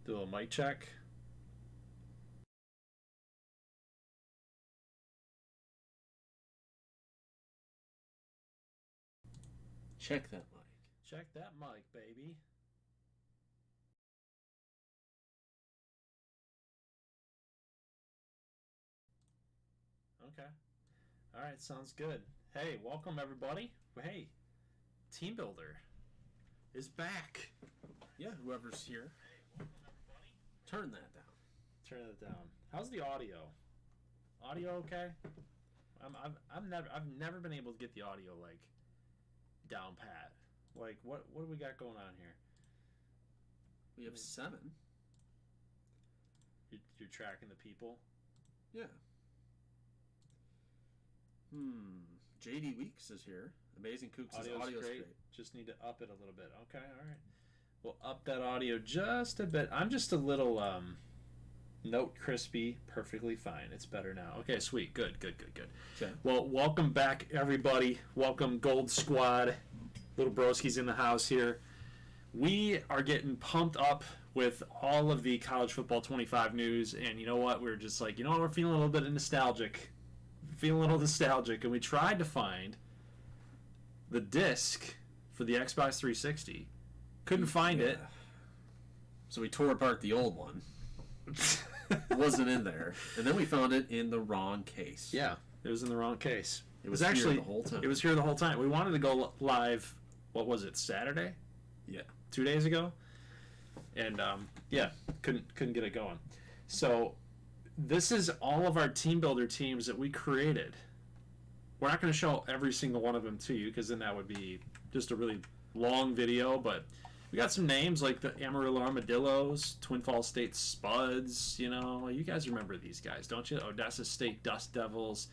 Do a little mic check. Check that mic. Check that mic, baby. Okay. All right, sounds good. Hey, welcome everybody. Hey, Teambuilder is back. Yeah, whoever's here. Turn that down. Turn it down. How's the audio? Audio okay? I've never been able to get the audio like down pat. Like what do we got going on here? We have 7. You're tracking the people. Yeah. JD Weeks is here. Amazing Kooks' audio's great. Just need to up it a little bit. Okay, all right. We'll up that audio just a bit. I'm just a little note crispy. Perfectly fine. It's better now. Okay, sweet. Good. Okay. Well, welcome back, everybody. Welcome, Gold Squad. Little Broski's in the house here. We are getting pumped up with all of the college football 25 news, and you know what? We're just like, we're feeling a little bit nostalgic. And we tried to find the disc for the Xbox 360. Couldn't find it. So we tore apart the old one. It wasn't in there. And then we found it in the wrong case. Yeah, it was in the wrong case. It was actually here the whole time. It was here the whole time. We wanted to go live, what was it, Saturday? Yeah. 2 days ago? And, couldn't get it going. So this is all of our team builder teams that we created. We're not going to show every single one of them to you because then that would be just a really long video, but we got some names like the Amarillo Armadillos, Twin Falls State Spuds, you guys remember these guys, don't you? Odessa State Dust Devils.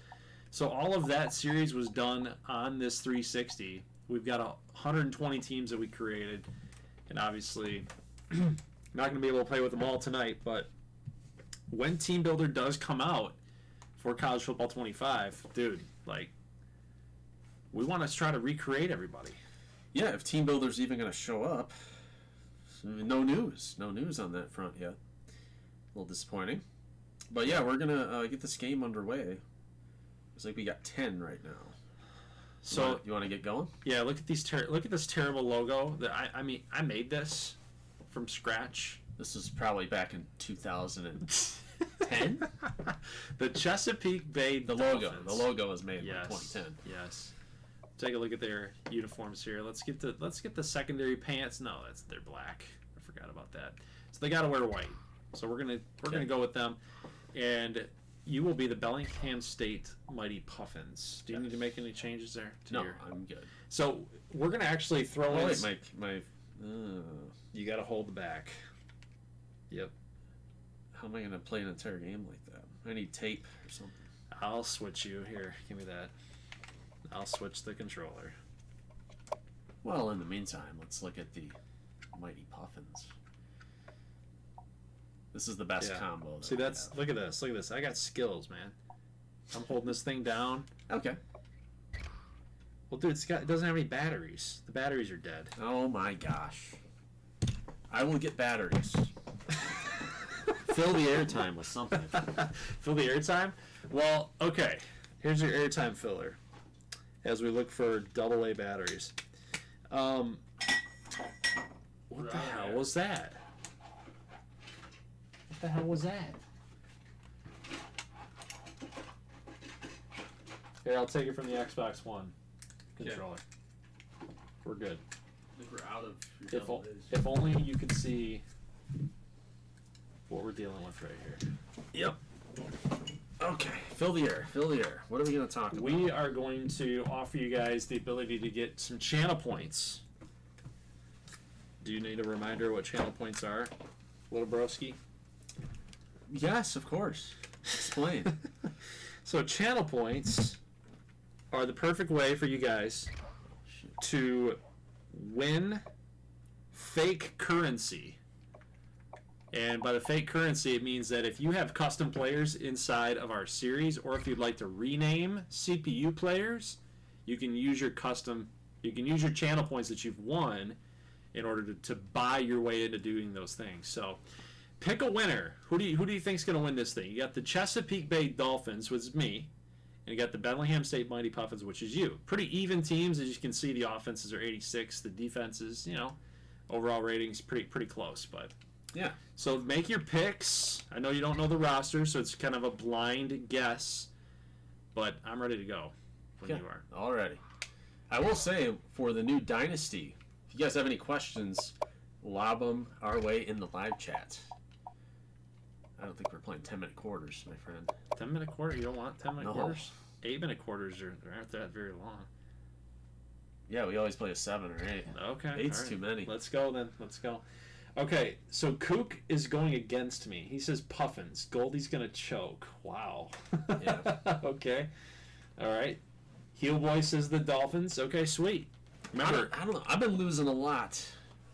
So all of that series was done on this 360. We've got 120 teams that we created, and obviously I'm not going to be able to play with them all tonight, but when Team Builder does come out for College Football 25, dude, we want to try to recreate everybody. Yeah, if Team Builder's even going to show up, no news on that front yet. A little disappointing. But yeah, we're going to get this game underway. It's like we got 10 right now. So you want to get going? Yeah, look at these. Look at this terrible logo. I made this from scratch. This was probably back in 2010. The Chesapeake Bay Dolphins. The logo was made in 2010. Yes. Take a look at their uniforms here. Let's get the secondary pants. No, they're black. I forgot about that. So they got to wear white. So we're gonna go with them, and you will be the Bellingham State Mighty Puffins. Do you need to make any changes there? I'm good. So we're gonna actually throw in. Wait, you got to hold the back. Yep. How am I gonna play an entire game like that? I need tape or something. I'll switch you here. Give me that. I'll switch the controller. Well, in the meantime, let's look at the Mighty Puffins. This is the best combo. See, look at this. Look at this. I got skills, man. I'm holding this thing down. Okay. Well, dude, it doesn't have any batteries. The batteries are dead. Oh my gosh. I will get batteries. Fill the airtime with something. Fill the airtime? Well, okay. Here's your airtime filler. As we look for AA batteries. What the hell was that? What the hell was that? Here, I'll take it from the Xbox One controller. Okay. We're good. I think we're out of your if only you could see what we're dealing with right here. Yep. Okay, fill the air. What are we going to talk about? We are going to offer you guys the ability to get some channel points. Do you need a reminder what channel points are, little broski? Yes, of course. Explain. So channel points are the perfect way for you guys to win fake currency. And by the fake currency, it means that if you have custom players inside of our series, or if you'd like to rename CPU players, you can use your channel points that you've won in order to buy your way into doing those things. So pick a winner. Who do you think's going to win this thing? You got the Chesapeake Bay Dolphins, which is me, and you got the Bellingham State Mighty Puffins, which is you. Pretty even teams, as you can see. The offenses are 86, the defenses, overall ratings pretty close, but Yeah. So make your picks. I know you don't know the roster, so it's kind of a blind guess, but I'm ready to go when you are. Alrighty. I will say, for the new Dynasty, if you guys have any questions, lob them our way in the live chat. I don't think we're playing 10-minute quarters, my friend. 10-minute quarter? You don't want 10-minute No. quarters? 8-minute quarters aren't that very long. Yeah, we always play a 7 or 8. Okay. 8's all right. too many. Let's go then. Let's go. Okay, so Kook is going against me. He says Puffins. Goldie's going to choke. Wow. Yeah. Okay. All right. Heel Boy says the Dolphins. Okay, sweet. Remember, I don't know. I've been losing a lot.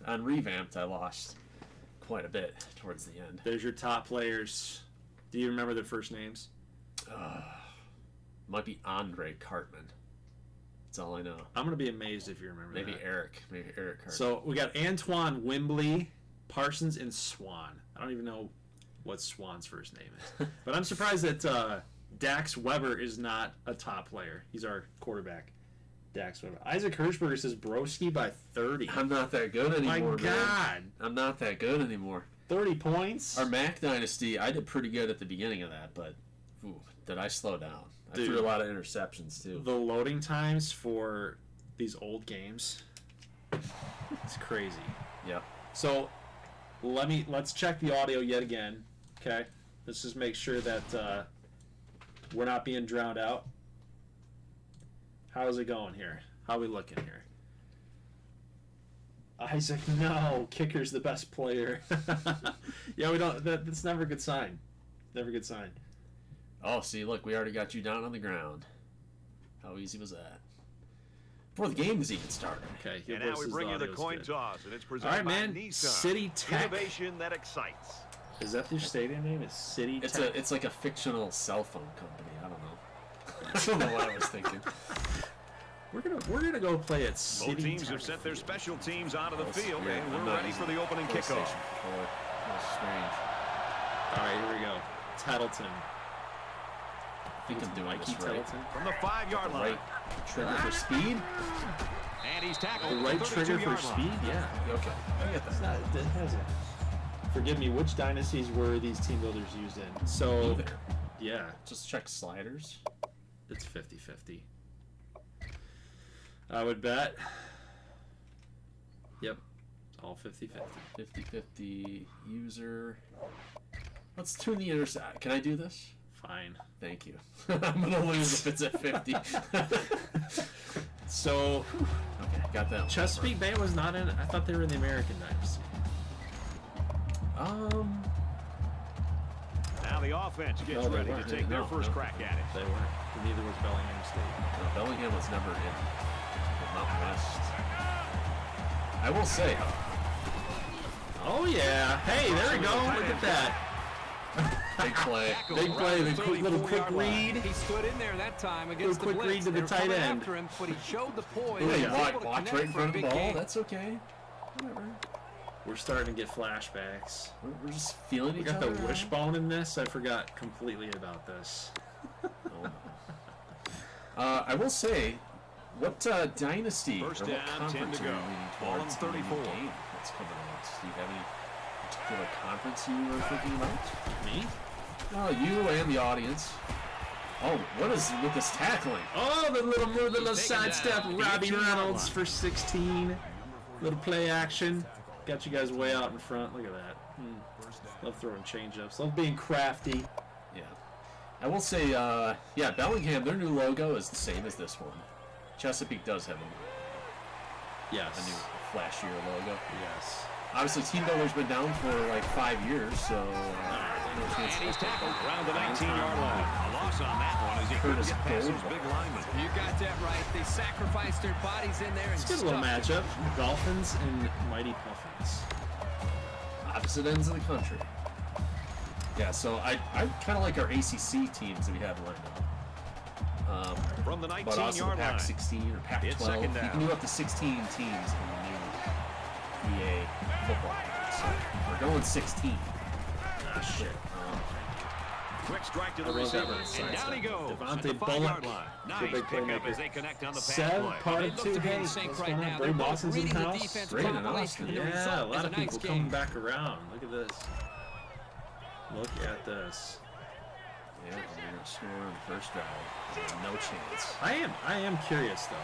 On Revamped, I lost quite a bit towards the end. there's your top players. Do you remember their first names? Might be Andre Cartman. That's all I know. I'm going to be amazed if you remember Maybe that. Eric. Maybe Eric Cartman. So we got Antoine Wimbley, Parsons, and Swan. I don't even know what Swan's first name is. But I'm surprised that Dax Weber is not a top player. He's our quarterback, Dax Weber. Isaac Hirschberger says Broski by 30. I'm not that good anymore, My God. man. I'm not that good anymore. 30 points? Our Mac Dynasty, I did pretty good at the beginning of that, but did I slow down? I Dude. threw a lot of interceptions, too. The loading times for these old games, it's crazy. Yep. So let's check the audio yet again. Okay, let's just make sure that we're not being drowned out. How's it going here? How are we looking here? Isaac, no, kicker's the best player. Yeah, we don't. That's never a good sign. Never a good sign. Oh, see, look, we already got you down on the ground. How easy was that? Before the game was even started. Okay, And now we bring you the coin toss, and it's All presented right, man. by Nissan. City Tech. Innovation that excites. Is that their stadium name? Is City Tech? It's like a fictional cell phone company. I don't know. I don't know what I was thinking. We're gonna go play at City Both teams Tech have sent their Field. special teams onto the field, Yeah, and I'm we're not ready for using the opening PlayStation kickoff. controller. That's strange. All right, here we go. Tattleton. I think I'm doing Mikey this right. Tattleton. From the 5-yard line. Right trigger for speed? And he's tackled The at right the trigger for 32-yard line. speed? Yeah. Okay. I get It's that. not, it has it. Forgive me, which dynasties were these team builders used in? So, Either. yeah, Just check sliders. it's 50-50. I would bet. Yep, all 50-50. 50-50 user. Let's tune the intersect. Can I do this? Fine. Thank you. I'm going to lose if it's at 50. So, Okay, got that one. Chesapeake Bay was not in. I thought they were in the American Dynasty. Now the offense gets No, they ready to weren't. take their No, first no. crack at it. They weren't. Neither was Bellingham State. No, Bellingham was never in the Mountain West. I will say, Oh yeah! Hey, there we go. Look at that. big play. Big play. The quick, little quick 34-yard line. read. He stood in there that time against Little the quick blitz. read to the They were tight coming end. after him, but he showed the poise. Yeah, He yeah. was able to Walked connect right in for a front of the big ball. gain. That's okay. Whatever. We're starting to get flashbacks. We're just feeling We each got other. the wishbone in this. I forgot completely about this. I will say, what dynasty First or what down, 10 conference to are you go. leaning Ball on towards in the new 34. game that's coming out? Do you have any particular conference you were thinking about? Me? Oh, you and the audience. Oh, what is with this tackling? Oh, the little move, the little He's taken sidestep. down. Robbie 18-yard Reynolds line. for 16. Little play action. Got you guys way out in front. Look at that. Love throwing change-ups. Love being crafty. Yeah. I will say, yeah, Bellingham, their new logo is the same as this one. Chesapeake does have a Yes. new flashier logo. Yes. Obviously, Teambuilder's been down for like 5 years, so no chance And he's to tackled around the 19-yard line. A loss on that one as he couldn't Curtis get past those Gold. big linemen. You got that right. They sacrificed their bodies in there and It's a good little stuffed it. matchup. Dolphins and Mighty Puffins. opposite ends of the country. Yeah, so I kind of like our ACC teams that we have lined up. From the But also the 19-yard line. Pac-16 or Pac-12. It's second You down. can do up to 16 teams in the new EA football. So we're going 16. Ah, shit. Quick strike to I the love that receiver, one. and down he goes Devontae at the 5-yard Bullock, line. the Nice big pickup playmaker. as they connect on the pass Sev, play. part They of look two. to be in Hey, sync what's right going now. on? They're Bray both Dawson's in reading the the house. defense Great properly, Austin. and the Yeah, a result lot is a of nice people game. coming back around. Look at this. Look at this. Yeah, they're going to score on the first drive. No chance. I am curious though.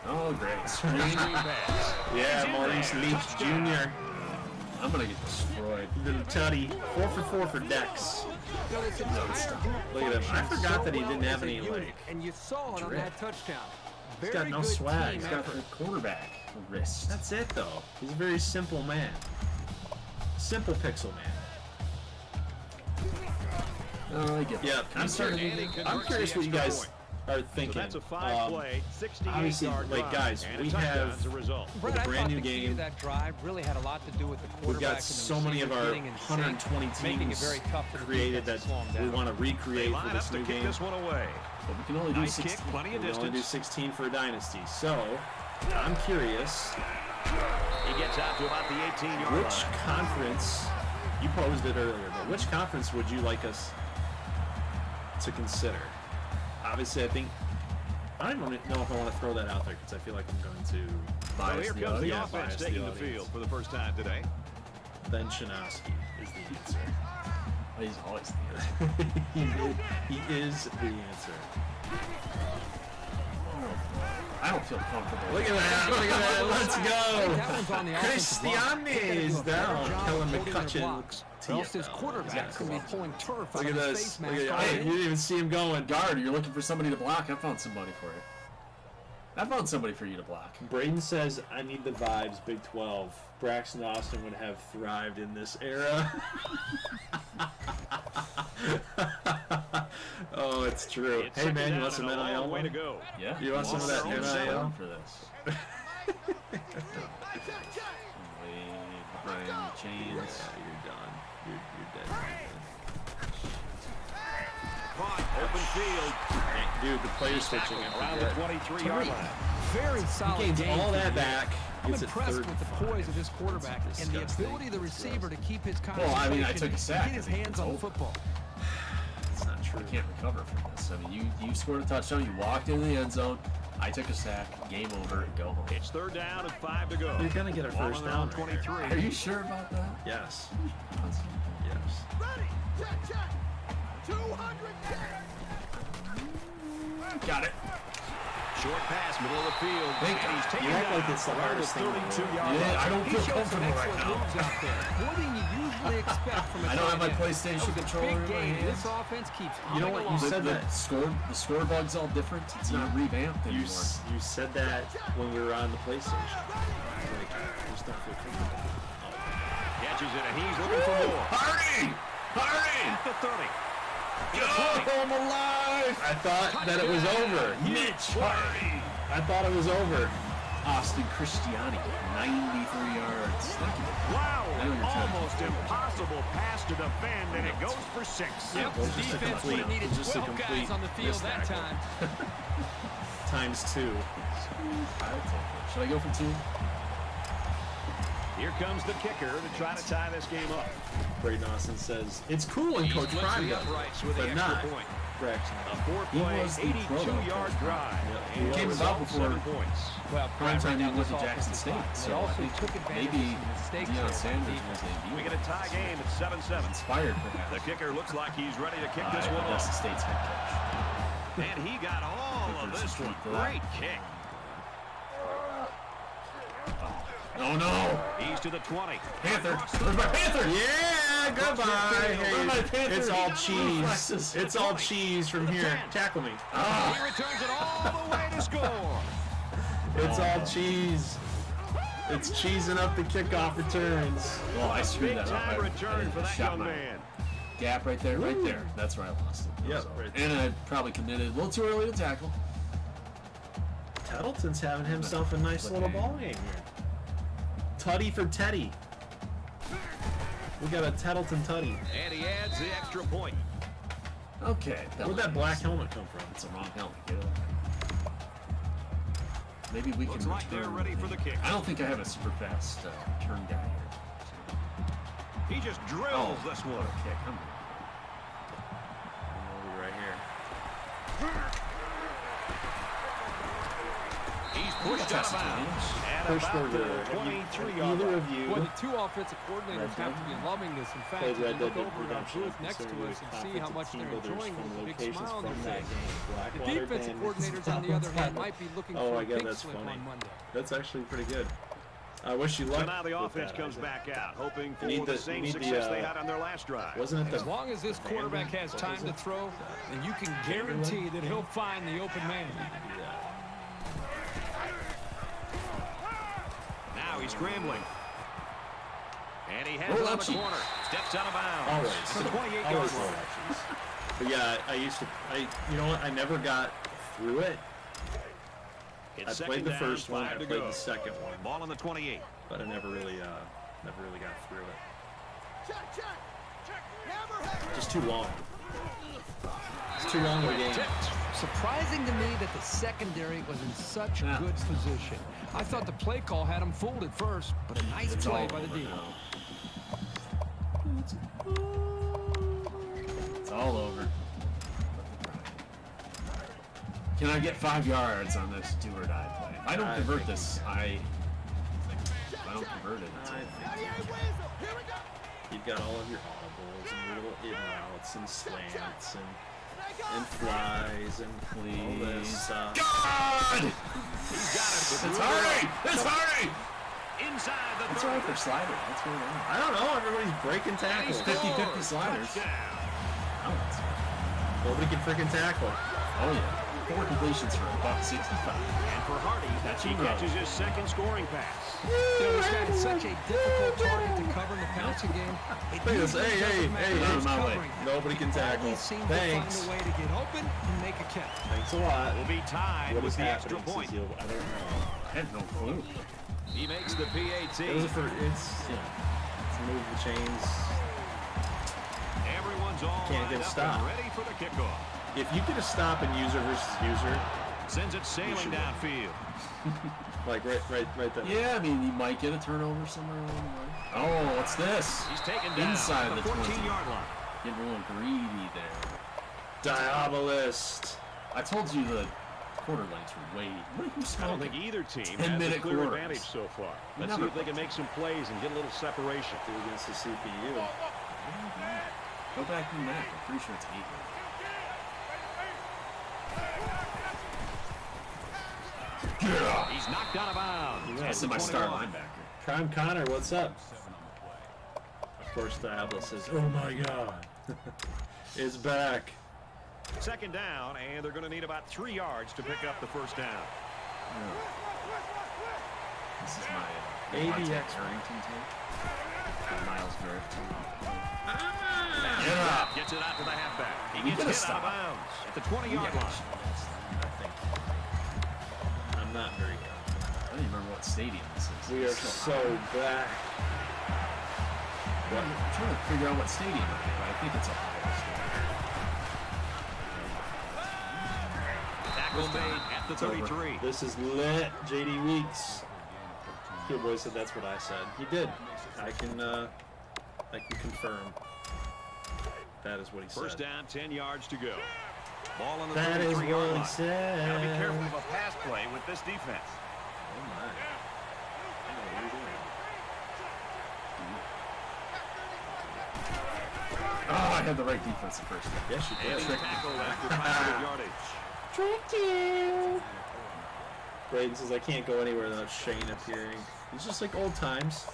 Oh, great. Screen. Yeah, Maurice Leach Jr. I'm going to get destroyed. Little Tutty. 4 for 4 for Dex. Look at him. I forgot that he didn't have any like. And you saw it on drip. that touchdown. He's Very got no good swag. team He's Got effort. the quarterback wrist. That's it though. He's a very simple man. Simple pixel man. Oh, I get Yeah, that. I'm curious what you guys are So thinking. that's a 5-play, obviously, 68-yard like, drive, guys, and we a touchdown have- as a result. With Brett, a I brand thought new the key to game. that drive really had a lot to do with the quarterback. We've got and the so many of receivers our getting in sync, 120 making it teams very tough for the created defense that to slow 'em we down. want to They recreate for line this up to new kick game. this one away. But we can only do Nice kick, 16. plenty of We only do distance. 16 for Dynasty. So, I'm curious, He gets out to about the 18-yard line. which conference, you posed it earlier, but which conference would you like us to consider? Obviously, I don't even know if I want to throw that out there because I feel like I'm going to So Bias here the comes the audience. offense bias the taking the audience. field for the first time today. Ben Shanowski is the answer. Oh, he's always the answer. he is the answer. I don't feel comfortable. Look at that! Look at that! Let's That one's go! on the offensive line. Christiane They gotta do a is better down. job Kellen holding their McCutcheon. blocks, or else his quarterback's going to be pulling turf Look out at of his this. face Look mask. at, hey, you didn't even see him going. Guard, you're looking for somebody to block. I found somebody for you. I found somebody for you to block. Braden says, I need the vibes, Big 12. Braxton Austin would have thrived in this era. Oh, it's true. It's Hey, second man, you down want some and a long NIL? way to go. Yeah. You want some of that Lost their own NIL? seven for this. Brian Chains. Yeah, you're done. You're dead. Caught, open field, Dude, the player switching. I around the forget. 23-yard line. Very solid Gains game all for that the back. I'm Gets it impressed third with the and poise five. of this quarterback That's and the disgusting. ability of the receiver to keep his Well, I mean, I concentration took a sack. and get his I think hands it's on the over. football. It's not true. You can't recover from this. I mean, you scored a touchdown. You walked into the end zone. I took a sack. Game over. And go home. It's third down and 5 to go. You're gonna get a Ball first on their down. own right 23. here. Are you sure about that? Yes. Yes. Got it. Short pass, middle of the field. Thank And he's God. taken You act down like it's the around hardest thing in the world. 32-yard Yeah, line. I don't He feel showed some comfortable right excellent now. moves out there. More than you usually expect from a I don't have my tight end. PlayStation That was a controller big in my game. hands. This offense keeps You know humming what? You along. said that. The score bug's all different. It's not revamped You anymore. you said that when we were on the PlayStation. Like, I just don't feel comfortable. Catches it, and he's looking for more. Hardy! Hardy! At the 30. I'm alive! I thought that it was over. Mitch Hardy! I thought it was over. Austin Christiani, 93 yards. Thank you. Wow, I know you're trying to almost keep it. impossible pass to defend, and it goes for 6. Yep, Well, the just a defense would have complete- needed just a 12 guys complete on the field that mistake. time. Times 2. Should I go for 2? Here comes the kicker to try to tie this game up. Braden Austin says, it's cool when He Coach splits Prime the does uprights it, with the but extra not point. Braxton. A He 4-play, was the proto 82-yard Coach drive. Yeah. And He came the about result, before 7 points. Well, Prime time ran he went down to this Jackson offensive State, line. so They I also think took advantage maybe of some mistakes Deion there. Sanders was We get a tie game at 7-7. inspired perhaps. The kicker looks like he's ready to kick this one Augusta off. State's head coach. And he got all of There's this some one. truth to that. Great kick. Oh no! He's to the 20. Panther! Where's my Panther? Yeah, goodbye. Where's my Panther? It's all He got cheese. reflexes. It's all cheese from here. Tackle me. He returns it all the way to score. It's all cheese. It's cheesing up the kickoff returns. Well, I screwed Big that up. time I return for that shot young my man. gap right there, right there. That's where I lost it. Yep, So- right there. And I probably committed a little too early to tackle. Tettleton's having himself a nice little ball game here. Tutty for Teddy. We got a Tettleton Tutty. And he adds the extra point. Okay. Where'd that black helmet come from? It's a wrong helmet. Get it. maybe we Looks can like they're return. ready for the kick. I don't think I have a super fast turn guy here. He just drills this what one. a kick. We'll be right here. He's pushed out of bounds. At Push about the the 23-yard either line. of you Boy, the two offensive coordinators Red have to Dead? be loving this. In fact, played if you Red look Dead over at our Redemption. booth next to us and see how much they're enjoying with a big smile on their face. The defensive coordinators, on the other hand, might be looking Oh for my a God, big that's slip funny. on Monday. That's actually pretty good. I wish you luck. So now the with offense that, comes Isaac. back out, hoping for need the the- same you need the, success they had on their last drive. Wasn't it the As long as this quarterback has time to throw, then you can guarantee that he'll find the open man. Now he's scrambling. And he has Roll it on the ouchie. corner. Steps out of bounds. Always. At the 28-yard Always roll line. actions. But yeah, I used to. You know what? I never got through it. It's I second played the down, first one. I 5 to played go. the second one, Ball on the 28. but I never really got through it. Just too long. It's too long of a game. Tipped. Surprising to me that the secondary was in such Yeah. good position. I thought the play call had him fooled at first, but a nice It's play all by the over D. now. It's all over. Can I get 5 yards on this do or die play? If I don't I convert think this, if I don't convert it, it's I over. think you've got all of your audibles and your little in routes and slants and flies and all this Please. stuff. God! He's got it. It's Hardy! It's Hardy! Inside the That's 30. right for slider. That's what it is. I don't know. Everybody's breaking tackles. 50-50 sliders. Touchdown. Oh, that's Nobody can freaking tackle. Oh yeah. 4 completions for $165. And for Hardy, Catch he and go. catches his second scoring pass. You know, this guy is such a difficult target to cover in the passing game. It Look at this. usually Hey, doesn't hey, matter hey, who's out of my way. covering him. Nobody can He tackle. always seems Thanks. to find a way to get open and make a catch. Thanks a lot. Will be tied What with is the extra happening, point. Cecile? I don't know. I have no clue. He makes the PAT. It's move the chains. Everyone's all Can't lined get a up stop. and ready for the kickoff. If you get a stop in user versus user, Sends it sailing should win. downfield. like right there. Yeah, I mean, you might get a turnover somewhere along the way. Oh, what's this? He's taken down Inside at the the 20. 14-yard line. Getting a little greedy there. Diabolist. I told you the quarter lengths were way. What are you I don't smoking? think either team has a 10-minute clear quarters. advantage so far. Let's Never see if they can make some plays and get a little separation. Do against the CPU. Go back in that. I'm pretty sure it's 8. He's knocked out of bounds. That's at my the star 21. linebacker. Prime Connor, what's up? Of course, Diablo says, "Oh my God, it's back." Second down, and they're going to need about 3 yards to pick up the first down. This is my ABX. Harrington tape. Miles Garrett tape. Get up. Gets it out to the halfback. He We gets gotta hit out of stop. bounds at the 20-yard line. I think I'm not very good. I don't even remember what stadium this is. We are It's so back. I'm trying to figure out what stadium it is, but I think it's Ohio State. Tackle made at the It's over. 33. This is lit. JD Weeks. Kid boy said that's what I said. He did. I can confirm. That is what he First said. down, 10 yards to go. Ball on the That is 33-yard what line. he said. Gotta be careful of a pass play with this defense. Oh my. I know what you're doing. Oh, I had the right defense at first. Yes, you And did. he's tackled after 500 yardage. Tricked you. Braden says I can't go anywhere without Shane appearing. It's just like old times.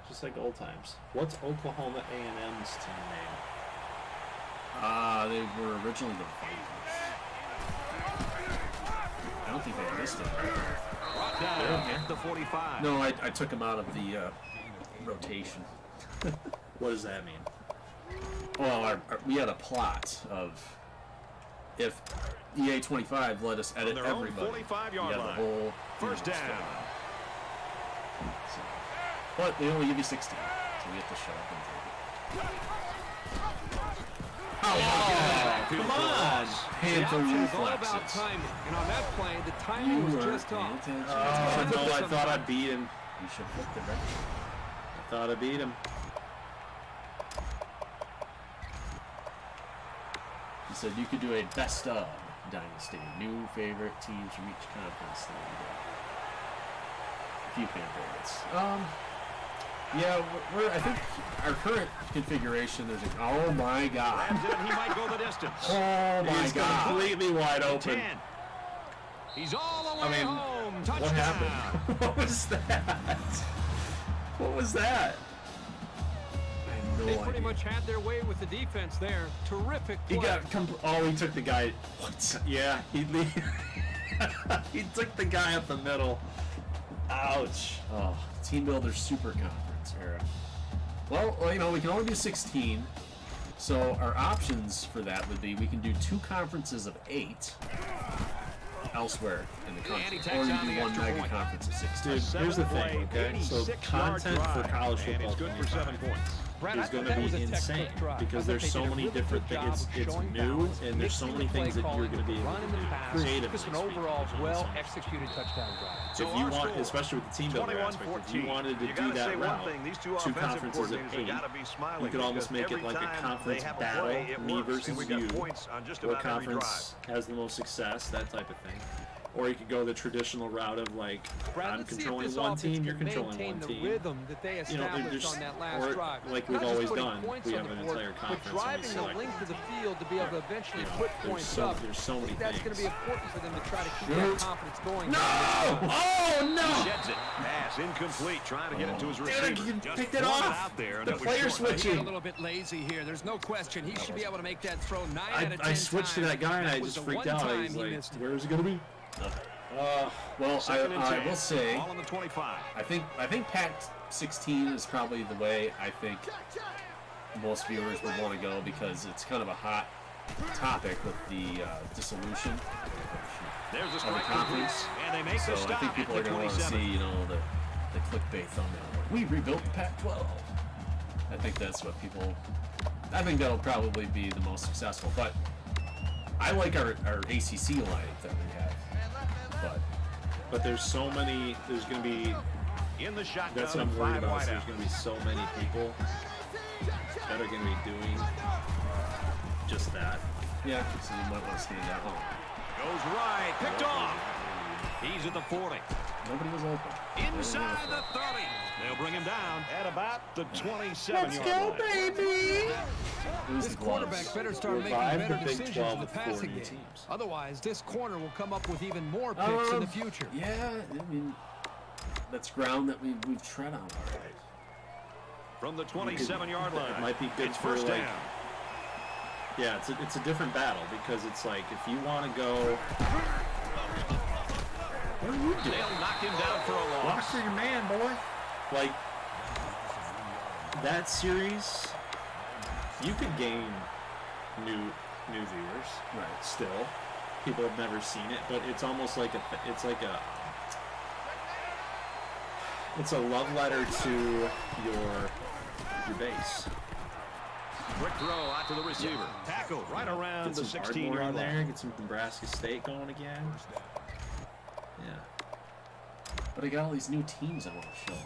Just like old times. What's Oklahoma A&M's team name? They were originally the Vikings. I don't think they missed it. Brought down at the 45. No, I took him out of the rotation. What does that mean? Well, we had a plot of if EA 25 let us edit On their own everybody. 45-yard we had line. the whole First universe down. filled out. So, but they only give you 16, so we have to shut up and take it. Oh, come on! Panther It's all about reflexes. timing. And on that play, the timing was just off. Oh, no, I thought I beat him. You should flip the record. I thought I beat him. He said you could do a best of Dynasty. New favorite teams from each conference. There you go. A few fan favorites. Yeah, I think our current configuration, there's a, oh my god. Grabs it, he might go the distance. Oh my He's god. completely wide open. 10. He's all the way I mean, home. what Touchdown. happened? What was that? What was that? I have no They idea. pretty much had their way with the defense there. Terrific He play. got he took the guy. What? Yeah, he he took the guy up the middle. Ouch. Oh, Teambuilder Super Conference era. Well, you know, we can only do 16. So our options for that would be we can do 2 conferences of 8 elsewhere in the country, or you do 1 mega conference of 16. Dude, here's the thing, okay? So content for college and football it's good for 7 points. Brad, I is thought going to that was be a textbook insane drive. because I there's thought so they did a many really different good things. job of It's showing new, balance, and there's so mixing many the play things that you're calling going to be with able run and to the do pass. creatively. Just an speaking. overall There's only so well much. executed touchdown drive. So If you our want, score, especially with the team builder aspect, if you 21-14. wanted to You do gotta say that one route, thing, these 2 2 offensive conferences of coordinators 8, have gotta be smiling you could almost because make it every like a time conference they have a battle, play, it me works, versus and we got you. points on just What about every conference has the most success, that type of thing. Or you could go the traditional route of like, Brad, I'm let's see if controlling this one offense team, you're can controlling maintain one the team. rhythm that they You know, established just, on that last or drive. like we've Not just always putting done, points we on have the an board, entire but conference and we driving the select length of them. the field to be able to eventually You know, put there's points so- up. there's so I many think that's going to be things. important for them to try to keep Shoot. that confidence going. No! Oh no! Sheds it. Pass incomplete. Trying to get it to his Dude, receiver. you Just picked it flung off. out there, and The that was player short. He got a switching. little bit lazy here. There's no question. He should be able to make that throw 9 out of 10 I switched to that guy and I was just the freaked one out. time He's he like, missed it. where is it going to be? Well, Second and I 10. will say, Ball on the 25. I think Pac 16 is probably the way I think most viewers would want to go because it's kind of a hot topic with the dissolution There's a of the strike conference. and they make So the I stop think at people the are going to want to 27. see, you know, the clickbait thumbnail. We rebuilt Pac-12. I think that's what people. I think that'll probably be the most successful. But I like our ACC lineup that we have. But there's so many, there's going to be, In the shotgun, that's what I'm and worried 5 about. wide Is there's out. going to be so many people that are going to be doing just that. Yeah, so you might want to stand out. Goes right, picked off. He's at the 40. Nobody was open. Inside the 30. They'll bring him down at about the 27-yard line. baby! It was This the gloves. quarterback better start making Revive better the Big decisions 12 in the with 4 passing new game. teams. Otherwise, this corner will come up with even more picks in the future. Yeah, I mean, that's ground that we've tread on already. From the 27-yard line. It might be good It's for first like, down. yeah, it's a different battle because it's like if you want to go, what are you doing? They'll knock him down for a Walk loss. for your man, boy. Like that series, you could gain new viewers. Right. Still, people have never seen it, but it's almost like it's a love letter to your base. Quick throw out to the receiver. Tackle right around Get the some Ardmore 16-yard in there. line. Get some Nebraska State going again. Yeah. But I got all these new teams I want to show.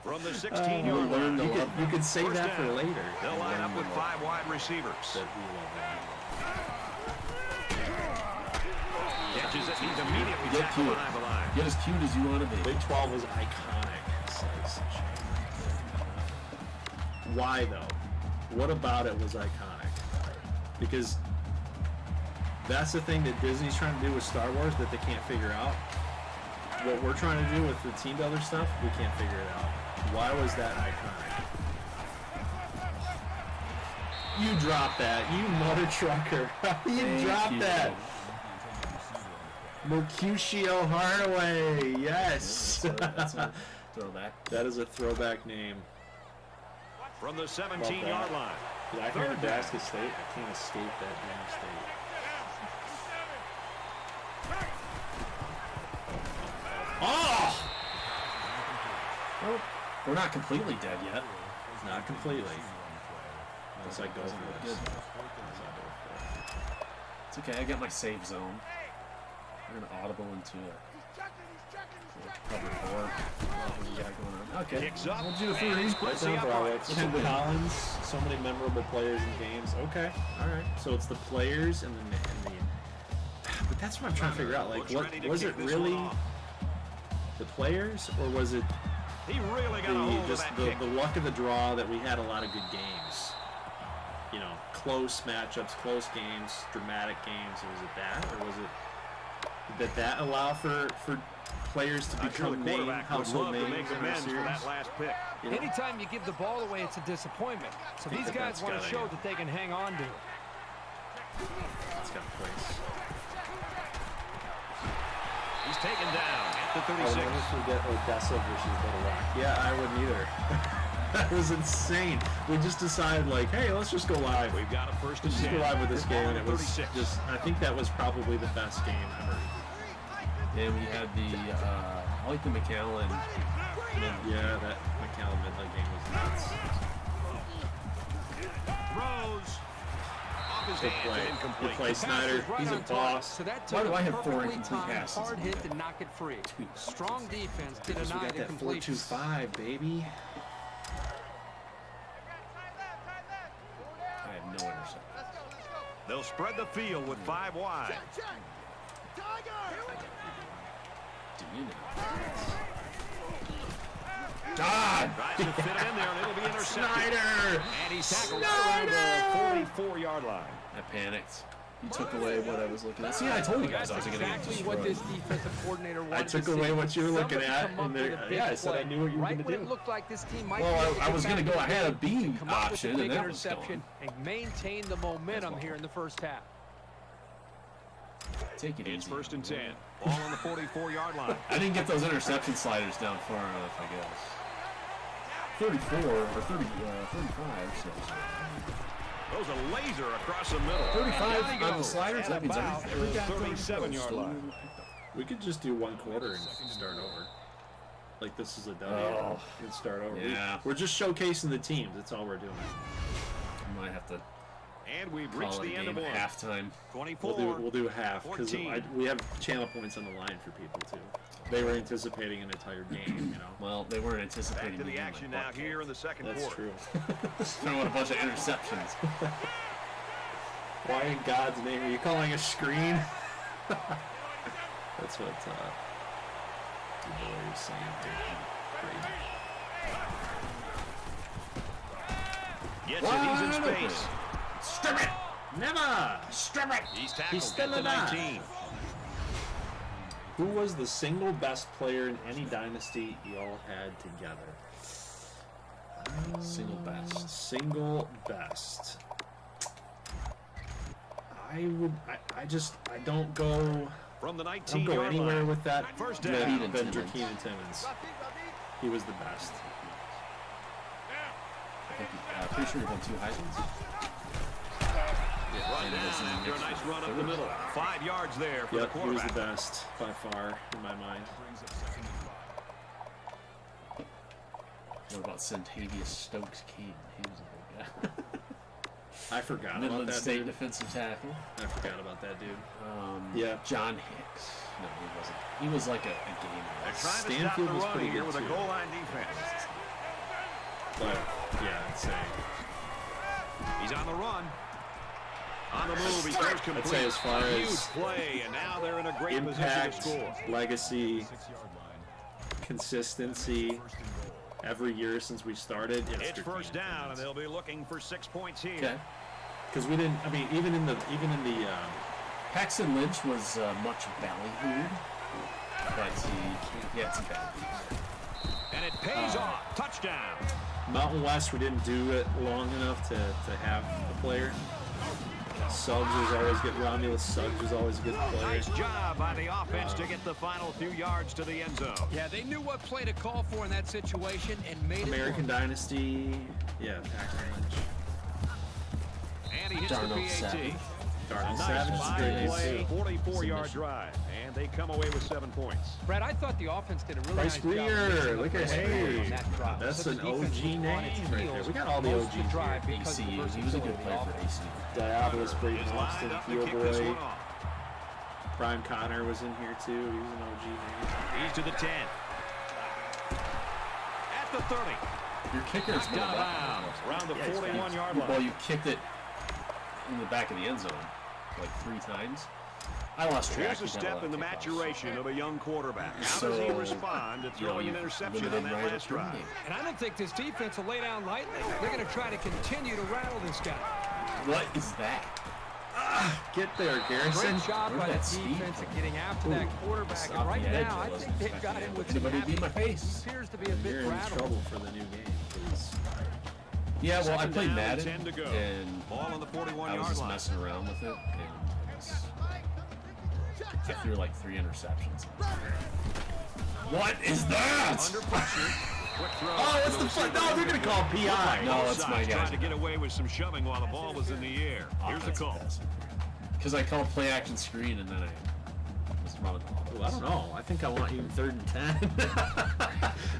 From the You'll 16-yard learn line. to love. You could save First that for down. later. They'll line up with 5 wide receivers. That we love Catches it. He's immediately Get tackled cute. behind the line. Get as cute as you want to be. that. Big 12 was iconic. It's like such Why though? What about it was iconic? Because that's the thing that Disney's trying to do with Star Wars that they can't figure out. What we're trying to do with the team builder stuff, we can't figure it out. Why was that iconic? You dropped that, you mother trucker. You Thank dropped you. that. Mercutio Hardaway, yes. That's a throwback. That is a throwback name. From the 17-yard line. Did I hear Third down. Nebraska State? I can't escape that damn state. Oh! Well, we're not completely dead yet. Not completely. Unless I go for this. It's okay, I got my safe zone. I'm gonna audible into a cover 4. What we got going on? Okay. Kicks up. We'll do a 3. Right down Broadway. Tim Collins, so many memorable players in games. Okay, all right. So it's the players and the but that's what I'm trying to figure out. Like, what was it really? The players, or was it He really got a hold just of that the luck of the draw that we had a lot of good games? You know, close matchups, close games, dramatic games. Was it that, or was it that allow for players to become household names in our series? That last pick. You know? Anytime you give the ball away, it's a disappointment. So these guys want to show that they can hang on to it. It's got a place. He's taken down at the I 36. would never forget Odessa versus Little Rock. Yeah, I wouldn't either. That was insane. We just decided, like, hey, let's just go live. We've got a first and Let's just go 10. live with this game, and it was 36. just, I think that was probably the best game ever. And we had the, I like the McAllen. Yeah, that McAllen Midland game was nuts. Throws. Off his Good hands play. and Good incomplete. play, Snyder. Right He's a on target. boss. So that Why took do I a have 4 perfectly incomplete timed passes hard in hit the to knock it free. Strong defense to Because we deny got the that completion. 4-2-5, baby. I have no interception. They'll spread the field with 5 wide. Do you know? God! Tries to fit it in there, and it'll be intercepted. Snyder! And he's tackled right around the 44-yard line. I panicked. You took away what I was looking at. See, I told you guys I was going to get Exactly what destroyed. this defensive coordinator wanted I took to away see. what you were looking Somebody at, come up and with a big yeah, I said I play. knew what you were Right going to when do. it looked like this team might Well, be able I was get going to back go in the ahead game, of beam come up with a option, and big that was interception gone. and maintain the momentum here in the first half. Take it It's easy. first and 10. Ball on the 44-yard line. I didn't get those interception sliders down far enough, I guess. 34 or 35. So. Throws a laser across the middle. 35 And down he on the goes sliders. at That means about every the guy 37-yard line. We could just do one quarter and start over. Like this is a W. Oh. And start over. Yeah. We're just showcasing the teams. That's all we're doing. I might have to And we've reached call it the a end of game one. at halftime. 24. We'll do half because 14. we have channel points on the line for people too. They were anticipating an entire game, you know. Well, they weren't Back anticipating to me the getting action my now butt here in the second That's quarter. true. throwing a bunch of interceptions. Why in God's name are you calling a screen? That's what the boy is saying. Gets it, he's in space. Strip it! Never! Strip it! He's tackled still at the alive. 19. Who was the single best player in any dynasty y'all had together? Single best. Single best. I don't go. From the I don't 19-yard go line. anywhere with that. First than down. Keenan Timmons. He was the best. I think pretty sure he won 2 Heismans. Right now, after a nice run up the middle. 5 yards there for the Yep, he was quarterback. the best by far in my mind. What about Centavious Stokes King? He was a big guy. I forgot about Midland that State dude. defensive tackle. I forgot about that dude. Yeah. John Hicks. No, he wasn't. He was like a gamer. They're trying to Stanfield stop was the run pretty here good with a too. goal line defense. But yeah, I'd say He's on the run. On the move, he throws complete. I'd say as far Huge as play, and now they're in a great impact, position to score. legacy, consistency, every year since we started. It's first down, and they'll be looking for 6 points here. Okay. Because we didn't. I mean, even in the Paxton Lynch was much ballyhooed, but he had some bad beats. And it pays off. Touchdown. Mountain West, we didn't do it long enough to have a player. Suggs was always good. Romulus Suggs was always a good player. Nice job by the offense to get the final few yards to the end zone. Yeah, they knew what play to call for in that situation and made American it work. Dynasty, yeah, Paxton Lynch. And he hits Darnold the PAT. 7. Darnell Nice Savage is a great five-play, name, too. 44-yard drive, and they come away with 7 points. Brad, I thought the offense did a really Bryce nice job. Greer, look at hey, hey, that's an OG name right there. We got all the OGs here. ECU, he was a good player for ECU. Diabolus, Brayden Is lined Austin, up to Field kick this Boy. one off. Brian Connor was in here too. He was an OG name. He's to the 10. At the 30. Your kicker's Down of bounds. Around the 41-yard line. Well, you kicked it in the back of the end zone like 3 times. I lost track. Here's a step in the maturation of a young quarterback. How So, does he respond to throwing an interception on that last drive? And I don't think this defense will lay down lightly. They're going to try to continue to rattle this guy. What is that? Get there, Garrison. Great job by the that speed defense from? at getting after that quarterback. Stop And right the edge, now, I I wasn't think they've got expecting him with anybody some to beat my face. He appears to be a bit You're in rattled. trouble for the new game, please. Yeah, well, I Second played down, Madden, 10 to go. and Ball on the I was 41-yard just line. messing around with it, and I threw like 3 interceptions. What is that? Under pressure. Quick throw. Oh, what's the fun? No, they're gonna call PI. No, it's my Trying guy. to get away with some shoving while the ball was in the air. Here's the call. Because I called play action screen, and then I was running all Well, I don't know. I think I want you in 3rd and 10.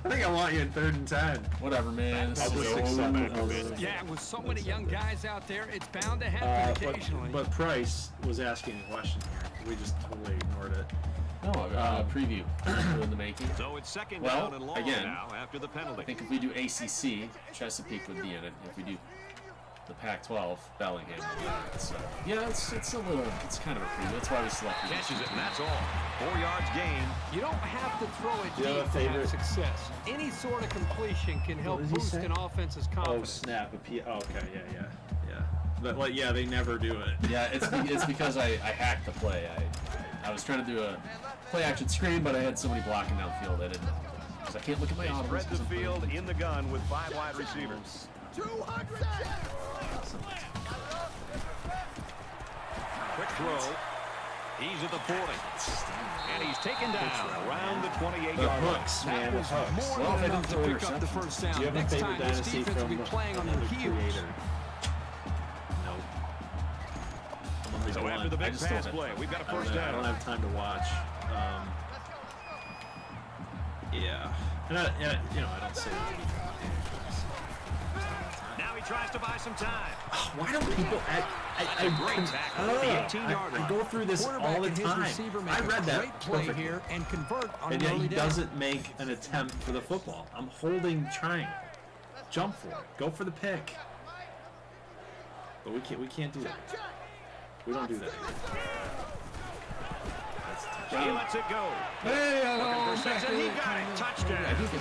I think I want you in 3rd and 10. Whatever, man. This I'll is just accept it. Yeah, with so many young guys out there, it's bound to happen occasionally. But Price was asking a question here. We just totally ignored it. No, preview in the making. So it's second Well, down and long again, now after the I penalty. think if we do ACC, Chesapeake would be in it. If we do the Pac-12, Bellingham would be in it. So, yeah, it's a little, it's kind of a preview. That's why we selected Catches it, ACC. and that's all. 4 yards gain. You don't have to throw it Do you have deep a to have favorite? Success. Any sort of completion can help does he boost say? an offense's Oh, confidence. snap. Okay, yeah. But, like, yeah, they never do it. Yeah, it's because I hacked the play. I was trying to do a play action screen, but I had somebody blocking downfield. I didn't know. Because I can't look at my They audibles. spread the field in the gun with 5 wide receivers. Quick throw. He's at the 40. And he's taken down around the 28-yard The line. hooks, man, the was hooks. more Well, than they enough didn't to throw pick up the interceptions. first down. Do you have a Next favorite time, this dynasty defense will from be playing on their another heels. creator? Nope. I'm only So one. after the I big just pass don't play, have- we've got a I don't first have- I don't down. have time to watch. Yeah. And I don't say that. Now he tries to buy some time. Why don't people? I Great tackle at the 18-yard I line. go through this Quarterback all the and his time. receiver make I a read that great play perfectly. here and convert on And an yet he early down. doesn't make an attempt for the football. I'm holding triangle. Jump for it. Go for the pick. But we can't do that. We don't do that. He lets it go. Hey, Looking for six, and he got it. I do Touchdown. get the kick.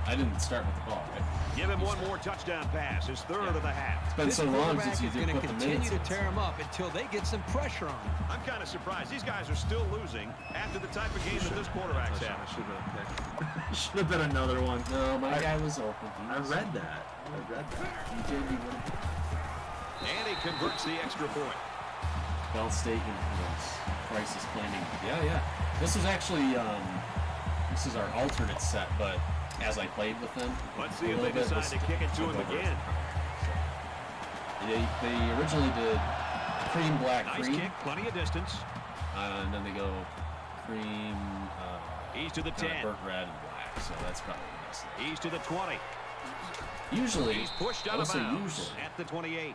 I didn't start with the ball, right? Give him one more touchdown pass. His third of the half. It's been This so long quarterback since you is did going put to the continue minutes to in. tear him up until they get some pressure on him. I'm kind of surprised. These guys are still losing after the type of game that this quarterback's I having. should have picked. Should have been another one. No, my guy was open. I read that. DJ, And he converts the extra point. Bell State and Price is claiming. Yeah. This was actually this is our alternate set, but as I played with them, Let's see if they decide to kick it to him again. They originally did cream, black, Nice cream, kick, plenty of distance. and then they go cream, He's to the kinda 10. burnt red and black. So that's probably the best. He's to the 20. Usually, He's pushed I out would of say bounds usually, at the 28.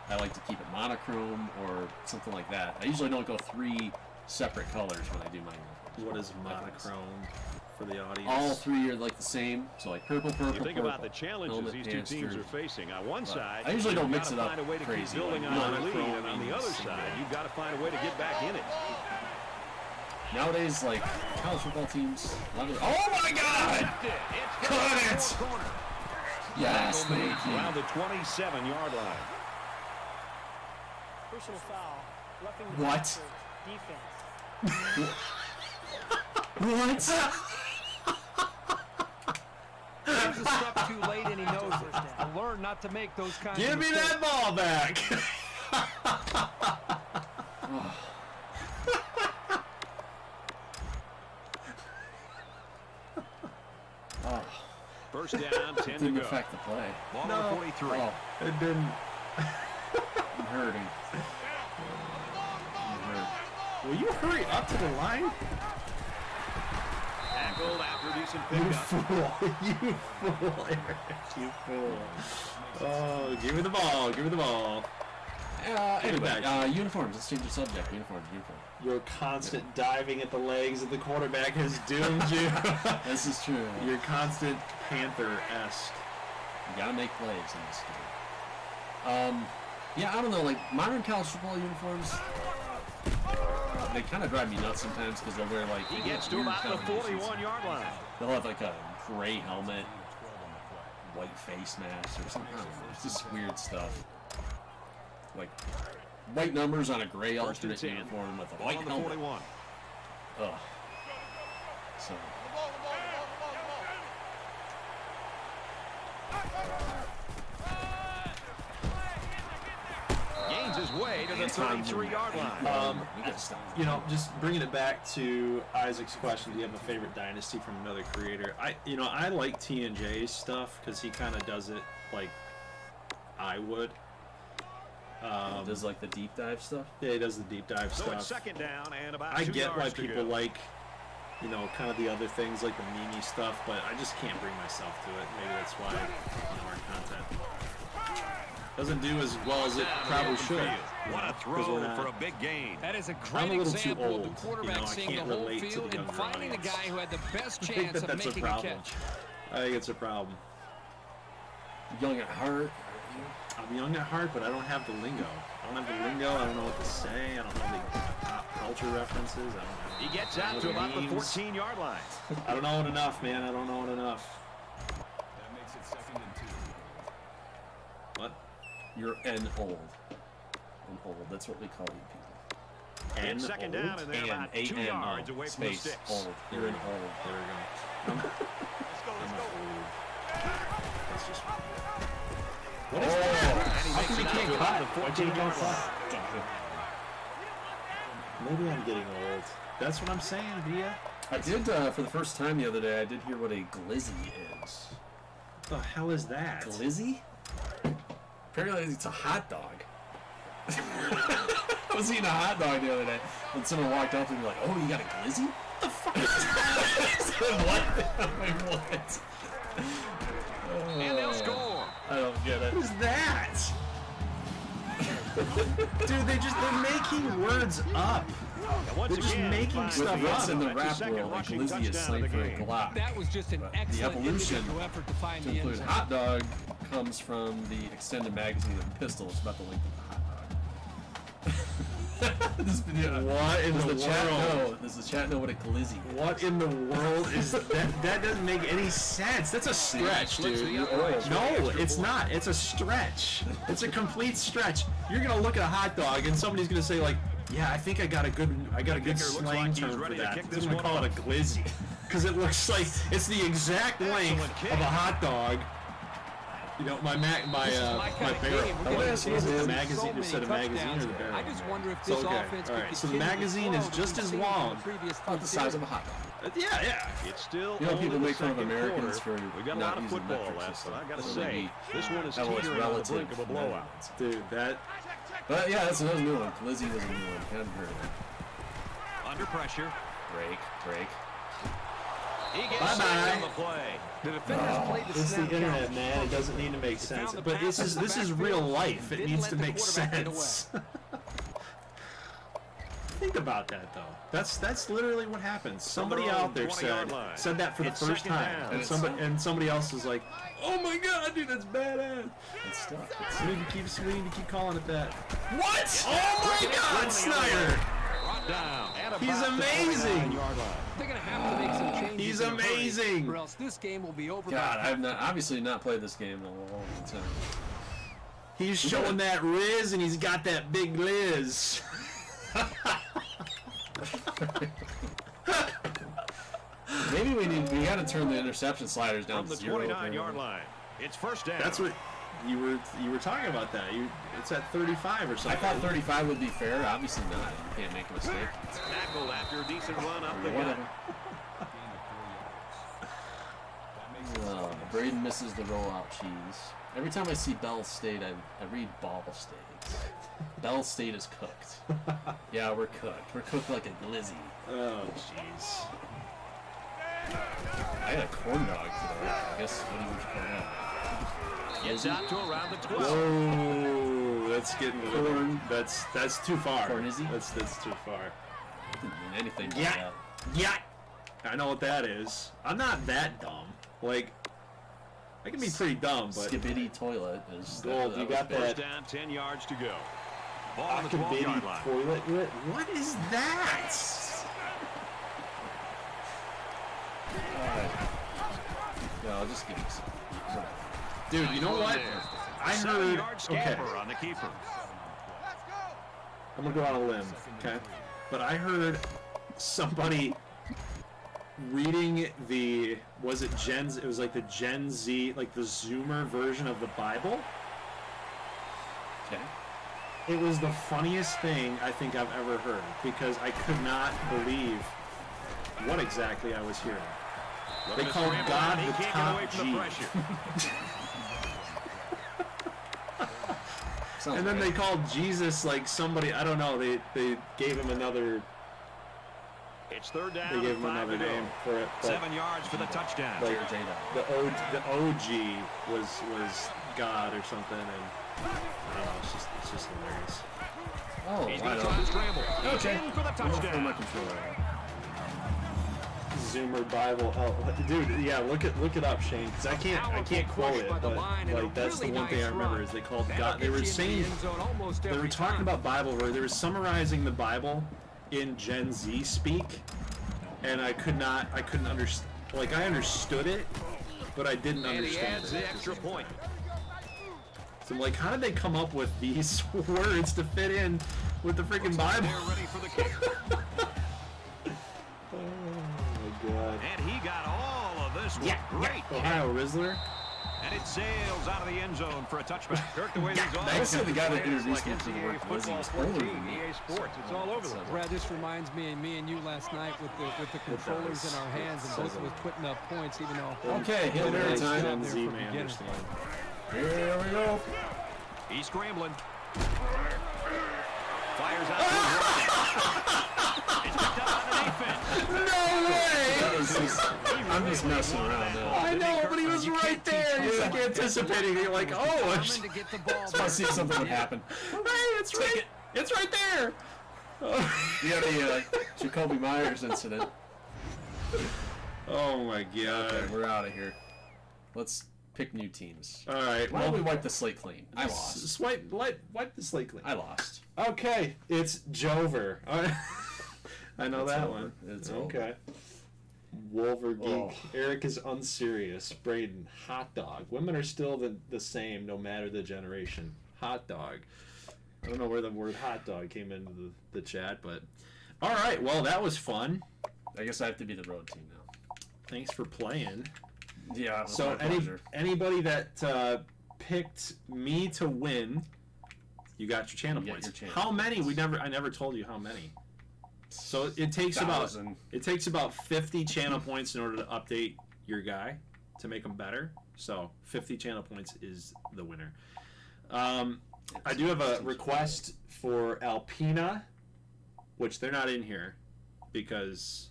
I like to keep it monochrome or something like that. I usually don't go 3 separate colors when I do my uniforms. What is monochrome for the audience? All 3 are like the same, so like purple, You think about the challenges these two teams are facing. On one side, I usually don't you've mix got to it up find a way to keep crazy, building like on the lead, monochrome and on the other means side, you've got to find a way to get back in it. Nowadays, like college football teams, a lot of oh my God! Cut it! Yes, thank you. Around the 27-yard line. Personal foul. Roughing the What? passer, defense. What? He's a step too late and he knows it. And learn not to make those kinds Give of me mistakes. that ball back. first down, 10 to Didn't go. affect the play. Ball No. on 43. Oh, It didn't. I'm hurting. I'm hurt. Will you hurry up to the line? Tackled after decent You pickup. fool. You fool, Eric. You fool. Oh, give me the ball. Give me the ball. Anyway, back. uniforms. Let's change the subject. Uniforms. Your constant diving at the legs of the quarterback has doomed you. This is true. Your constant Panther-esque. You gotta make plays in this game. Yeah, I don't know. Like modern college football uniforms, they kind of drive me nuts sometimes because they'll wear like. He gets to weird about the combinations. 41-yard line. They'll have like a gray helmet, white face mask, or something. I don't know. It's just weird stuff. Like white numbers on a gray First and alternate 10. uniform with a Ball white on the helmet. 41. Ugh. So. Gains his way to the 33-yard line. We gotta stop. You know, just bringing it back to Isaac's question, do you have a favorite dynasty from another creator? I like T&J's stuff because he kind of does it like I would. Does like the deep dive stuff? Yeah, he does the deep dive So it's stuff. second down and about I 2 get why yards to people go. like, kind of the other things like the meme stuff, but I just can't bring myself to it. Maybe that's why our content doesn't do as well as it probably should. What a 'Cause throw we're not- for a big gain. That is a I'm great a little too example of old, the quarterback I seeing the can't whole relate to the field and younger finding the audience. guy who had the best I think chance of that's a making a problem. catch. I think it's a problem. Young at heart. I'm young at heart, but I don't have the lingo. I don't have the lingo. I don't know what to say. I don't know the pop culture references. I don't know. He gets out to about the 14-yard line. I don't know it enough, man. I don't know it enough. That makes it 2nd and 2. What? You're an old. An old. That's what we call you people. And It's second down and they're about 2 A-N-O, yards away from the space, sticks. old. You're an old. There we go. That's just. What is that? And he How makes come he it out can't to about cut? the Why can't he 14-yard cut? line. Maybe I'm getting old. That's what I'm saying, Via. I did, for the first time the other day, I did hear what a glizzy is. What the hell is that? Glizzy? Apparently it's a hot dog. I was eating a hot dog the other day, and someone walked up and be like, "Oh, you got a glizzy? What the fuck is that?" What? I'm like, what? And they'll score. I don't get it. What is that? Dude, they're making words up. And once They're just again, making finds stuff the up. What's in the That's his rap second world, like rushing glizzy is touchdown of slang the for a game. Glock. That was just an But the excellent evolution individual effort to find to the end include zone. hot dog comes from the extended magazine of Pistol. It's about the length of the hot dog. This video. What in Does the the chat world? know? Does the chat know what a glizzy is? What in the world is that? That doesn't make any sense. That's a stretch, dude. No, it's not. It's a stretch. It's a complete stretch. You're gonna look at a hot dog and somebody's gonna say like, "Yeah, I think I got a good slang like he's term for ready to that." kick I'm this gonna one call it a glizzy because it looks like it's the exact length Excellent kick. of a hot dog. You know, my This is my kind of barrel. game. We're I gonna wanna see see is it the so magazine many instead of magazine or touchdowns. the barrel? I just wonder if So, this okay, offense all could right, so the continue to magazine flow is that just we've as seen from long. the previous About the three size series. of a hot dog. It's still You know, people only make the fun of second Americans quarter. for We got a not lot of using football metric left, but system. I gotta So say, maybe this one is that was teetering on the relative brink of a blowout. Dude, that But yeah, that's another new one. Glizzy was a new one. Hadn't heard of it. Under pressure. Break. He gets Bye-bye. sacked on the play. The defenders played the it's the snap internet, count. man. It doesn't need to make They found sense. the But pass this in is the real backfield, life. It didn't needs let to the make quarterback get sense. Think about that though. That's literally what happens. Somebody their own out there 20-yard line. said that for the It's first second time, down. and somebody else is like, "Oh my god, dude, that's badass." It's stuff. We need to keep calling it that. What? Oh my god, Snyder! Brought down at He's about the amazing. 29-yard line. They're going to have to make some changes. He's in a hurry, amazing. Or else this game will be over. God, by I've obviously not played this game in a long time. He's showing that Riz, and he's got that big Liz. Maybe we got to turn the interception sliders down From the to 0. 29-yard line. It's first down. That's what you were talking about. That it's at 35 or I something. thought 35 would be fair. Obviously not. You can't make a mistake. Tackled after a decent run up the gut. Whatever. Braden misses the rollout cheese. Every time I see Bell State, I read Ball State. Bell State is cooked. Yeah, we're cooked. We're cooked like a glizzy. Oh, jeez. I had a corn dog today. I guess, what do you call that? Gets out to around the 12. Whoa, that's getting a little. Corn. That's too far. Cornizzy? That's too far. I didn't mean anything by Yeah. that. Yeah. I know what that is. I'm not that dumb. Like, I can be pretty dumb, but Skibidi toilet is... Gold, you got that. First down, 10 yards to go. Ball on the 12-yard line. toilet. What is that? Yeah, I'll just give you some. Dude, you know what? I heard. 7-yard Okay, scamper on the keeper. I'm gonna go on a limb. Okay, but I heard somebody reading the it was like the Gen Z, like the Zoomer version of the Bible. Okay. It was the funniest thing I think I've ever heard because I could not believe what exactly I was hearing. They Looking to called scramble, God and the he can't top get away from G. the pressure. Sounds And then right. they called Jesus like somebody, I don't know, they gave him another, It's third down. they gave him 5 another to go. name for it. But 7 yards for the touchdown. like J-Dog. the OG was God or something, and I don't know, it's just hilarious. Oh, He's wow. going to try to scramble. He's Okay. in for the Throw my touchdown. controller. Zoomer Bible, dude, yeah, look it up, Shane, because I can't quote it, but like that's the one thing I remember is they called God. They were saying they were talking about Bible, where they were summarizing the Bible in Gen Z speak, and I couldn't understand. Like I understood it, but I didn't And he understand adds it. the extra point. So I'm like, how did they come up with these words to fit in with the freaking Bible? They're ready for the kicker. Oh my God. And he got all of this one. Great. Ohio Rizzler. And it sails out of the end zone for a touchback. Kirk, the way these all I said the guy that players introduced like me to the word NCAA was he was football older 14, than me. EA Sports. It's all over the place. Brad, this reminds me and you last night with the controllers in our hands and both of us putting up points, even though. Okay, Hail Mary Nice time. Gen there Z for may beginners. understand. Here we go. He's scrambling. Fires out to his right. It's picked up by the defense. No way! That was just, I'm just messing around now. I know, but he was right there. He's like anticipating. You're like, oh, Coming to get the ball I see if something would happen. hey, it's right. It's right there. You got the Jacoby Myers incident. Oh my God. Okay, we're out of here. Let's pick new teams. All right. Why don't we Well, wipe the slate clean? I lost. Wipe the slate clean. I lost. Okay, it's Jover. I know It's that over. one. It's okay. Wolver Geek. Oh. Eric is unserious. Braden, hot dog. Women are still the same no matter the generation. Hot dog. I don't know where the word hot dog came into the chat, but all right. Well, that was fun. I guess I have to be the road team now. Thanks for playing. Yeah. It was So my pleasure. anybody that picked me to win, you got your channel You get points. your channel How many? points. I never told you how many. So it takes 1,000. about 50 channel points in order to update your guy to make him better. So 50 channel points is the winner. I do have a request for Alpina, which they're not in here because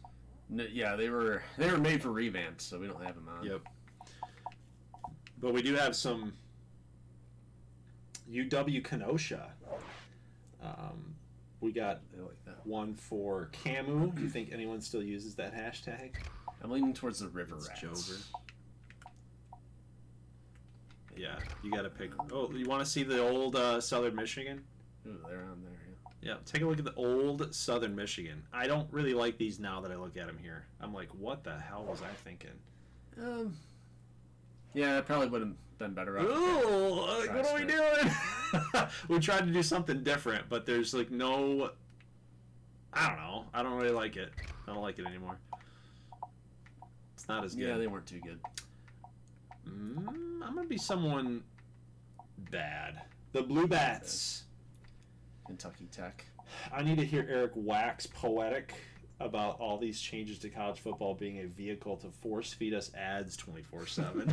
Yeah, they were made for revamps, so we don't have them on. yep. But we do have some UW Kenosha. We got I like that. one for Camu. Do you think anyone still uses that hashtag? I'm leaning towards the river It's rats. Jover. Yeah, you got to pick. Oh, you want to see the old Southern Michigan? Ooh, they're on there. Yeah. Yeah, take a look at the old Southern Michigan. I don't really like these now that I look at them here. I'm like, what the hell was I thinking? Yeah, it probably would have been better off. Ooh, what are we doing? We tried to do something different, but there's like no. I don't know. I don't really like it. I don't like it anymore. It's not as good. Yeah, they weren't too good. I'm gonna be someone bad. The Blue Bats. Kentucky Tech. I need to hear Eric wax poetic about all these changes to college football being a vehicle to force feed us ads 24/7.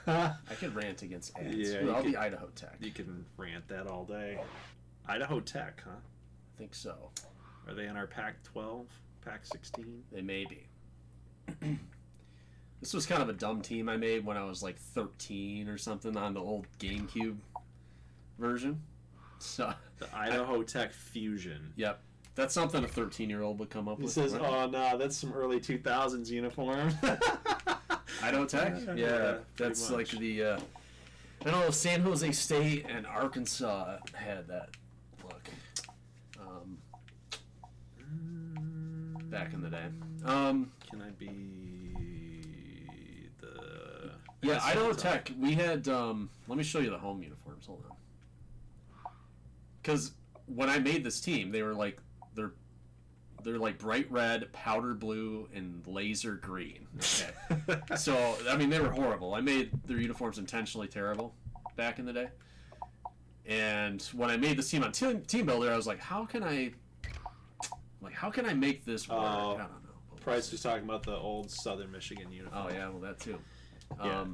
I could rant against ads. Yeah, Well, I'll be Idaho Tech. You can rant that all day. Idaho Tech, huh? I think so. Are they in our Pac-12, Pac-16? They may be. This was kind of a dumb team I made when I was like 13 or something on the old GameCube version. So The Idaho Tech Fusion. yep, that's something a 13-year-old would come up He with. says, right? "Oh no, that's some early 2000s uniform." Idaho Tech? Yeah, Yeah, pretty that's much. like the, I don't know, San Jose State and Arkansas had that look back in the day. Can I be the? Yeah, Idaho Tech, we had, let me show you the home uniforms, hold on. Because when I made this team, they were like, they're like bright red, powder blue, and laser green. Okay. So, I mean, they were horrible. I made their uniforms intentionally terrible back in the day. And when I made this team on Teambuilder, I was like, how can I make this work? I don't know. Price was talking about the old Southern Michigan uniform. Oh, yeah, well, that too. Yeah.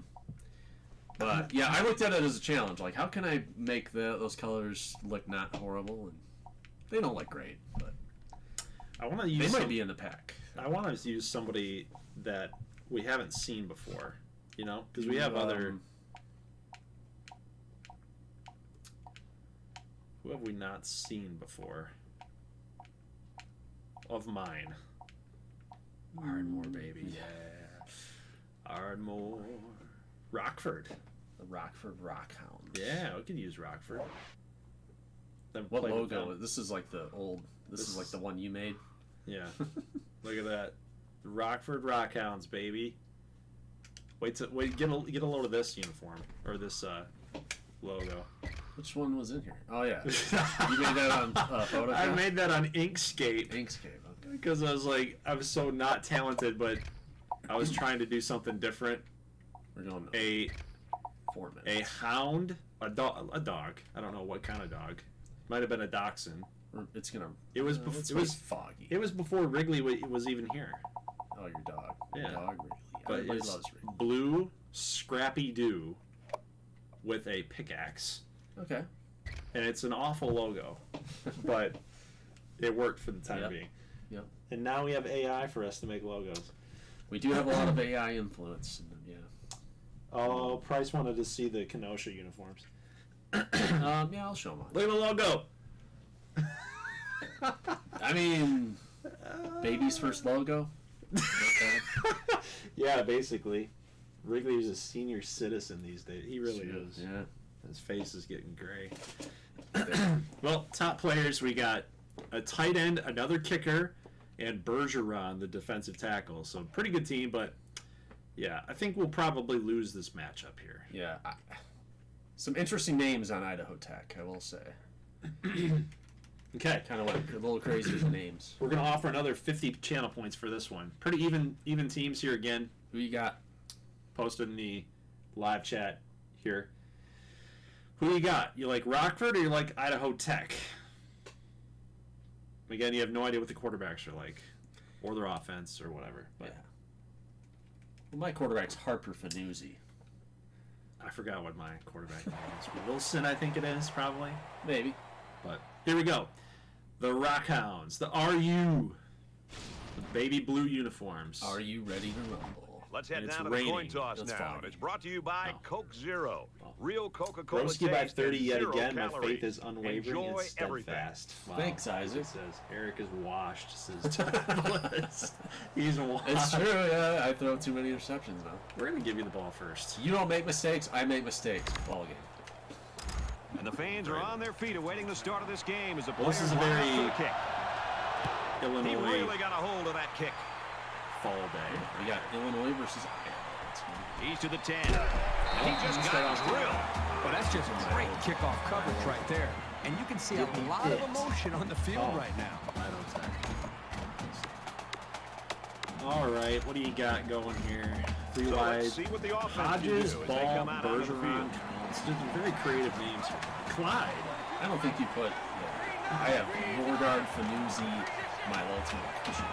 But, yeah, I looked at it as a challenge. Like, how can I make those colors look not horrible? And they don't look great, but I want to use. they might be in the pack. I want to use somebody that we haven't seen before. You know, because we have other. Who have we not seen before? Of mine. Ardmore, baby. Yeah. Ardmore. Rockford. The Rockford Rockhound. Yeah, we could use Rockford. Then What play with logo? them. This is like the old. This is like the one you made. Yeah. Look at that. The Rockford Rockhounds, baby. Get a load of this uniform. Or this logo. Which one was in here? Oh yeah, you made that on Photoshop. I made that on Inkscape. Inkscape. Okay. Because I was like, I was so not talented, but I was trying to do something different. We're going 4 minutes. A hound, a dog. I don't know what kind of dog. Might have been a dachshund. It's gonna. It was it was foggy. It was before Wrigley was even here. Oh, your dog. Yeah. Your dog really. But Everybody it's loves Wrigley. blue Scrappy Doo with a pickaxe, Okay. and it's an awful logo, but it worked for the time Yep. being. Yep. And now we have AI for us to make logos. We do have a lot of AI influence. Yeah. Oh, Price wanted to see the Kenosha uniforms. Yeah, I'll show mine. Look at the logo. I mean, baby's first logo. Okay. Yeah, basically. Wrigley is a senior citizen these days. He really is. Yeah. His face is getting gray. Well, top players, we got a tight end, another kicker, and Bergeron, the defensive tackle. So pretty good team, but yeah, I think we'll probably lose this matchup here. Yeah. Some interesting names on Idaho Tech, I will say. Okay. Kind of like a little crazy with the names. We're going to offer another 50 channel points for this one. Pretty even teams here again. Who you got? Posted in the live chat here. Who you got? You like Rockford or you like Idaho Tech? Again, you have no idea what the quarterbacks are like, or their offense, or whatever. But Yeah. Well, my quarterback's Harper Fanuzzi. I forgot what my quarterback name is. Wilson, I think it is, probably. Maybe. But here we go. The Rockhounds, the RU, the baby blue uniforms. Are you ready to rumble? Let's And head it's down to the coin raining. toss That's now. fine. And it's brought to you by Oh. Coke Zero. Oh. Real Coca-Cola Broski by taste 30 and yet 0 again. My calories. faith is unwavering Enjoy and steadfast. Wow. Thanks, Isaac. It says Eric is washed. Says Travis. He's washed. It's true, yeah. I throw too many interceptions now. We're gonna give you the ball first. You don't make mistakes, I make mistakes. Ball game. And the fans are on their feet awaiting the start of this game as the Well, this players is a line up very for the kick. He Illinois really got a hold of that kick. fall day. We got Illinois versus Iowa. He's to the 10. And he just got drilled. Well, that's just great kickoff coverage right there. And you can see a lot of emotion on the field right now. All right, what do you got going here? Three So wide. let's see what the offense Hodges, can do as they Ball, come out onto the Bergeron, field. Collins. Just very creative names. Clyde. I don't think you put. Yeah. I have Norgard, Fanuzzi, my ultimate cushion.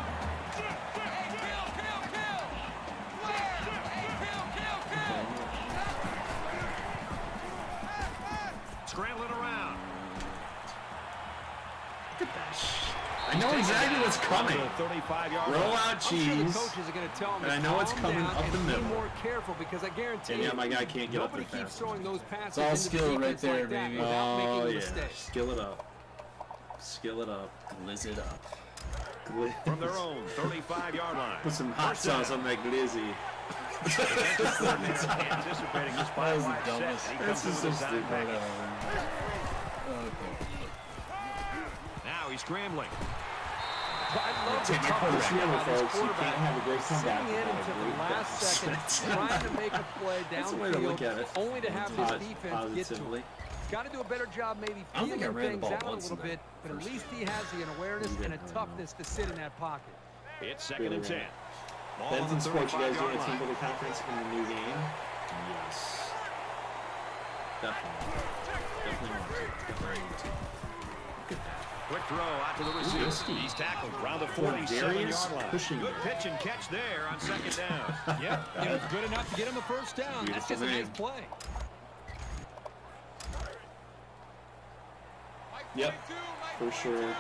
Scrambling around. Look at that. I know exactly what's coming. 35-yard Roll line. out I'm sure the cheese. coaches are going to tell him And I to know it's calm coming down up and the be middle. more careful because I guarantee And yeah, my guy can't get up nobody there keeps fast. throwing those passes It's all into skill the right defense there, like that baby. without making Oh a yeah, mistake. skill it up. Skill it up. Blizz it up. From their own 35-yard line. Put some hot First down. sauce on that glizzy. Defensive coordinator anticipating this That was the five-wide set. dumbest. He This comes in is with so his eye stupid. back. Okay. Now he's scrambling. I love the Take my toughness quarterback. of this Folks, you quarterback. can't have a great comeback Sitting in without a until the great last second, defense. trying to make a play That's the way to look downfield, at it. only to have his defense get to Positively. him. Got to do a better job maybe I don't think I feeling ran the things ball out a once little in bit, that but at first least he has the awareness and a toughness to sit in that pocket. It's second and 10. Ball on Benson the Sports, you guys 35-yard doing a line. Teambuilder conference in the new game? Yes. Definitely. Definitely want to. Definitely want to. Look at that. Quick throw out to the receiver. Risky. He's tackled around the Darius 47-yard line. pushing Good it. pitch and catch there on second down. Yep, it was good enough to get him a first down. That's Beautiful just a nice name. play. Yep. For sure.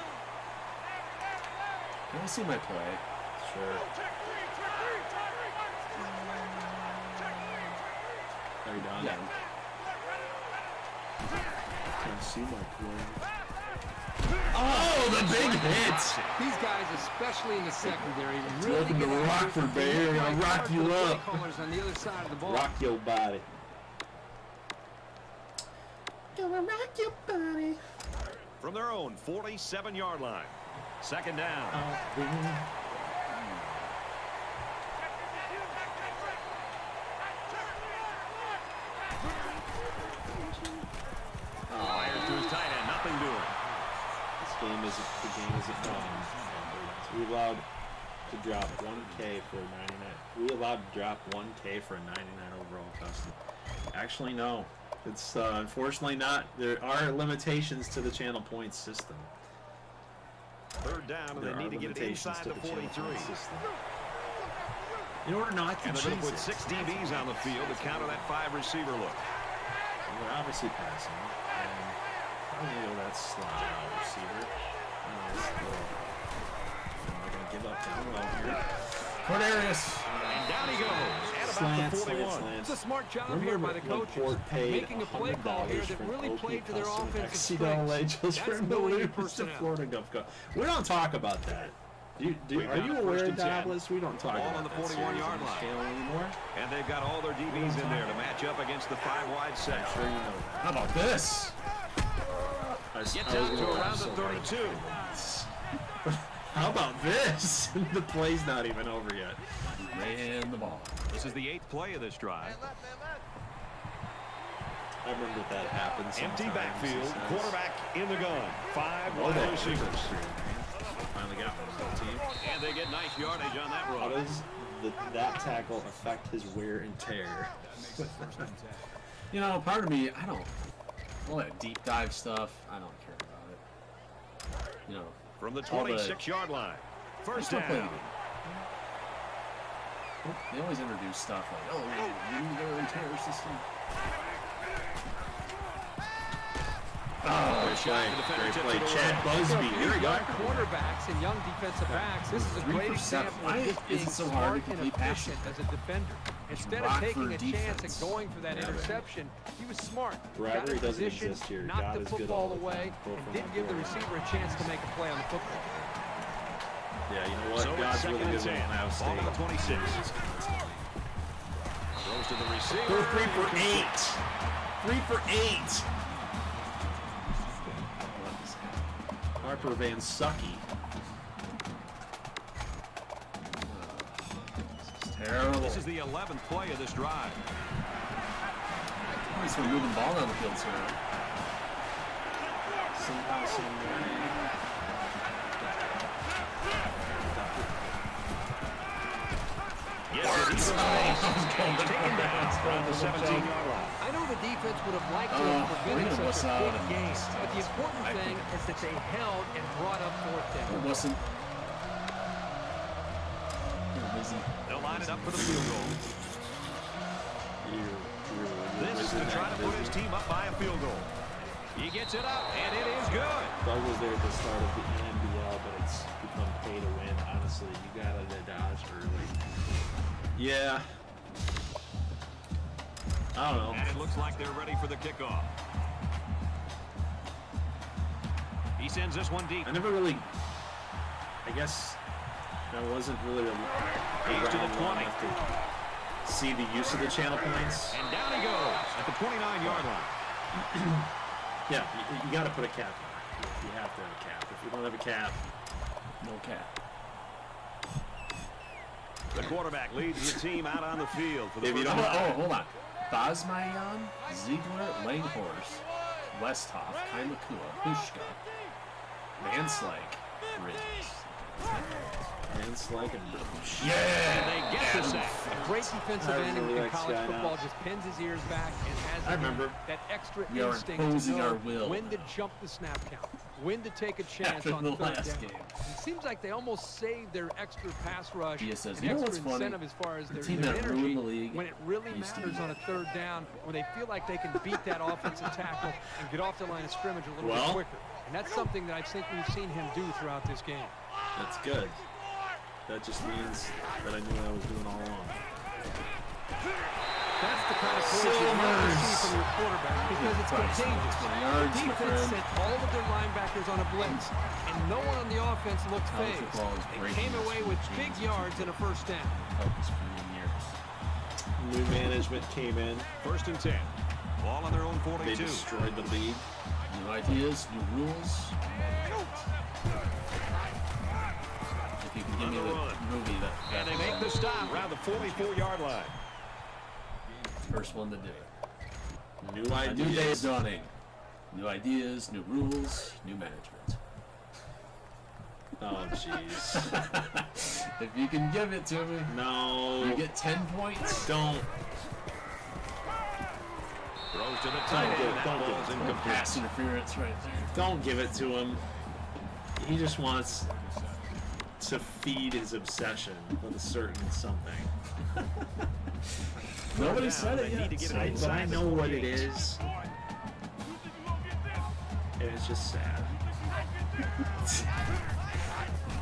Can I see my play? Sure. Are you done? Yeah. Can I see my play? Oh, the big hit! These guys, especially in the secondary, really Welcome to get after Rockford, it. baby. They I'll work rock hard for you the play up. callers on the other side of the ball. Rock your body. Gonna rock your body. From their own 47-yard line. Second down. Fires to his tight end. Nothing doing. This game isn't done. So we allowed to drop 1K for a 99. We allowed to drop 1K for a 99 overall custom. Actually, no. It's unfortunately not. There are limitations to the channel points system. Third down, and There they are need to get it limitations inside to the the channel 43. points system. In order not to And they're going to cheese put it. 6 DBs on the field to counter that 5-receiver look. We're obviously passing. And probably that slot receiver. They're going to give up down low here. Cornelius. And down he goes at about Slant, the slant, 41. slant. It's a smart job here Remember by the when coaches, Ford paid making a play call here $100 that for really an OP played to their custom offensive NCAA strengths. just for That's him to knowing your lose to personnel. Florida Gulf Coast. We don't talk about that. We've Are got you it aware, first and 10. Douglas? We don't talk Ball about on the that series 41-yard on this line. channel anymore. And they've got all their DBs in there to match up against the 5-wide set. I'm sure you know that. How about this? Gets I was out to gonna laugh around so the hard. 32. How about this? The play's not even over yet. Ran the ball. This is the 8th play of this drive. I remember that happened Empty sometimes. backfield, It's nice. quarterback in the gun. 5 Oh, wide they receivers. finally got one on the team. And they get nice yardage on that How run. does that tackle affect his wear and tear? You know, part of me, I don't. All that deep dive stuff, I don't care about it. You know, From the all the- 26-yard line. First Stop playing down. the game. They always introduce stuff like, oh, you wear and tear system. Oh, great play. Great play. Chad Busby. Here we go. Young quarterbacks and young defensive backs. This is a 3 great for 7. example Why of just is being it so hard smart to and complete passes? efficient as a defender. Instead of Rockford taking a chance defense. and going for that Yeah, interception, he was smart. Bribery Got in doesn't position, exist here. knocked God the is good football all the away, time. Quote and from didn't give the Rockford. receiver a chance to make a play on the football. Yeah, you know what? So it's God's second really and good with 10. Ohio Ball State. to the 26. Throws to the receiver. Go 3 for 8. 3 for 8. Harper Van Sucky. Terrible. This is the 11th play of this drive. At least we're moving the ball down the field soon. Somehow, some way. Yes, he's taken down from the 17-yard line. I know the defense would have liked to have prevented such a quick game, but the important thing is that they held and brought up fourth down. It wasn't. They'll line it up for the field goal. This is to try to put his team up by a field goal. He gets it up, and it is good. Doug was there at the start of the NBL, but it's become pay to win. Honestly, you gotta dodge early. Yeah. I don't know. And it looks like they're ready for the kickoff. He sends this one deep. I never really, I guess, I wasn't really He's to the 20. See the use of the channel points. And down he goes at the 29-yard line. Yeah, you got to put a cap on it. You have to have a cap. If you don't have a cap, No cap. The quarterback leads the team out on the field for the If you first don't- time. Hold on. Bosmayan, Ziegler, Langhorst, Westhoff, Kaimakua, Hushka, Manslike, Bridges. Manslike and And they get the sack. A great defensive I end really in like college Sky now. football just pins his ears back and has I remember. that extra We are instinct to imposing know our will when to now. jump the snap count, when to take a chance After on the third last down. game. It seems like they almost saved their extra pass rush Dia says, and "You know extra what's funny? incentive as far as The their, team their that energy ruined the league when it really used to matters be on a third down, when they feel like they can beat that offensive tackle and get off the line of scrimmage a little bit quicker. And that's something that I think we've seen him do throughout this game. That's good. That just means that I knew what I was doing all along. That's the kind of coach you want to see from your quarterback because it's contagious. yards, The my defense friend. sent all of their linebackers on a blitz, and no one on the offense looked College phased. football is They breaking came this away from with James big Jones. yards and a first down. Focus for years. New management came in. 1st and 10. Ball on their own They 42. destroyed the league. New ideas, new rules. If you can give me On the the run. movie that And they make the stop around the 44-yard line. first one to do it. New A new day is ideas. dawning. New ideas, new rules, new management. Oh, jeez. If you can give it to me, No. you get 10 points. Don't. Throws to the tight Don't do it, end. That don't do ball's it. incomplete. Pass interference right there. Don't give it to him. He just wants to feed his obsession with a certain something. Nobody Down, said it they need to yet. get it But I inside the know what 48. it is. And it's just sad.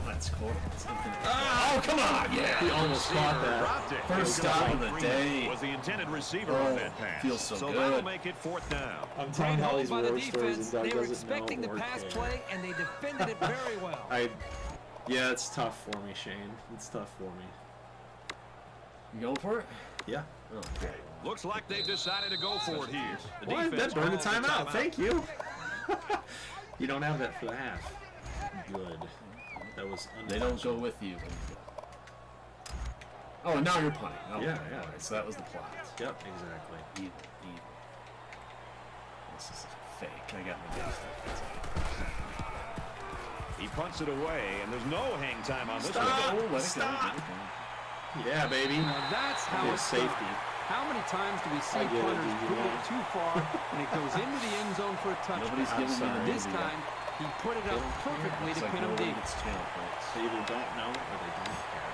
That's cool. It's infinite. Oh, come on! Yeah. He almost caught that. Dropped it. First stop of the Freeman day. was the intended receiver Oh, on that pass. feels so that'll good. make it 4th down. I'm Great telling all hold these by the war stories defense. and Doug They were doesn't know expecting the or pass care. play, and they defended it very well. Yeah, it's tough for me, Shane. It's tough for me. You going for it? Yeah. Oh, okay. Looks like they've decided to go for it here. The What? defense That burned a calls the timeout. Thank you. You don't have that for the half. Good. That was They don't go with you. Oh, and now you're punting. Okay. Yeah, yeah. All right, so that was the plot. Yep, exactly. Evil. This is fake. I got my guess. He punts it away, and there's no hang time on this Stop. one. Oh, let it go. Stop. Let it go. Yeah, baby. Now that's how Yeah, it's safety. done. How many times do we see I get it, punters GG9. put it too far and it goes into the end zone for a touchdown? Nobody's giving me the sorry. This movie yet. time, he put it up perfectly It's to like pin him nobody deep. gets channel points. They either don't know or they don't care.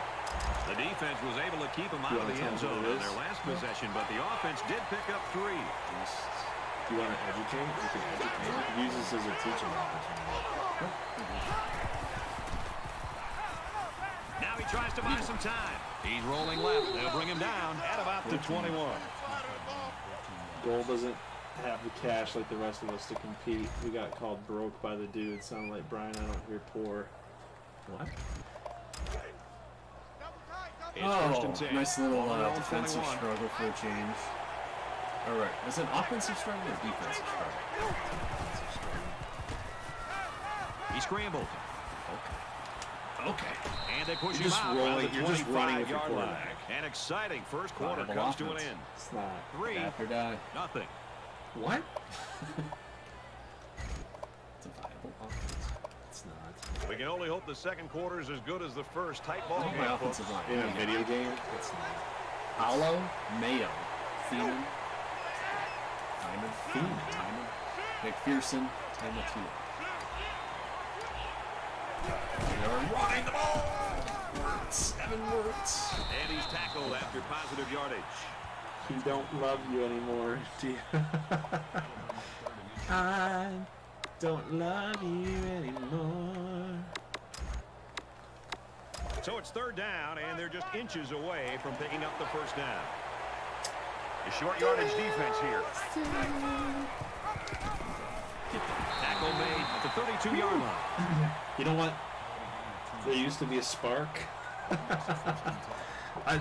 The defense was able to keep him out You of wanna the tell end them zone what it on their is? last possession, but the offense did pick up 3. You want to educate? You can educate. Use this as a teaching opportunity. Now he tries to buy some time. He's rolling left. They'll bring him down at about the 21. Goal doesn't have the cash like the rest of us to compete. We got called broke by the dude. Sounded like Brian. I don't hear poor. What? It's 1st Oh, and 10. nice little On their own defensive 21. struggle for a change. All right, is it offensive struggle or defensive struggle? He scrambled. Okay. And they push You're him just out rolling- around the you're just running with your 25-yard line. quarterback. An exciting first quarter Viable comes to an offense. end. It's not. 3, Adapt or die. nothing. What? It's a viable offense. It's not. We can only hope the second quarter is as good as the first. Tight ball Look at game, my folks. offensive line. In a video game, it's not. Hollow, Mayo, Thiemann. McPherson, Timothy. They are running the ball. Seven words. And he's tackled after positive yardage. He don't love you anymore, do you? I don't love you anymore. So it's third down, and they're just inches away from picking up the first down. The short yardage defense here. Tackle made at the 32-yard line. You know what? There used to be a spark. I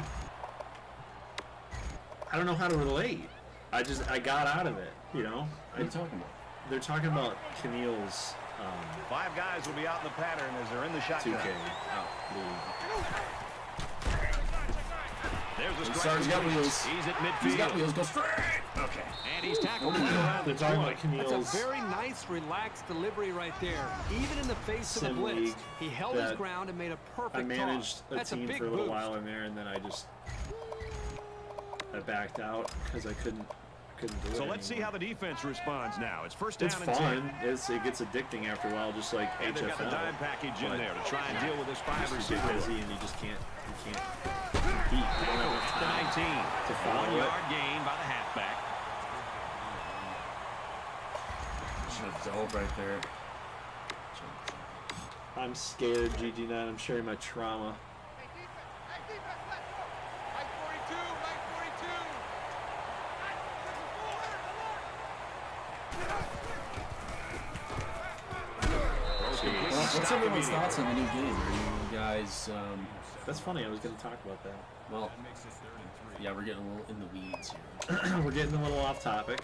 don't know how to relate. I got out of it, you know? What are you talking about? They're talking about Keneal's 5 guys will be out in the pattern as they're in the shotgun. 2K There's the Sorry, strike. he's got wheels. He's at midfield. He's got wheels. Go straight. Okay. And he's tackled right around the They're talking 20. about Keneal's That's a very nice, relaxed delivery right there. Even in the face of the Sim blitz, league he held his that ground and made a perfect I managed toss. a That's team big for a little boost. while in there, and then I backed out because I couldn't do it So let's see anymore. how the defense responds now. It's first down It's and fun. 10. It gets addicting after a while, just like And they've got the HFL. dime package in But there to try and deal with this 5 You receiver. get busy and you can't compete. You don't have enough At the time 19. to follow 1 it. yard gain by the halfback. Should have dove right there. I'm scared, GG9. I'm sharing my trauma. Well, what's everyone's thoughts on the new game? Are you guys, That's funny. I was going to talk about that. well, yeah, we're getting a little in the weeds here. We're getting a little off topic.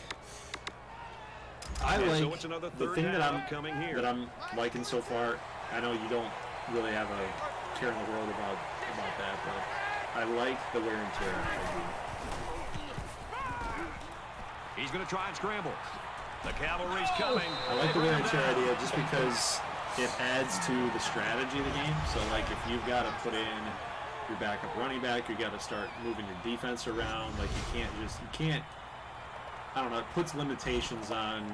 I Yeah, like so it's another the third thing down coming here. that I'm liking so far. I know you don't really have a care in the world about that, but I like the wear and tear. He's going to try and scramble. The cavalry's coming. I like the wear and tear idea just because it adds to the strategy of the game. So, like, if you've got to put in your backup running back, you got to start moving your defense around. Like, you can't. I don't know. It puts limitations on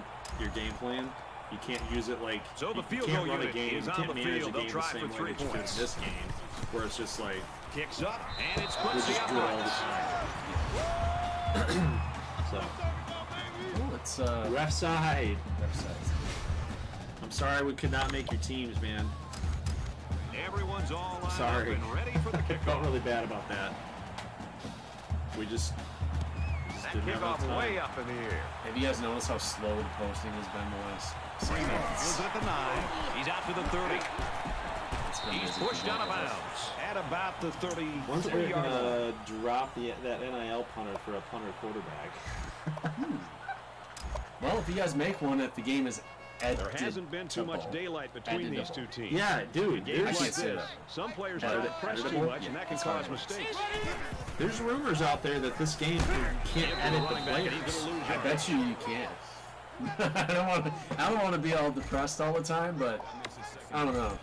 your game plan. You can't use it like So the you field can't goal run a unit game. is You on can't the manage field. a They'll game the try same for way 3 that you do in points. this game, where it's just like Kicks up, and it's we splits the just do it all the uprights. time. So, Well, it's, left side. left side. I'm sorry we could not make your teams, man. Everyone's all lined Sorry. up and ready for the I felt kickoff. really bad about that. We just That didn't have enough kickoff time. way up in the air. Have you guys noticed how slow the posting has been the last 6 Freeman months? is at the 9. He's out to the 30. It's been He's busy pushed for out of both of us. bounds at about the When's they're 33-yard line. gonna drop that NIL punter for a punter quarterback? Well, if you guys make one, if the game is There hasn't been too much daylight between these two teams. Yeah, dude. Games I like can't say this, that. some players try to press too editable? much, and that can cause mistakes. There's rumors out there that this game you can't edit the Running back, and he's players. going to lose I yards. bet you can't. I don't want to be all depressed all the time, but I don't know.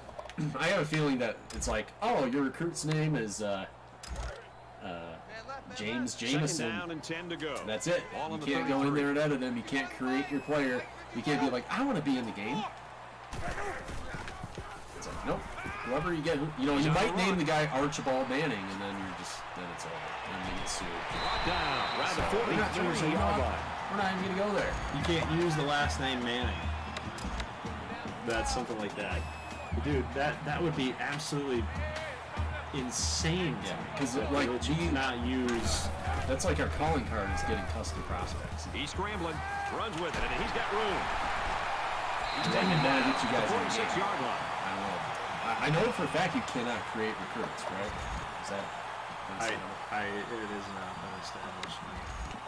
I have a feeling that it's like, oh, your recruit's name is James Second Jameson. down and 10 to go. That's it. Ball You on the can't go in 33. there and edit him. You can't create your player. You can't be like, I want to be in the game. It's like, nope. Whoever you get, you know, you on might the name run. the guy Archibald Manning, and then then it's over. Then you get sued. Brought down around the So, we're not trying to say, you know 43-yard what? line. We're not even gonna go there. You can't use the last name Manning. That's something like that. Dude, that would be absolutely insane. Yeah, because That like you cannot use. that's like our calling card is getting custom prospects. He's scrambling, runs with it, and he's got room. He's Then taken you down get you at guys the in the game. 46-yard line. I don't know. I know for a fact you cannot create recruits, right? Is that? It is not established.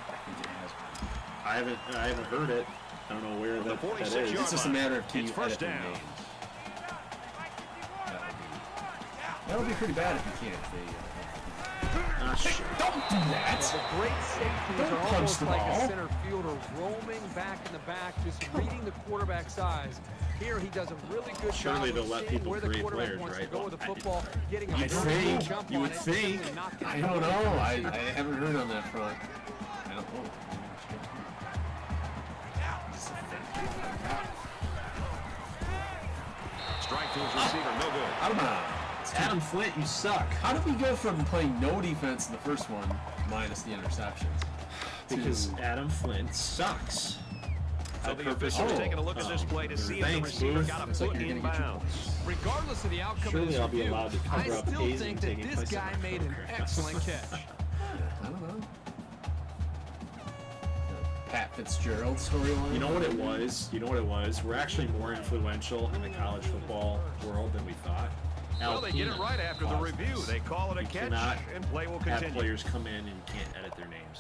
I think it has been. I haven't heard it. I don't know where The that 46 is. yard It's just a matter of can It's you first edit their down. names. That would be pretty bad if you can't. Ah, shit. Don't do that! The great safeties Don't are punch almost the like ball. a center fielder roaming back in the back, just reading the quarterback's eyes. Here he does a really good Surely job they'll of let seeing people where the create quarterback players, wants right? to go with the Well, football, getting a You'd vertical think. jump You on would it, think. and knock it I down. don't know. I haven't heard on that front. I don't know. Strike to his receiver, no good. Out of bounds. Adam Flint, you suck. How did we go from playing no defense in the first one, minus the interceptions? Because Adam Flint sucks. So the official's taking a look at this play to see if the receiver got a foot in bounds. Regardless of the outcome Surely of this I'll be review, allowed to cover I up still hazing think that taking this place on guy that made an program. excellent catch. I don't know. Pat Fitzgerald storyline. You know what it was? We're actually more influential in the college football world than we thought. Well, they get it right after the review. They call it a catch, cannot and play will have continue. players come in and you can't edit their names.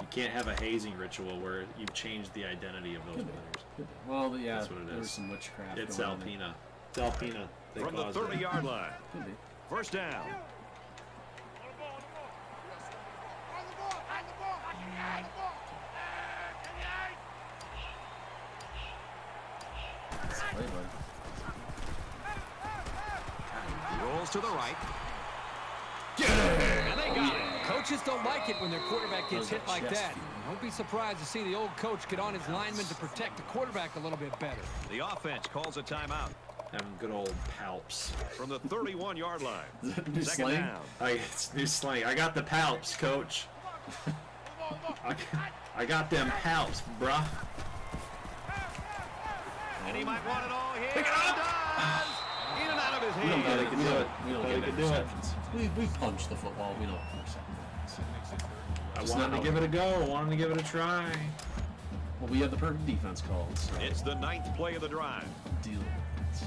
You can't have a hazing ritual where you've changed the identity of those players. Well, yeah, That's what it there was is. some witchcraft. It's going on Alpina. It's Alpina. They From the caused it. 30-yard line. there. Could be. First down. Let's play, bud. Rolls to the right. And they got it. Coaches don't like it when their quarterback gets hit like chest that. feed. Don't be surprised to see the old coach get on his lineman to protect the quarterback a little bit better. The offense calls a timeout Having good old palps. from the 31-yard line. Is that new Second slang? down. It's new slang. I got the palps, coach. I got them palps, bruh. And he might want it all here. Pick it up. Does. In and out of his We don't hand. get it. can do it. We don't They get can do it. interceptions. We punch the football. We don't intercept I Just wanted not to give it a go. I wanted to give it a try. Well, we had the perfect defense called, so It's the 9th play of the drive. deal with it.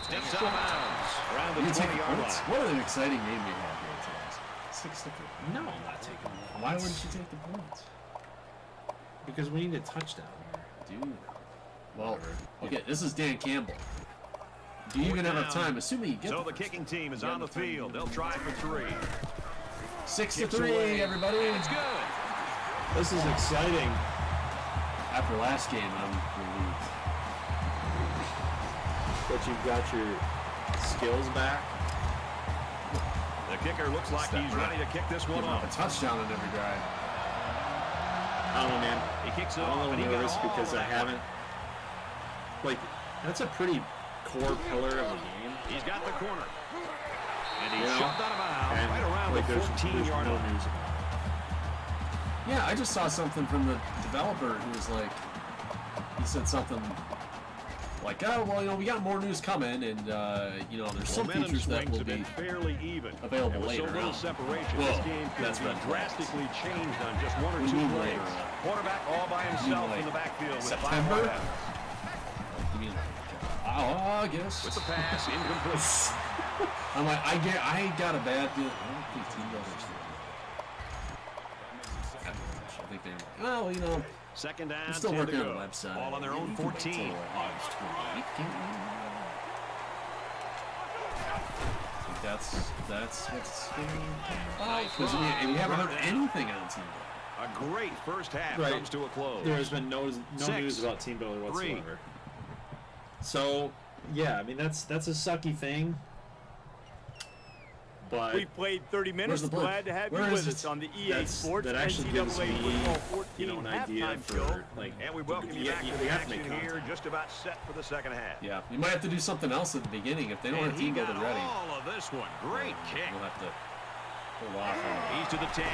Steps out of bounds around the You take the 20-yard points. line. What an exciting game we have here today. 6-3. No, I'm not taking the Why points. wouldn't you take the points? Because we need a touchdown here. Dude. Well, Whatever. okay, this is Dan Campbell. Do you even have enough down. time? Assuming you get So the the first kicking one. team is You got on the enough time to field. do They'll it. try for 3. 6-3, everybody. It's good. This is exciting. After last game, I'm relieved. But you've got your skills back. The kicker looks like Step he's right. ready to kick this one Giving up a off. touchdown on every drive. I don't know, man. He kicks it I'm a off, little and he got nervous all because of I that haven't. Like, that's a pretty core pillar of the game. He's got the corner. And he's You know? shoved out of bounds And right around like, the there's 14-yard no line. news about it. Yeah, I just saw something from the developer who was like, he said something like, oh, well, you know, we got more news coming, and, you know, there's some Momentum features that swings will have be been fairly even. available and with later so little on. separation, Whoa, this game could that's be red flags. drastically changed on just 1 or We 2 mean plays. later on. Quarterback all by himself like in the backfield with 5 September? wideouts. You mean, I guess. With the pass incomplete. I'm like, I got a bad feeling. I don't think Teambuilder's I think they're like, well, you know, Second down, I'm still 10 to working on go. the website. Ball on their own You can wait 14. till August 28th, can't you? I think that's what's going on. Nice Because run. we haven't heard Run down. anything on Teambuilder. A great first half Right. comes to a close. There has been no 6, news about Teambuilder 3. whatsoever. So, yeah, I mean that's a sucky thing. But We played 30 minutes. the play? Glad to have Where you is with it? us on the EA Sports that actually NCAA gives me, Football 14 you know, an idea halftime for show. like. And we welcome you back to we the have to make action here, content. just about set for the second half. Yeah, you might have to do something else at the beginning if they don't And have he got Teambuilder ready. all of this one. Great kick. We'll have to hold off on He's to the 10.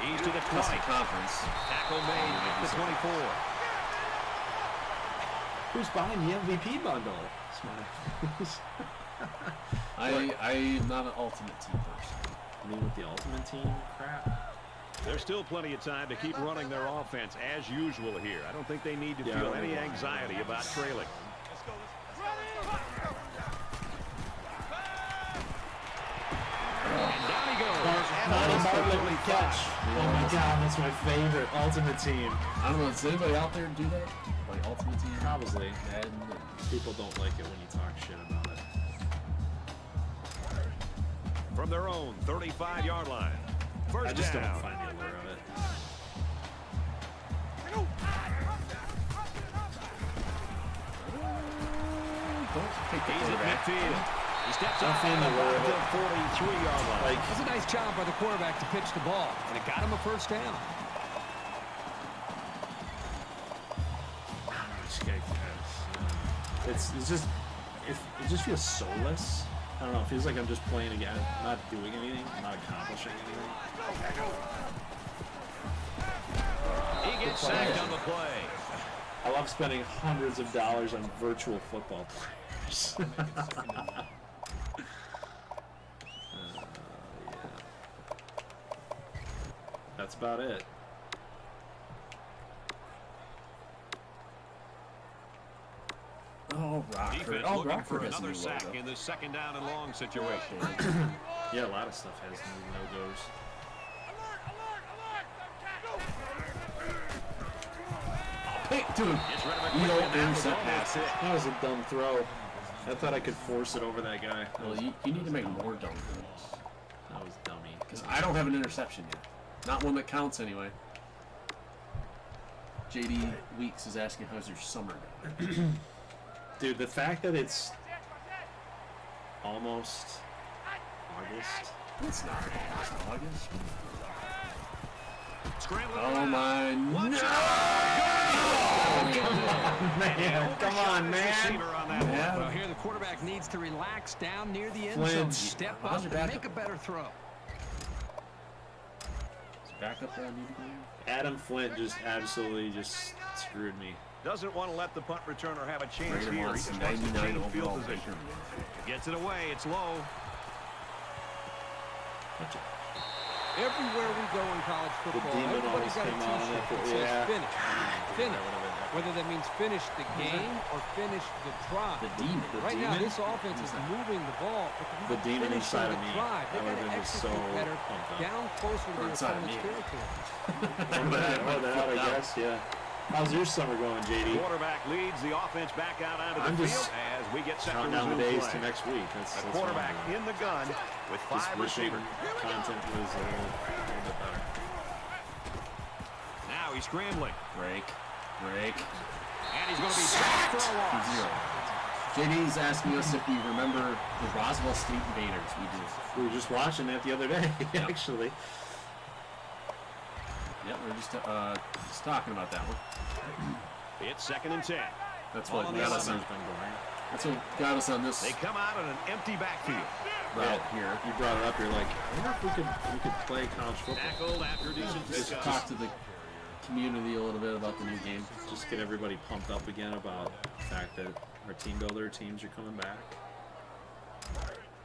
He's to the plus 20. the conference. Tackle made at the 24. Who's buying the MVP bundle? I'm not an ultimate team person. I mean, with the ultimate team crap. There's still plenty of time to keep running their offense as usual here. I don't think they need to Yeah, I feel don't any think- anxiety about trailing. And down he goes. Absolutely catch. Oh my god, that's my favorite ultimate team. I don't know, does anybody out there do that? Like ultimate team? Probably. Madden? People don't like it when you talk shit about it. From their own 35-yard line. First I just down. don't find the allure of it. Don't pick the He's at quarterback. midfield. He steps Don't up find the at word. the 43-yard line. Like, That's a nice job by the quarterback to pitch the ball, and it got him a first down. it's just it just feels soulless. I don't know. It feels like I'm just playing again, not doing anything, not accomplishing anything. He gets sacked on the play. I love spending hundreds of dollars on virtual football players. Yeah. That's about it. Oh, Rockford. Defense Oh, looking Rockford for has a another new sack logo. in this second down and long situation. Yeah, a lot of stuff has new logos. Hey, dude, Gets rid of it you quick, don't and that was intercept almost passes. it. That was a dumb throw. I thought I could force it over that guy. Well, you need to make more dumb throws. That was dummy. Because I don't have an interception yet. Not one that counts anyway. JD Weeks is asking how's your summer going. Dude, the fact that it's almost August. It's not almost August. Scrambling Oh around. my Watch no! Man, come on, man. Receiver on that one. Yeah. Well, here the quarterback needs to relax down near the end Flint. zone. Step How's up your and backup? make a better throw. Is backup there need to go? Adam Flint just absolutely just screwed me. Doesn't want to let the punt returner have a chance Raider here. He wants just wants to 99 change field overall position. ranking. Gets it away. It's low. Touch it. Everywhere we go in college football, demon everybody's always got a came out on t-shirt it, that yeah. says finish. Finish. That would've been epic. Whether that means finish the game or finish the drive. The demon. Right now, demon? this offense is moving the ball, but The demon finishing inside the of me. drive. They I would've gotta been just execute so better pumped up. down closer to Or their inside of opponent's me. territory. Or that, I guess, yeah. How's your summer going, JD? Quarterback leads the offense back out onto I'm the just field as we get set to Counting down the resume days play. to next week. That's The what I'm quarterback doing. in the gun with Just 5 wishing receivers. content was a little bit better. Now he's scrambling. Break. Break. And he's going to be sacked for a loss. 0. JD's asking us if we remember the Roswell State Invaders. We do. We were just watching that the other day, actually. Yep, we're just talking about that one. It's 2nd and 10. That's Ball what on got the us on. Summer's been boring. That's what got us on this They come out in an empty backfield. route here. You brought it up. You're like, I wonder if we could play college football. Tackled after decent Just discuss. talk to the community a little bit about the new game. Just get everybody pumped up again about the fact that our team builder teams are coming back.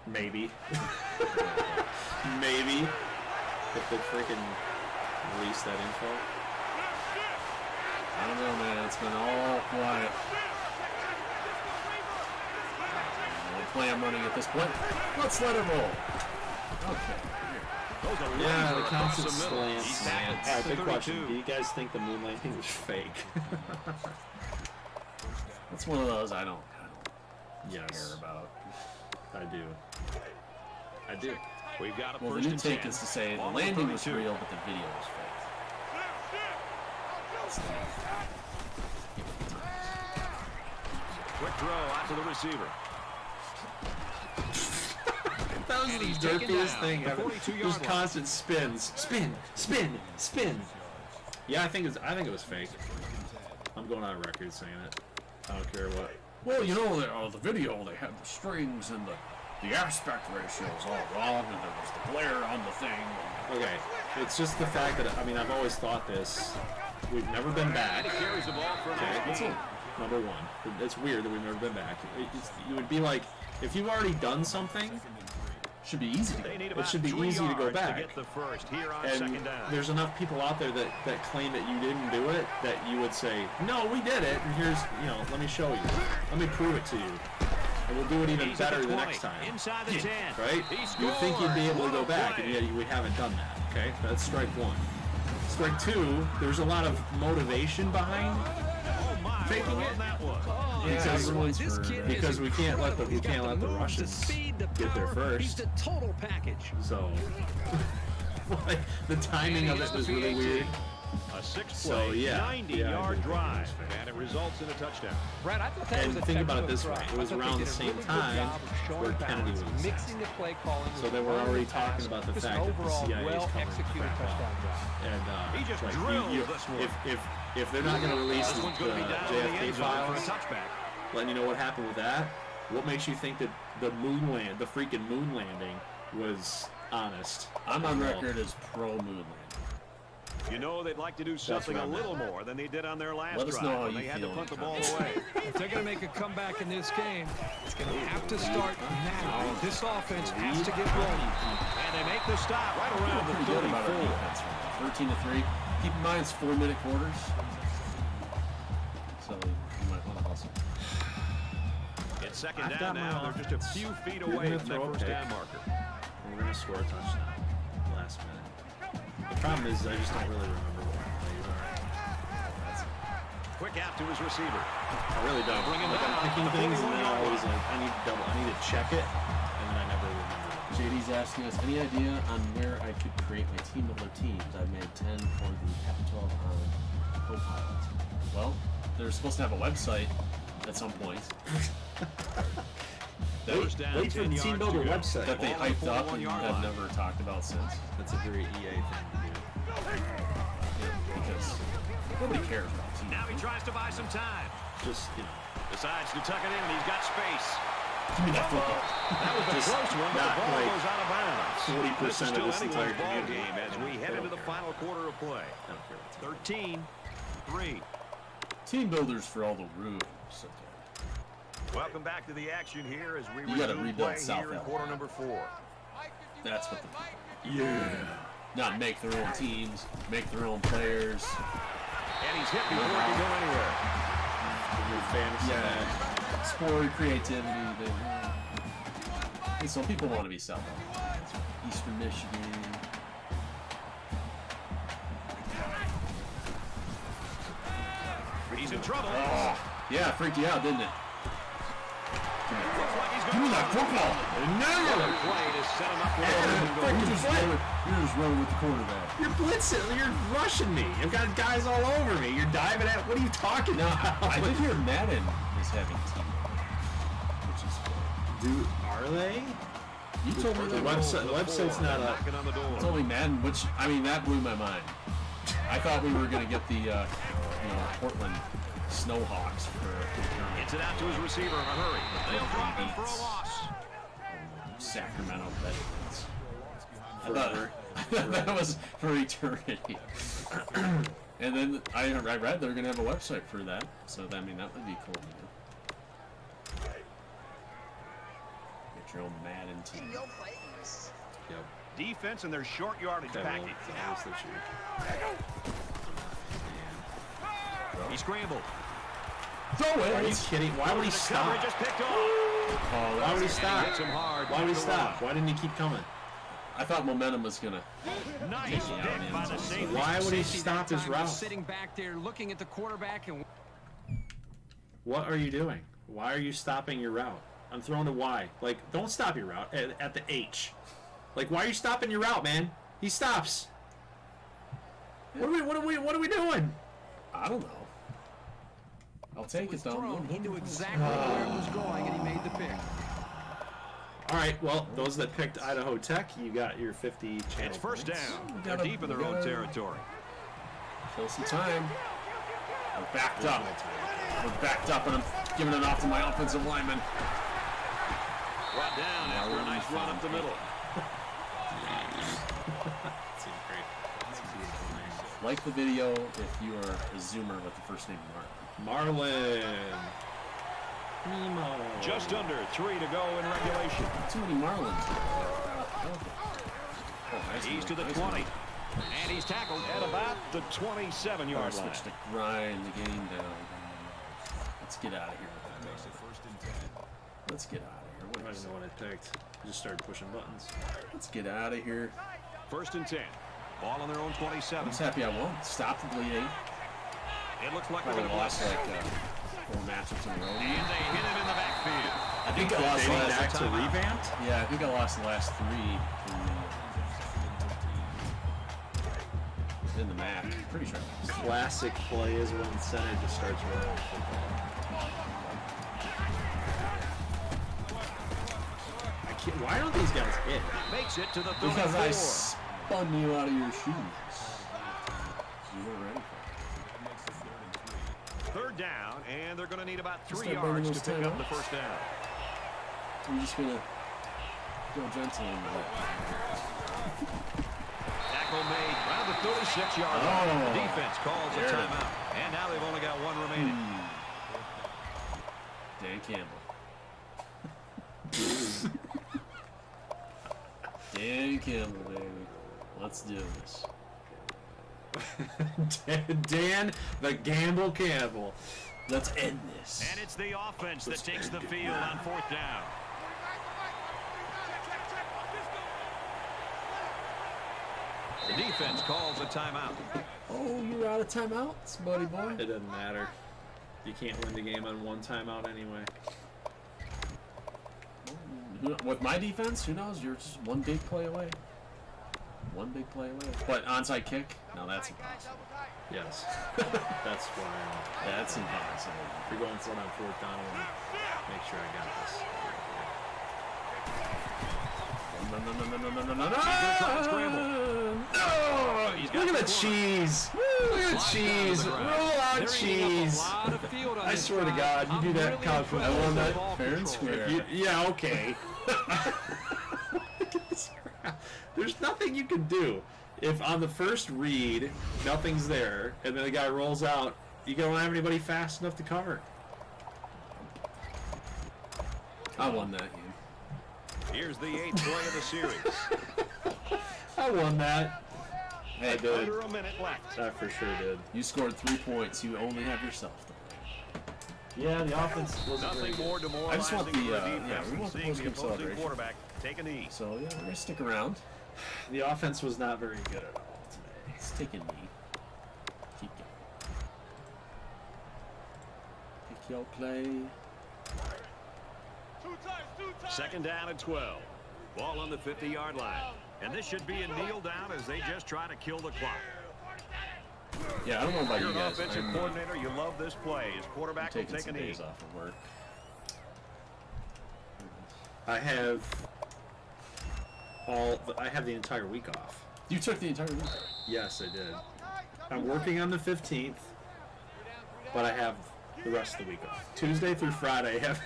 Maybe. Maybe. If they freaking release that info. I don't know, man. It's been all quiet. No play I'm running at this point. Let's let it roll. Okay. Goes a Yeah, laser the counts as across the middle. slants. He's tackled Alright, at the big question. 32. Do you guys think the moon landing was fake? That's one of those I don't Yes. care about. I do. I do. We've got a Well, the first new and take 10. is to say the On landing was 32. real, but the video was fake. Quick throw out to the receiver. That was And the he's taken derpiest down thing at the ever. 42-yard Just line. constant spins. Spin, spin, spin. Yeah, I think it was fake. I'm going on record saying it. I don't care what. Well, you know, the video, they had the strings and the aspect ratio was all wrong, and there was the glare on the thing. Okay, it's just the fact that, I mean, I've always thought this. We've never been back. And he carries the ball for a Okay, nice gain. number one. It's weird that we've never been back. You would be like, if you've already done something, Should be easy to They get. need about should be 3 easy to go yards back. get the first here on and second down. there's enough people out there that claim that you didn't do it, that you would say, no, we did it, and here's, let me show you. Let me prove it to you. And we'll do it even He's at better the the 20, next time. inside the 10. Right? He You'd think you'd be able to scores. go What a back, play. and yet we haven't done that. Okay? That's strike one. Strike two, there's a lot of motivation behind Oh my, faking what a it. run that was. because we can't let the Russians get there first. He's the total package. So like, the timing of it was really weird. A 6-play, So, yeah. 90-yard Yeah, drive, and it results in a touchdown. Brad, I thought that was And a think about it technical this way. try. It was I thought around they the did a same really good time job of showing where Kennedy balance, was mixing the play calling. So with they were running already the talking pass. about the Just fact an that the overall CIA is well covering the executed crap touchdown out. drive. And He just like, drilled this one. if they're not going to release This the one's going to be down in the JFK end zone for a files, touchback. letting you know what happened with that, what makes you think that the freaking moon landing was honest? I'm on record as pro moon landing. You know they'd like to do something what a I little more than they did on their last Let us drive know how when you they had to feel punt the in ball the away. If they're going to make a comeback in this game, it's going to have to start now. This offense has to get rolling. And they make the stop right around the Pretty good about our 34. defense right now. 13-3. Keep in mind it's 4-minute quarters. So you might want to hustle. It's second I've down got my now. They're just a offense. few feet You're away gonna from that throw a first pick. down marker. And we're going to score a touchdown last minute. The problem is I just don't really remember what the plays are. Quick out to his receiver. I really don't. Bring him Like, down. I'm picking The things and then I 41-yard always line. like, I need to check it, and then I never remember it. JD's asking us, any idea on where I could create my Teambuilder teams? I've made 10 for the Pac-12 on Copilot. Well, they're supposed to have a website at some point. First down, Wait for the 10 yards to Teambuilder go. website. That they Ball on the hyped up and 41-yard have line. never talked about since. That's a very EA thing to do. Yeah, because nobody cares about Now he Teambuilder. tries to buy some time. Just, you know, Decides to tuck it in, and he's got space. Give me that football. That was a Just close one, but the not ball like goes out of bounds. 40% This is of still this anyone's entire ball community. game as we head They into don't the care. final quarter of play. I don't care what 13-3. Teambuilders for all the rubes. Okay. Welcome back to the action here as we You gotta resume rebuild play South here in Alabama. quarter number 4. That's what the people Yeah. not make their own teams, make their own players. And he's hit before he can go anywhere. Your fantasy match. Sport, creativity. And so people want to be South Alabama. Eastern Michigan. He's in trouble. Oh, yeah, freaked you out, didn't it? Looks like he's Give going me that football! Another play to set him up with a You're just running with the quarterback. You're blitzing. You're rushing me. You've got guys all over me. You're diving at. What are you talking about? I did hear Madden is having teamwork, which is good. Dude, are they? You told me The that. website's not up. knocking on the door. You told me Madden, which, I mean, that blew my mind. I thought we were going to get the, Portland Snowhawks for Gets it out to his receiver in a hurry. They'll drop him for a loss. Sacramento Veterans. I thought that was for eternity. And then I read they're going to have a website for that, so I mean that would be cool. Get your own Madden team. Yep. Defense and their short yardage Okay, well, package. that was the truth. He scrambled. Throw it! Are you kidding? Why would he The stop? coverage is picked off. Why would he And he stop? hits him hard. Why would he back to the stop? Why didn't he keep coming? I thought momentum was going to... line. Nice pick by the safety. Why would he Safety stop that his time route? was sitting back there looking at the quarterback and What are you doing? Why are you stopping your route? I'm throwing the Y. Like, don't stop your route at the H. Like, why are you stopping your route, man? He stops. What are we doing? I don't know. I'll take it, though. thrown. He knew exactly where it was going, and he made the pick. All right, well, those that picked Idaho Tech, you got your 50 channel It's first points. down. They're deep in their own territory. Kill some time. We're backed up. We're backed up, and I'm giving it off to my offensive lineman. Brought down after a nice run up the middle. Like the video if you are a Zoomer with the first name Mark. Marlin. Nemo. Just under 3 to go in regulation. Too many Marlins. Oh, nice He's move, to the nice 20. move. And he's tackled at about the 27-yard line. Switch to grind the game down. Let's get out of here. Let's get out I of don't here. even know what I picked. I just started pushing buttons. Let's get out of here. First and 10. Ball on their own 27. I'm just happy I won. Stop the bleeding. It looks like they're Probably going to lost blitz. like 4 matchups in a row. And they hit him in the backfield. I think I lost the Dating last back to revamped? Yeah, I think I lost the last 3 in the in the MAC. Pretty sure. Classic play is when the center just starts running the football. Why don't these guys hit? Makes it to the 34. Because I spun you out of your shoes. You weren't ready for it. 3rd down, and they're going to need about 3 Start burning yards to those pick up the timeouts. first down. I'm just gonna go gentle in there. Tackle made around the 36-yard line. The defense calls a timeout, and now they've only got 1 remaining. Dan Campbell. Dan Campbell, baby. Let's do this. Dan the Gamble Campbell. Let's end this. And it's the offense that takes the field on 4th down. The defense calls a timeout. Oh, you're out of timeouts, buddy boy. It doesn't matter. You can't win the game on 1 timeout anyway. With my defense, who knows? You're just 1 big play away. 1 big play away. But onside kick? No, that's impossible. Yes. That's why That's impossible. if you're going for it on 4th down, I want to make sure I got this. No. Look at the cheese. Look at the cheese. Roll out cheese. I swear to God, you do that in college football. I won that fair and square. Yeah, okay. Look at this crap. There's nothing you can do. If on the first read, nothing's there, and then the guy rolls out, you don't have anybody fast enough to cover. I won that game. Here's the 8th play of the series. I won that. I did. Under a minute left. I for sure did. You scored 3 points. You only have yourself to blame. Yeah, the offense wasn't very Nothing good. more demoralizing I just want the, for a yeah, defense we than want the seeing the post-game opposing celebration. quarterback take a knee. So, yeah, we're going to stick around. The offense was not very good at all today. It's taking me. Keep going. Pick your play. 2nd down and 12. Ball on the 50-yard line. And this should be a kneel down as they just try to kill the clock. Yeah, I don't know about You're you an guys. offensive I'm coordinator. You love this play. His quarterback will taking take a some knee. days off of work. I have the entire week off. You took the entire week. Yes, I did. I'm working on the 15th, but I have the rest of the week off. Tuesday through Friday, I have.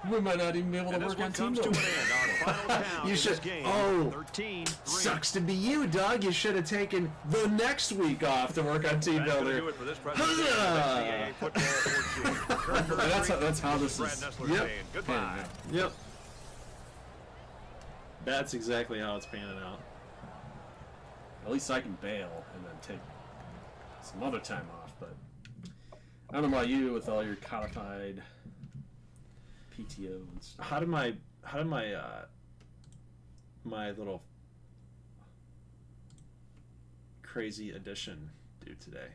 And we might not even be able to And this work one on comes to an Teambuilder. end. Our final count You in should- this game, oh. 13-3. Sucks to be you, Doug. You should have taken the next week off to work on That's going to do Teambuilder. it for this presentation of NCAA football 14. That's how this Brad is. Nessler Yep. saying goodbye. Yep. That's exactly how it's panning out. At least I can bail and then take some other time off, but I don't know about you with all your codified PTO and stuff. How did my my little crazy addition do today?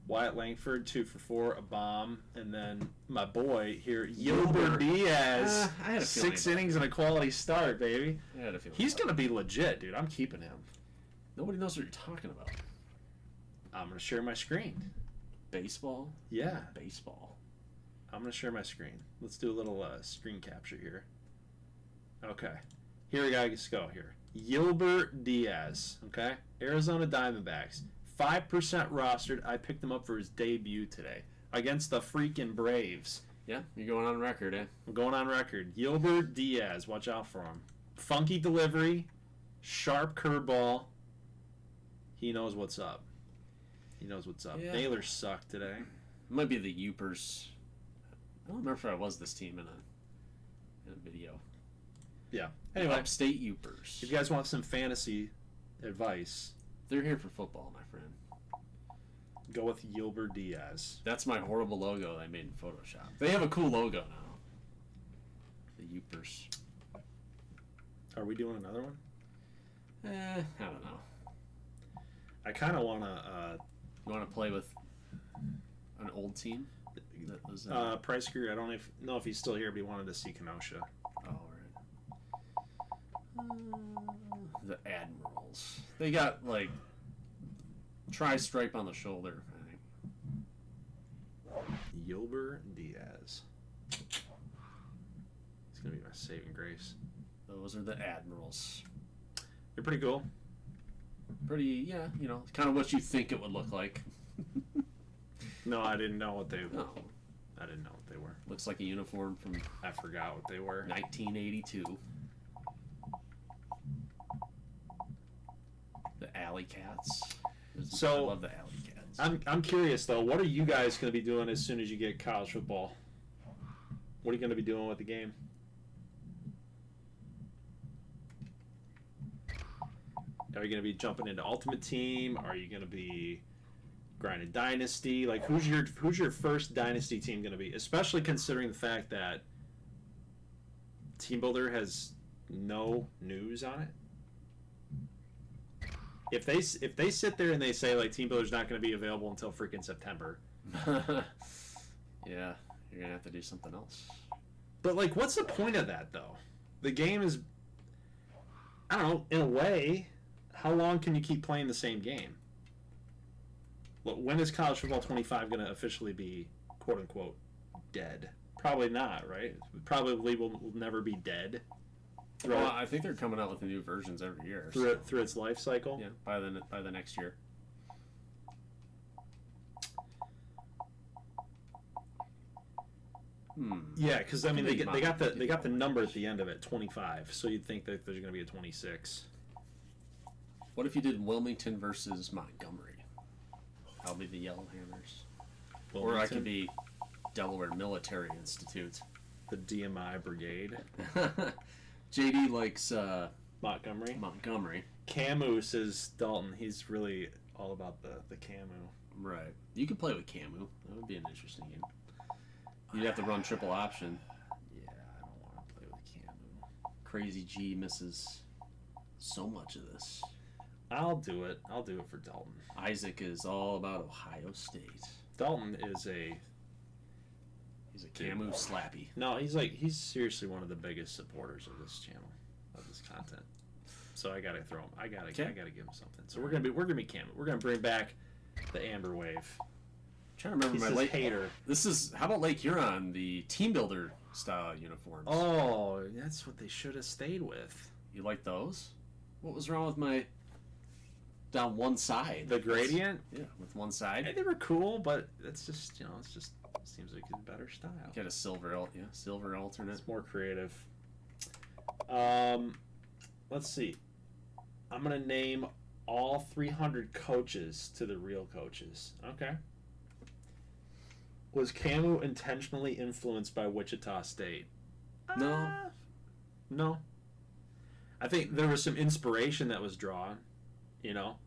Wyatt Langford 2 for 4, a bomb, and then my boy here, Yilbert Diaz, I had a feeling 6 about innings and a quality start, baby. I had a feeling. He's gonna be legit, dude. I'm keeping him. Nobody knows what you're talking about. I'm gonna share my screen. Baseball? Yeah, Baseball. I'm gonna share my screen. Let's do a little screen capture here. Okay, here we go here. Yilbert Diaz, okay, Arizona Diamondbacks, 5% rostered. I picked him up for his debut today against the freaking Braves. Yeah, you're going on record, eh? I'm going on record. Yilbert Diaz, watch out for him. Funky delivery, sharp curveball. He knows what's up. He knows what's up. Yeah. Naylor sucked today. It might be the Youpers. I don't remember if I was this team in a video. Yeah. Anyway, Upstate Youpers. if you guys want some fantasy advice, They're here for football, my friend. go with Yilbert Diaz. That's my horrible logo that I made in Photoshop. They have a cool logo now. The Youpers. Are we doing another one? I don't know. I kind of want to. You want to play with an old team? That was, Priceker, I don't know if he's still here, but he wanted to see Kenosha. oh, right. The Admirals. They got, like, Tri-stripe on the shoulder, I think. Yilber Diaz. It's gonna be my saving grace. Those are the Admirals. They're pretty cool. Pretty, yeah, you know, kind of what you think it would look like. No, I didn't know what they. No, I didn't know what they were. looks like a uniform from I forgot what they were. 1982. The Alley Cats. So- I love the Alley Cats. I'm curious though. What are you guys gonna be doing as soon as you get college football? What are you gonna be doing with the game? Are you gonna be jumping into Ultimate Team? Are you gonna be grinding Dynasty? Like, who's your first Dynasty team gonna be? Especially considering the fact that Teambuilder has no news on it. If they sit there and they say like Teambuilder's not gonna be available until freaking September, Yeah, you're gonna have to do something else. but like, what's the point of that though? The game is, I don't know, in a way. How long can you keep playing the same game? When is college football 25 going to officially be quote unquote dead? Probably not, right? Probably will never be dead. Well, I think they're coming out with the new versions every year. Through its life cycle. Yeah, by the next year. Yeah, because I mean they Big got the money. number at the end of it, 25. So you'd think that there's going to be a 26. What if you did Wilmington versus Montgomery? I'll be the Yellowhammers. Or I could be Delaware Military Institute. The DMI Brigade. JD likes Montgomery. Camu says Dalton. He's really all about the Camu. Right. You could play with Camu. That would be an interesting game. You'd have to run triple option. Yeah, I don't want to play with Camu. Crazy G misses so much of this. I'll do it. I'll do it for Dalton. Isaac is all about Ohio State. Dalton is a... He's a Camu slappy. No, he's seriously one of the biggest supporters of this channel, of this content. So I gotta throw him. I gotta give him something. So we're gonna be Camu. We're gonna bring back the Amber Wave. I'm trying to remember He's my Lake hater. This is how about Lake Huron, the Teambuilder style uniforms. Oh, that's what they should have stayed with. You like those? What was wrong with my down one side? The gradient. Yeah, with one side. They were cool, but it's just seems like a better style. Get a silver alternate. It's more creative. Let's see. I'm gonna name all 300 coaches to the real coaches. Okay. Was Camu intentionally influenced by Wichita State? No. No. I think there was some inspiration that was drawn, you know?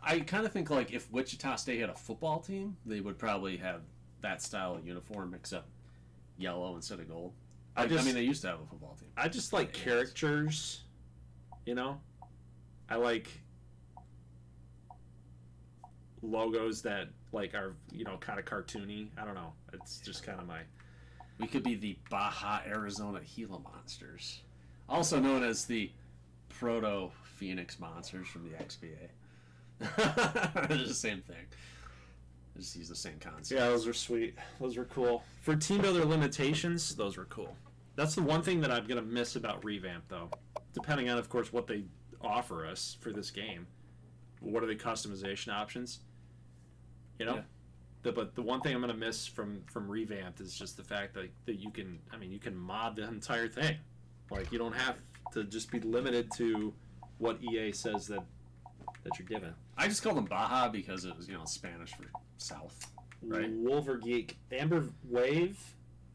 I kind of think like if Wichita State had a football team, they would probably have that style of uniform except yellow instead of gold. I mean, they used to have a football team. I just like characters, you know? I like logos that like are, you know, kind of cartoony. I don't know. It's just kind of my... We could be the Baja Arizona Gila Monsters, also known as the Proto Phoenix Monsters from the XBA. It's the same thing. Just use the same concept. Yeah, those are sweet. Those are cool. For Teambuilder limitations, those were cool. That's the one thing that I'm going to miss about Revamp, though. Depending on, of course, what they offer us for this game. What are the customization options? You know? Yeah. But the one thing I'm going to miss from Revamped is just the fact that you can, I mean, you can mod the entire thing. Like, you don't have to just be limited to what EA says that you're given. I just call them Baja because it was, you know, Spanish for South, right? Wolver Geek. Amber Wave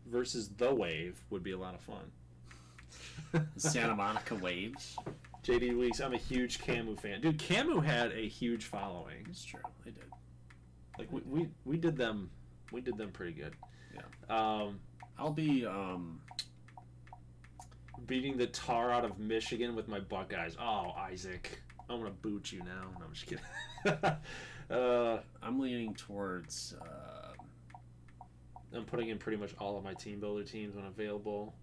versus The Wave would be a lot of fun. Santa Monica Waves. JD Weeks, I'm a huge Camu fan. Dude, Camu had a huge following. It's true, they did. Like we did them pretty good. Yeah. I'll be beating the tar out of Michigan with my Buckeyes. Oh, Isaac. I'm gonna boot you now. No, I'm just kidding. I'm leaning towards I'm putting in pretty much all of my team builder teams when available.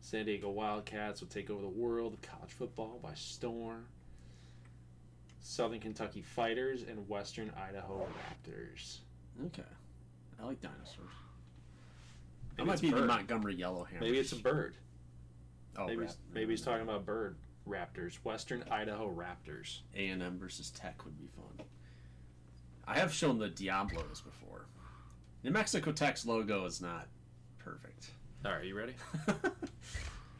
San Diego Wildcats will take over the world of college football by storm. Southern Kentucky Fighters, and Western Idaho Raptors. Okay. I like dinosaurs. That Maybe might it's be a the bird. Montgomery Yellowhammer. Maybe it's a bird. Oh, Maybe he's talking about bird. Raptors. Western Idaho Raptors. A&M versus Tech would be fun. I have shown the Diablos before. New Mexico Tech's logo is not perfect. All right, you ready?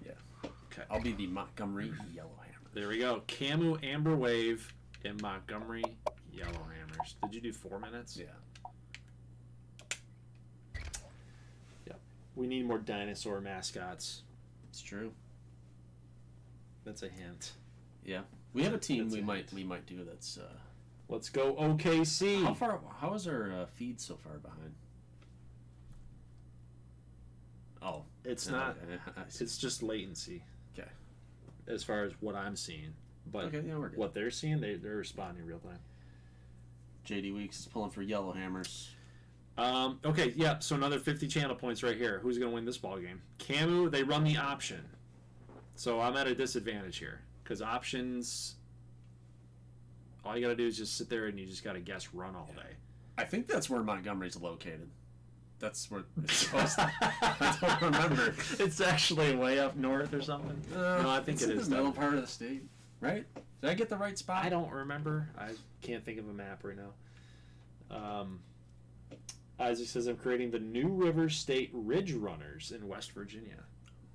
Yeah. Okay. I'll be the Montgomery Yellowhammer. There we go. Camu Amber Wave and Montgomery Yellowhammers. Did you do 4 minutes? Yeah. Yep. We need more dinosaur mascots. It's true. That's a hint. Yeah. We have a team That's we it. might do that's Let's go OKC. how is our feed so far behind? Oh, It's yeah, not. okay. I see. It's just latency Okay. as far as what I'm seeing. But Okay, yeah, we're good. what they're seeing, they're responding real time. JD Weeks is pulling for Yellowhammers. Okay, yeah, so another 50 channel points right here. Who's going to win this ball game? Camu, they run the option. So I'm at a disadvantage here. Because options, all you got to do is just sit there and you just got to guess run all day. I think that's where Montgomery's located. That's where it's supposed to. I don't remember. It's actually way up north or something. No, I think it's it in is the middle down part of the state, right? Did I get the right spot? I don't remember. I can't think of a map right now. Isaac says, I'm creating the New River State Ridge Runners in West Virginia.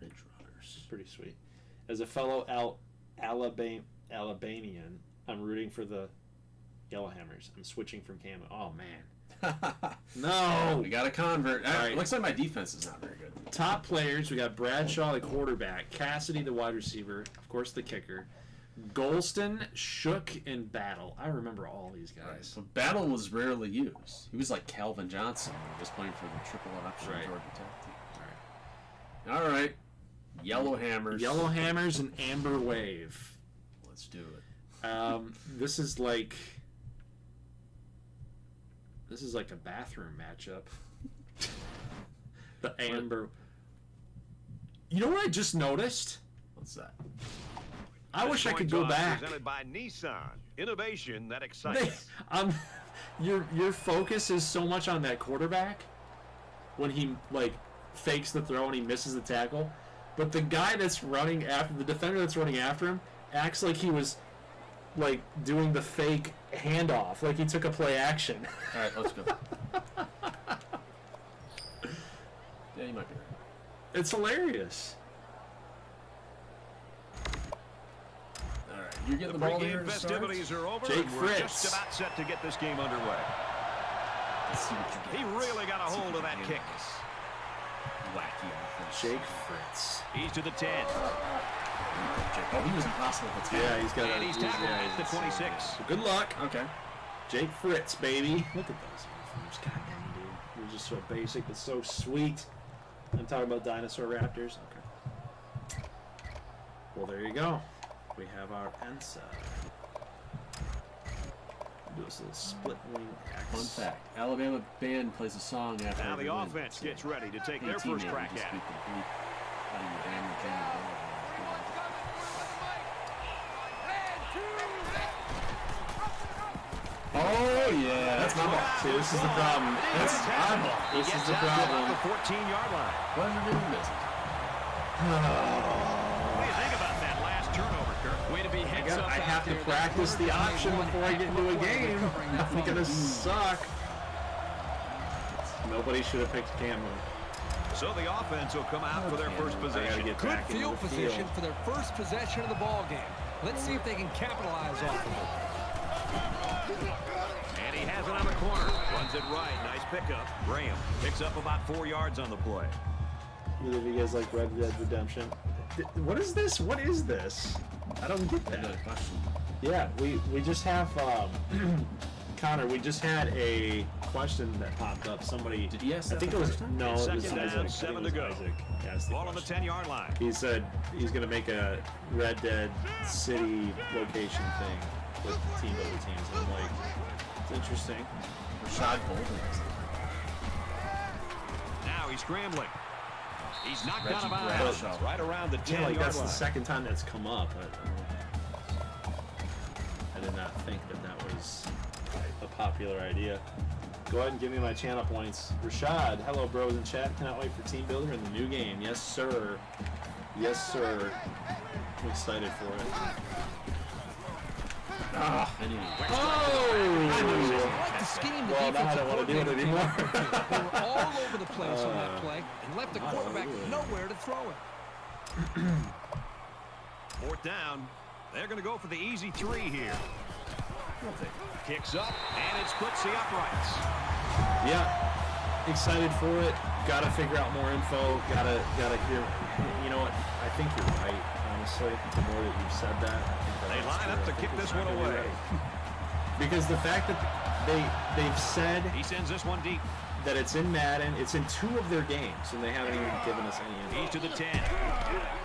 Ridge Runners. Pretty sweet. As a fellow Alabamian, I'm rooting for the Yellowhammers. I'm switching from Camo. Oh, man. No! We got a convert. All right. Looks like my defense is not very good. Top players, we got Bradshaw, the quarterback, Cassidy, the wide receiver, of course, the kicker, Golston, Shook, and Battle. I remember all these guys. So Battle was rarely used. He was like Calvin Johnson, just playing for the triple option Right. Georgia Tech team. All right. Yellowhammers. Yellowhammers and Amber Wave. Let's do it. This is like a bathroom matchup. The Amber. You know what I just noticed? What's that? I wish I could go back. Presented by Nissan. Innovation that They, excites. your focus is so much on that quarterback when he like fakes the throw and he misses the tackle, but the guy that's running after the defender that's running after him acts like he was like doing the fake handoff, like he took a play action. All right, let's go. Yeah, you might be right. It's hilarious. All right, you're getting The the ball here. pregame to start? festivities are over, Jake and we're Fritz. just about set to get this game underway. Let's see what you He get. really got a Let's see hold if of you that can kick. handle this Wacky offense. Jake Fritz. He's to the 10. Oh, he was impossible to tackle. Yeah, he's got And he's tackled at the 26. So good luck. Okay. Jake Fritz, baby. Look at those uniforms. God dang, dude. They're just so basic, but so sweet. I'm talking about dinosaur raptors. Okay. Well, there you go. We have our Ensa. Do this little split wing X. Fun fact: Alabama band plays a song after. Now every the win. offense So, gets ready to take hey, their first teammate, crack we just at it. beat the beat out of your band, your junior band. Oh yeah, that's my ball. See, this is the problem. That's my ball. He This is gets the out to problem. about the 14-yard line. Pleasure doing business. What do you think about that last turnover, Kirk? Way to be heads up I out have to there. That practice the quarterback option made one before I get into a heck of play game. recovering the It's gonna fumble. suck. Nobody should have picked Camo. So the offense will come out for their first I gotta possession. get Good back into field the position field. for their first possession of the ball game. Let's see if they can capitalize off of it. And he has it on the corner. Runs it right. Nice pickup. Graham picks up about 4 yards on the play. Either of you guys like Red Dead Redemption? What is this? What is this? I don't get Another that. question. Yeah, we just have Connor. We just had a question that popped up. Somebody. Did he ask I that think the it was first time? no. It was Second Isaac. down, I think 7 it to was go. Isaac asked the Ball on the question. 10-yard line. He said he's gonna make a Red Dead city location thing with Teambuilder teams. And I'm like, it's interesting. Rashad Bolden. Now he's scrambling. He's knocked Reggie out of bounds. Bradshaw. Right around the Yeah, like 10-yard that's line. the second time that's come up. I did not think that was a popular idea. Go ahead and give me my channel points. Rashad, hello bros in chat. Cannot wait for Team Builder in the new game. Yes, sir. Yes, sir. I'm excited for it. Ah, I knew. Oh! I like the scheme the Well, now I defensive don't want to do it coordinator anymore. came up with. They were all over the place on that play and left the quarterback nowhere to throw it. 4th down. They're going to go for the easy 3 here. Kicks up, and it splits the uprights. Yeah, excited for it. Gotta figure out more info. Gotta hear. You know what? I think you're right. Honestly, the more that you've said that, I think that They is line true. up I to think kick it's this not one gonna be away. right. Because the fact that they've said He sends this one deep. that it's in Madden, it's in 2 of their games, and they haven't even given us any He's info. to the 10.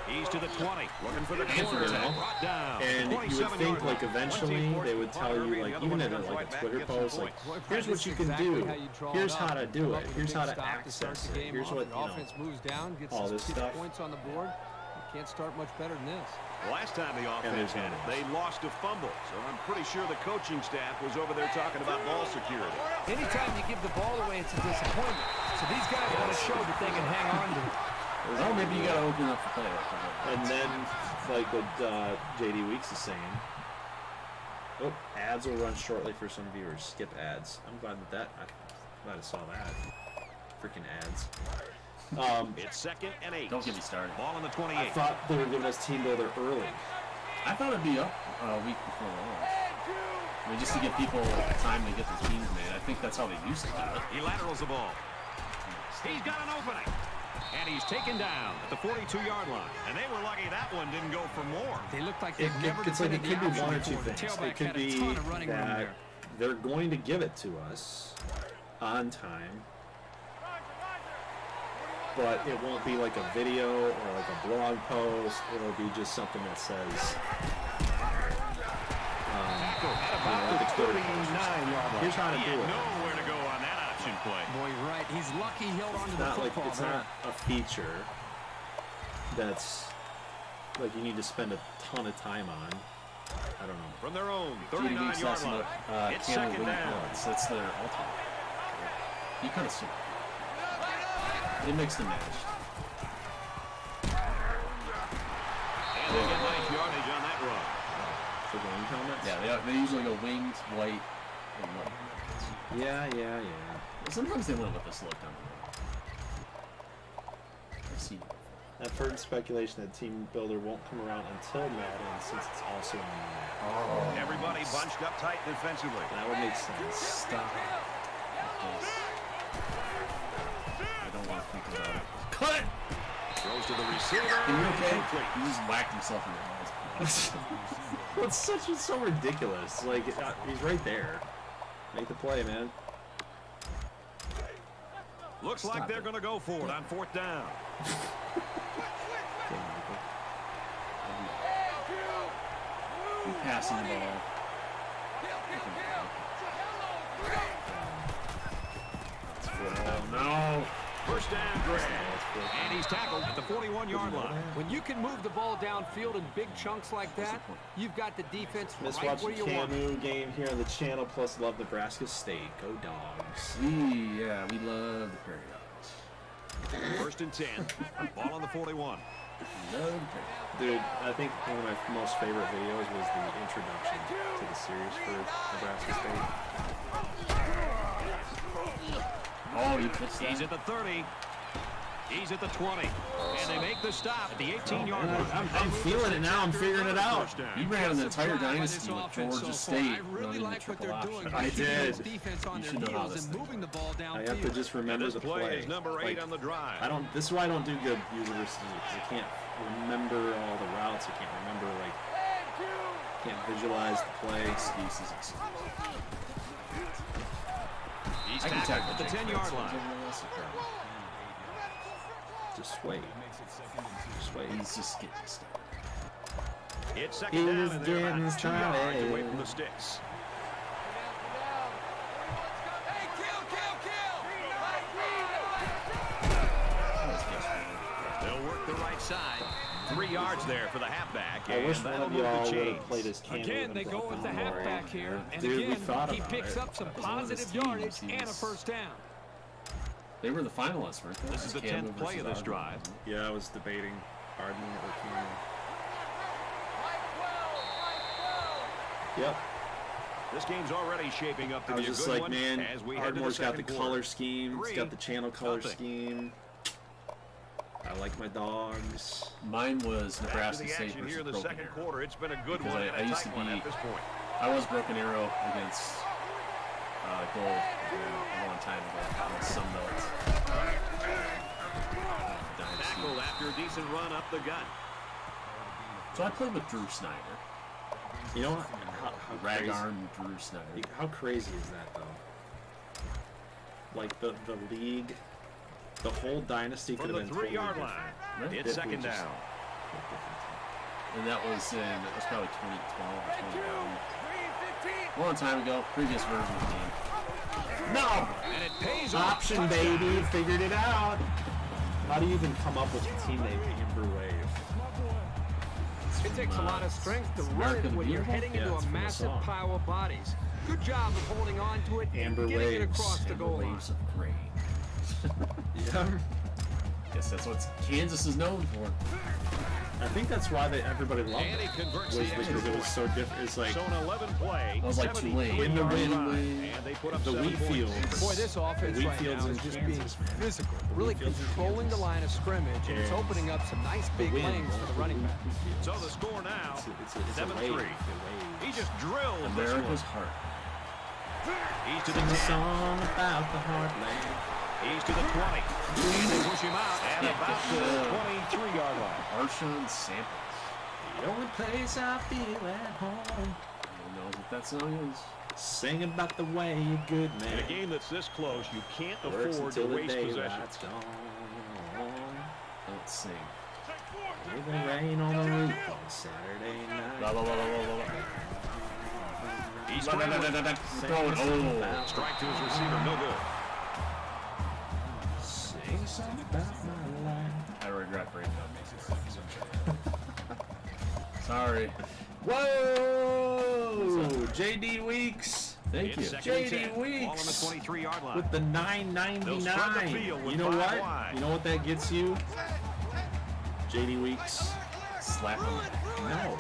He's to the 20. Looking for the corner. Info. Brought down. And you would 27 think, yard like, line. eventually they would tell you, like, even at like a Twitter post, like, here's what you can do. Here's how to do it. Here's how to access it. Here's what, Your offense moves down, gets all us this stuff. points on the board. You can't start much better than this. Last time the offense had it, they lost a fumble. So I'm pretty sure the coaching staff was over there talking about ball security. Anytime you give the ball away, it's a disappointment. So these guys want to show that they can hang on to it. Well, maybe you gotta open up the play. And then, like what JD Weeks is saying, oh, ads will run shortly for some viewers. Skip ads. I'm glad I'm glad I saw that. Freaking ads. It's 2nd and 8. Don't get me started. Ball on the 28. I thought they were giving us Team Builder early. I thought it'd be up a week before launch. I mean, just to give people time to get their teams made. I think that's how they used to do it. He laterals the ball. He's got an opening. And he's taken down at the 42-yard line. And they were lucky that one didn't go for more. They look like they've never It's like it defended could the be one or option two before. The things. It tailback could had a be ton of running room that there. they're going to give it to us on time, but it won't be like a video or like a blog post. It'll be just something that says, About the 39-yard line. here's how to He do had it. nowhere to go on that option play. Boy, you're right. He's lucky he held on to It's the not like football it's there. not a feature that's like you need to spend a ton of time on. I don't know. From their own JD Weeks 39-yard asking line. about It's Cameron 2nd down. Williams. That's their ultimate. You could have seen it. It makes the match. And they get nice yardage on that run. For the wing helmets? Yeah, they usually go winged, white, and white. Yeah. Sometimes they went with this look down the road. I've seen it. I've heard speculation that Team Builder won't come around until Madden since it's also in Madden. Everybody bunched up tight defensively. That would make sense. Stop. This. I don't want to think about it. Cut! Throws to the receiver. Are you okay? Complete. He just whacked himself in the head. Well, it's so ridiculous. Like, he's right there. Make the play, man. Looks like they're going to go for it on 4th down. Passing the ball. Oh, no. First down, Gray. And he's tackled at the 41-yard line. When you can move the ball downfield in big chunks like that, you've got the defense Miss right watching where you want it. Camu game here on the channel, plus love Nebraska State. Go Dogs. We love the Prairie Dogs. 1st and 10. Ball on the 41. Love the Prairie Dogs. Dude, I think one of my most favorite videos was the introduction to the series for Nebraska State. Oh, you pitched He's that? at the 30. He's at the 20. And they make the stop at the 18-yard line. I'm feeling it now. I'm figuring it out. You ran an entire Drive by dynasty this with offense Georgia so far. State I really running the like what triple they're doing. option. I Keeping did. this defense on You their should know how heels this and thing moving the ball I downfield. have to just remember This the play play. is number 8 Like, on the drive. this is why I don't do good user versus user, because I can't remember all the routes. I can't remember, like, can't visualize the play. Excuses. He's I can tackled tackle at the 10-yard line. Just wait. Just wait. He's just getting started. It's 2nd He down, was and they're getting about 2 yards started. away from the sticks. They'll work the right side. 3 yards there for the halfback. I wish And one that'll of move y'all the would have chains. played his Cam. Again, they go with the halfback here. And Dude, we again, thought he about picks it. up some That was one of his positive teams. yardage He and a was- first down. They were the finalists, weren't they? This is the Cam 10th play of versus this drive. Yeah, I was debating Hardman or Cam. Yep. This game's already shaping up to I be was a just good like, one man, as we head to the Ardmore's got the second color quarter. scheme. It's got the channel color 3-0. scheme. I like my dogs. Mine was Back to Nebraska the State action versus here in the Broken second Arrow. quarter. It's been a good Because one I and a used tight to one be- at this point. I was Broken Arrow against Gold a long time ago on the Sun Belt. Dynasty. Tackled after a decent run up the gut. So I played with Drew Snyder. You know what? How Rag crazy, arm Drew Snyder. how crazy is that, though? Like, the league, the whole dynasty could From have the been 3-yard totally line. Right? It's If we second just- down. And that was probably 2012 or 2011. A long time ago, previous version of the game. No! And it pays off. Option, baby. Figured it out. How do you even come up with a team named Amber Wave? It takes a lot of strength to run America it the when you're Beautiful? heading Yeah, into it's a from the massive song. pile of bodies. Good job of holding on to it Amber and getting it Waves. across the Amber goal line. Waves of Gray. Yeah. Guess that's what Kansas is known for. I think that's why everybody loved And he it. converts Was the extra because it was point. so different. It's like So an 11-play, I was like Tulane. In the wind, and they put up the 7 wheat points. fields. Boy, this offense Wheat right fields now in is just Kansas, being man. physical, really Wheat fields in controlling the Kansas. line of scrimmage, and it's And opening up some nice big wind, lanes for the running back. So the score now, It's a 7-3. wave. He just drilled this America's one. heart. He's to the Sing a 10. song about the heartland. He's to the 20. And they push him out at about the 23-yard line. Arshawn Samples. The only place I feel at home. Who knows what that song is? Sing about the way you're good, In man. a game that's this close, you can't Works afford to until the waste possession. daylight's gone. Don't sing. With the rain on the roof on Saturday night. Blah, blah, blah, blah, blah, blah. He's Blah, blah, blah, scrambling. blah, blah. Throwing. Oh. Strike to his receiver, no good. Sing something about my life. I regret breaking up. Sorry. Whoa! JD Weeks Thank you. It's second and 10. JD Ball on the Weeks 23-yard line. with the They'll spread the $9.99. field with You know 5 what? wide. You know what that gets you? JD Weeks. Slap him. No.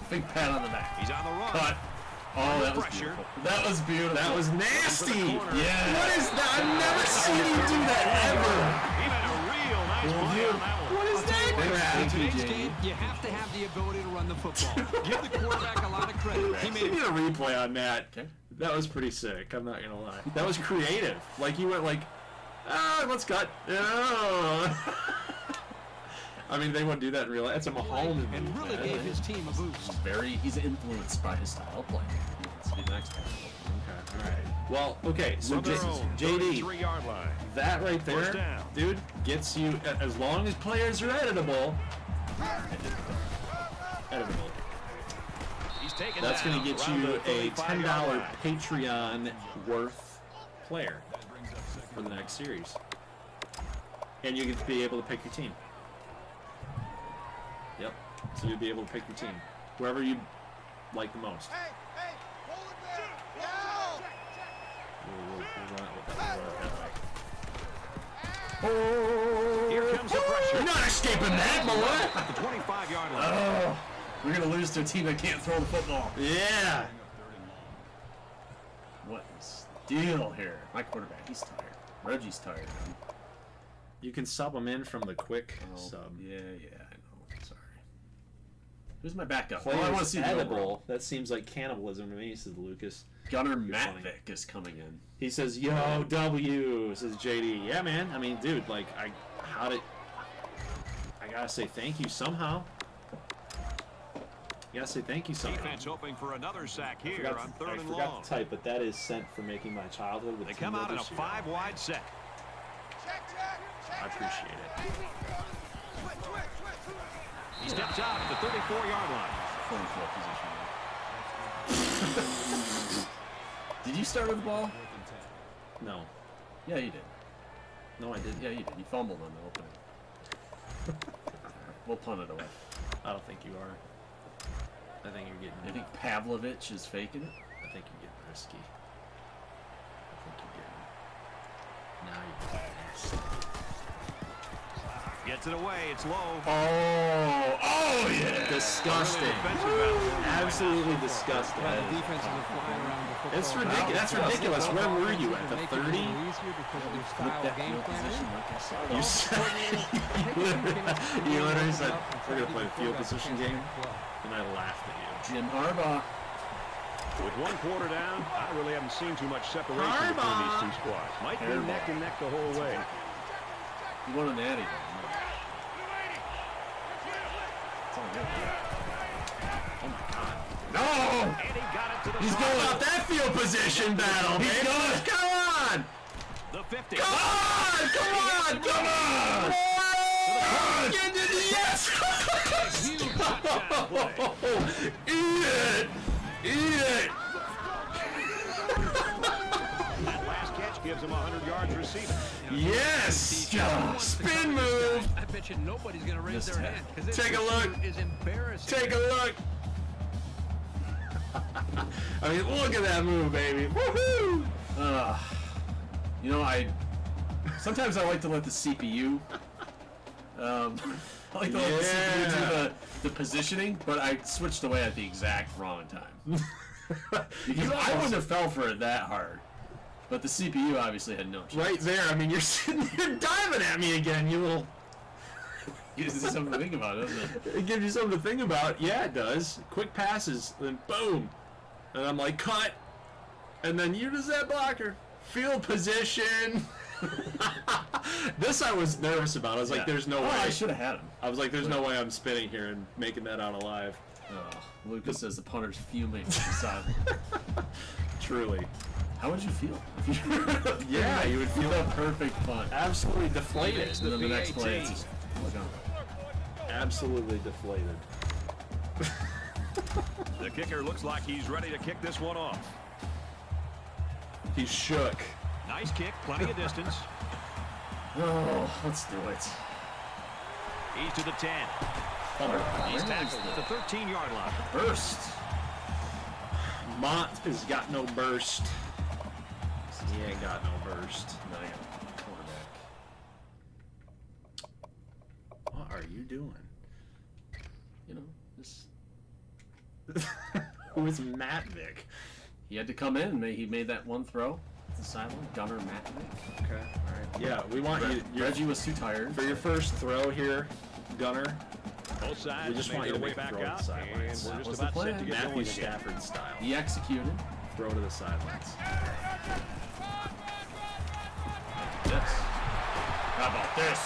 Big pat on the back. He's on the run. Cut. Oh, that was Pressure. beautiful. That was beautiful. That was nasty. Yeah. What is that? I've never seen you do that ever. Even a real nice play on that one. What is that Thank crap? In you, today's JD. game, you have to have the ability to run the football. Give the quarterback a lot of credit. He made Give me a replay on that. Okay. That was pretty sick. I'm not gonna lie. That was creative. Like you went like, let's cut. Oh. I mean, they wouldn't do that in real life. It's a Mahomes and move, really man. gave his team a boost. He's influenced by his style of play. Let's be the next guy. Okay, all right. Well, okay. So From their own JD, 33-yard line. that right First there, down. dude, gets you as long as players are editable. Editable. He's taken That's down going to get around you the a 35-yard $10 line. Patreon worth player for the next series. And you get to be able to pick your team. Yep. So you'll be able to pick your team. Whoever you like the most. We'll run it with that way. Here comes the pressure. You're not escaping that, boy! At the 25-yard line. Oh, we're gonna lose to a team that can't throw the football. Yeah! What is the deal here? My quarterback, he's tired. Reggie's tired. Man. You can sub them in from the quick Oh, sub. yeah, I know. Sorry. Who's my backup? Players I want to see the edible. overall. That seems like cannibalism to me, says Lucas. Gunnar funny. Matvick is coming in. He says, "Yo, W," says JD. Yeah, man. I mean, dude, like, I gotta say thank you somehow. You gotta say thank you somehow. Defense hoping for another sack I here forgot, on to, third I and forgot long. to type, but that is sent for making my childhood with They come out in a Teambuilder shootout. 5-wide set. I appreciate it. He steps out at the 34-yard line. 44 position. Did you start with the ball? No. Yeah, you did. No, I didn't. Yeah, you did. You fumbled on the opening. We'll punt it away. I don't think you are. I think you're getting. I think Pavlovich is faking it. I think you're getting risky. I think you're getting. Now you're getting nasty. Gets it away. It's low. Oh yeah! Disgusting. Absolutely disgusting. Yeah, the defense is flying around the football. It's ridiculous. That's ridiculous. Where were you at the 30? Easier because of their style of game plan. You said you literally said we're gonna play a field position game, and I laughed at you. Jim Harbaugh. With 1 quarter down, I really haven't seen too much separation between these two squads. Might be neck and neck the whole way. You want an natty. Oh my God! No! And he got it to the He's going out that field position battle, He's baby. going. Come on! The 50. Come on! Come on! Come on! Get to the yes! Eat it! Eat it! That last catch gives him 100 yards receiving. Yes! Spin move! I bet you nobody's going to raise their hand. Take a look. Is embarrassing. Take a look! I mean, look at that move, baby! Woohoo! You know, sometimes I like to let the CPU. I like to let the CPU do the positioning, but I switched away at the exact wrong time. Because I wouldn't have fell for it that hard. But the CPU obviously had no chance. Right there, I mean, you're sitting there diving at me again, you little... Gives you something to think about, doesn't it? It gives you something to think about. Yeah, it does. Quick passes, then boom. And I'm like, cut. And then you just that blocker. Field position. This I was nervous about. I was like, there's no way. I should have had him. I was like, there's no way I'm spinning here and making that out alive. Lucas says the punter's fuming to the sideline. Truly. How would you feel? Yeah, you would feel a perfect punt. absolutely deflated. And then the next play, it's just, Absolutely deflated. The kicker looks like he's ready to kick this one off. He's shook. Nice kick, plenty of distance. oh, let's do it. He's to the 10. He's tackled at the 13-yard line. Burst. Mont has got no burst. He ain't got no burst. No, I got quarterback. What are you doing? You know, just Who is Matvick? he had to come in. He made that one throw to the sideline. Gunner Matvick. Okay, all right. Yeah, we want you. Reggie was too tired For your first throw here, Gunner, Both sides we just want you to way make a back throw to the out, and sidelines. we're That just was about the set plan. to get Matthew going again. Stafford style. He executed. Throw to the sidelines. Yes. How about this?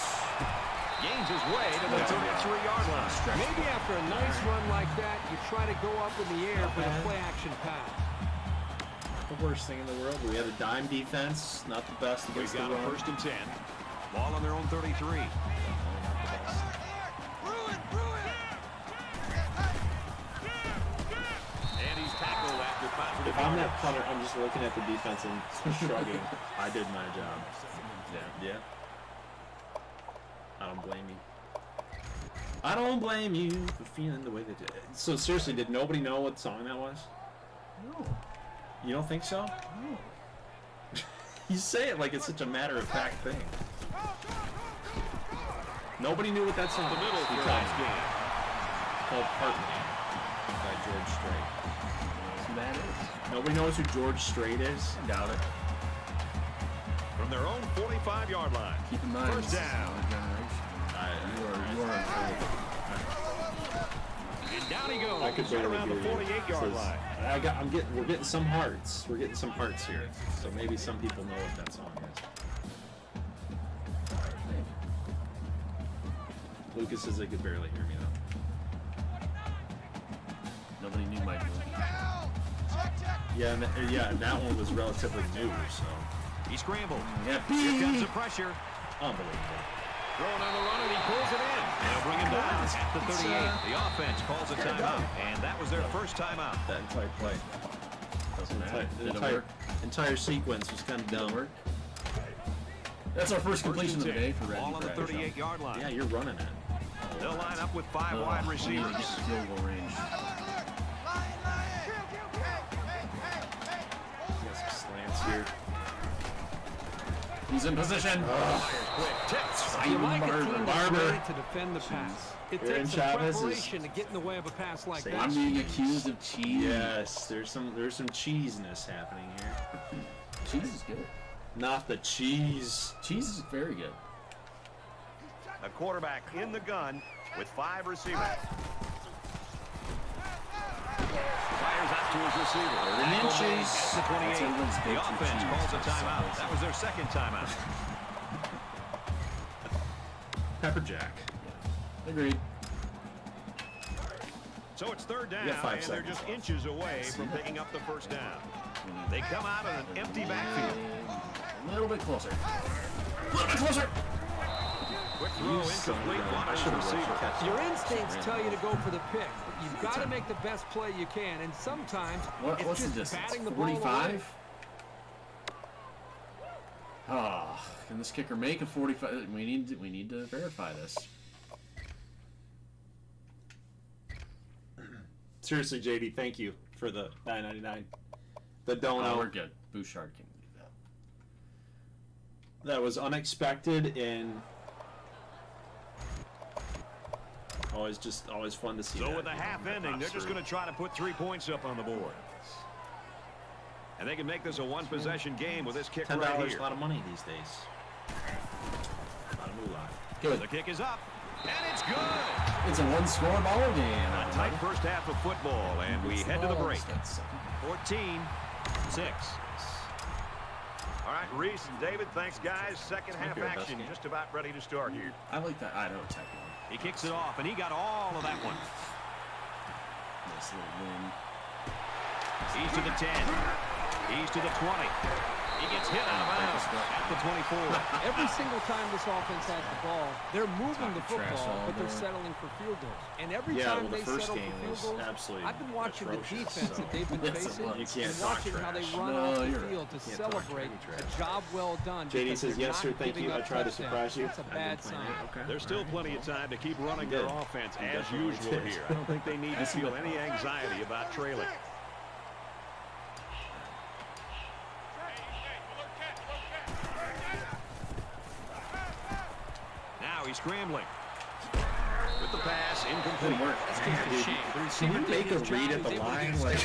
Gains his way to the 33-yard line. Maybe after a nice run like that, you try to go up in the air for the play-action pass. The worst thing in the world. We had a dime defense, not the best We've against the got a run. 1st and 10. Ball on their own 33. And he's tackled after positive If I'm that yardage. punter, I'm just looking at the defense and shrugging. I did my job. Yeah. I don't blame you. I don't blame you for feeling the way they did. So seriously, did nobody know what song that was? No. You don't think so? No. You say it like it's such a matter-of-fact thing. Nobody knew what that song The was. middle for You a tell nice me. game. It's called Partner by George Strait. That's who that is. Nobody knows who George Strait is? I doubt it. From their own 45-yard line. Keep in mind, First this is down. another generation. You are unfair. And down he goes. I could right barely around the hear you. 48-yard line. We're getting some hearts. We're getting some hearts here. So maybe some people know what that song is. Lucas says they could barely hear me though. Nobody knew my movie. Yeah, and that one was relatively new, so He scrambled. Yeah, Here comes the pressure. unbelievable. Throwing on the run, and he pulls it in. They'll bring him down at the 38. The offense calls a timeout, and that was their first timeout. That entire play, Doesn't matter. the Did it entire, work? entire sequence was kind of Did it dumb. work? That's our first completion of the day for Reggie. Ball on the Bradshaw. 38-yard line. Yeah, you're running it. They'll line up with 5 wide We need to get receivers. to field goal range. Got some slants here. He's in position. Quick tips. You like a team that's Barber. ready to defend the pass. It Aaron takes some Chavez is- preparation to get in the way of a pass like Say that. I'm being accused of cheese. Yes, there's some cheesiness happening here. Cheese is good. Not the cheese. Cheese is very good. A quarterback in the gun with 5 receivers. Fires out to his receiver. Tackle made at the 28. everyone's The go-to offense cheese. calls a That's timeout. so That was their second timeout. Pepper Jack. Agreed. So it's third down, You got 5 and they're seconds just inches away from picking up the first down. They come out in an empty backfield. A little bit closer. A little bit closer. Quick throw incomplete. One I is should the have receiver. catch. Your instincts tell you to go for the pick, but you've got to make the best play you can, and sometimes it's What's the just distance? batting the ball away. 45? Ah, can this kicker make a 45? We need to verify this. Seriously, JD, thank you for the $9.99. The dono. Oh, we're good. Bouchard can do that. That was unexpected and always fun to see. So that. with the half ending, they're just going to try to put 3 points up on the board. And they can make this a one-possession game with this kick $10 right is here. a lot of money these days. A lot of moolah. Good. The kick is up, and it's good. It's a one-score ball game. A tight first half of football, and we head to the break. 14-6. All right, Reese and David, thanks, guys. Second half your best action game. just about ready to start here. I like that Idaho tech one. He kicks it off, and he got all of that one. Nice little win. He's to the 10. He's to the 20. He gets hit out of bounds at the 24. Every single time this offense has the ball, they're moving the Talking trash football, all but they're day. settling for field goals. And every Yeah, time well, the they first settle game for was field goals, absolutely I've been watching the atrocious, defense so- that they've been Yes, it facing was. You can't and talk watching how they trash. run No, off the you're right. field to Can't talk celebrate any trash. a job well done. JD because says, they're yes, not sir, thank giving you. I up tried to touchdowns. surprise you. That's a I've bad been playing sign. it. Okay. There's still plenty of time to keep running You their did. offense You as definitely usual did. here. I don't think they need to feel any anxiety about trailing. Now he's scrambling. With the pass, incomplete. Can you make a read at the line? Like,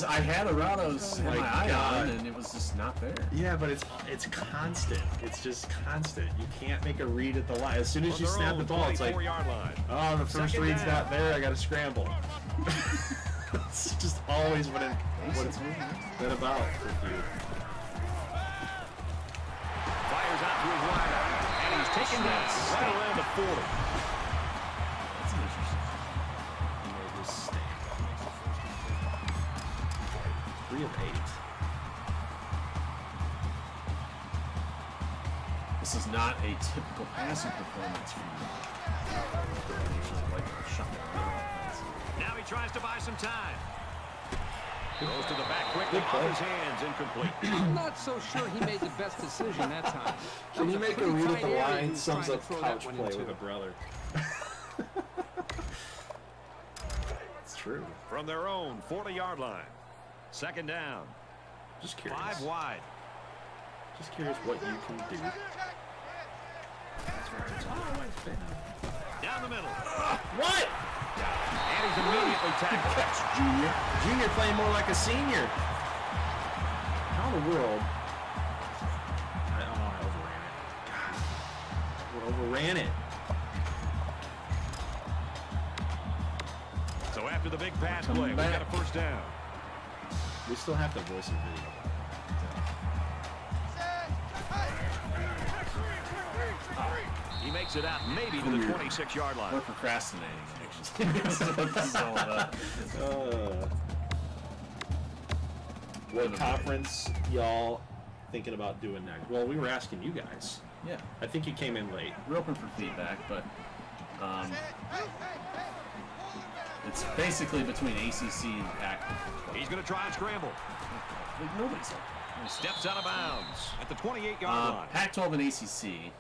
I had Arado's in Oh my my eye God. on, and it was just not there. yeah, but it's constant. It's just constant. You can't make a read at the line. As soon as you snap the ball, it's like, 24-yard line. oh, the first Second read's down. not there. I got to scramble. It's just always what it's been about with you. Fires out to his wide out, and he's taken down right around the 40. That's interesting. He made his stand. 3 of 8. This is not a typical passing performance from you. Usually like a shotgun offense. Now he tries to buy some time. Goes to the back quickly, off his hands, incomplete. I'm not so sure he made the best decision that time. Can you make a read at the Pretty tight area he line? was Sums trying up to throw couch that one play into. with a brother. It's true. From their own 40-yard line. Second down. Just curious. 5 wide. Just curious what you can do. That's where it's always been. Down the middle. What? And he's immediately tackled. Junior. Junior playing more like a senior. How in the world? I overran it. God. We overran it. So after the big pass Coming play, we back. got a first down. We still have to voice a video. He makes it out maybe to the 26-yard We're line. procrastinating, actually. That's what this is all about. What conference y'all thinking about doing next? Well, we were asking you guys. Yeah, I think you came in late. we're open for feedback, but it's basically between ACC and Pac. He's going to try and scramble. Like, nobody's open. Steps out of bounds at the 28-yard line. Pac-12 and ACC.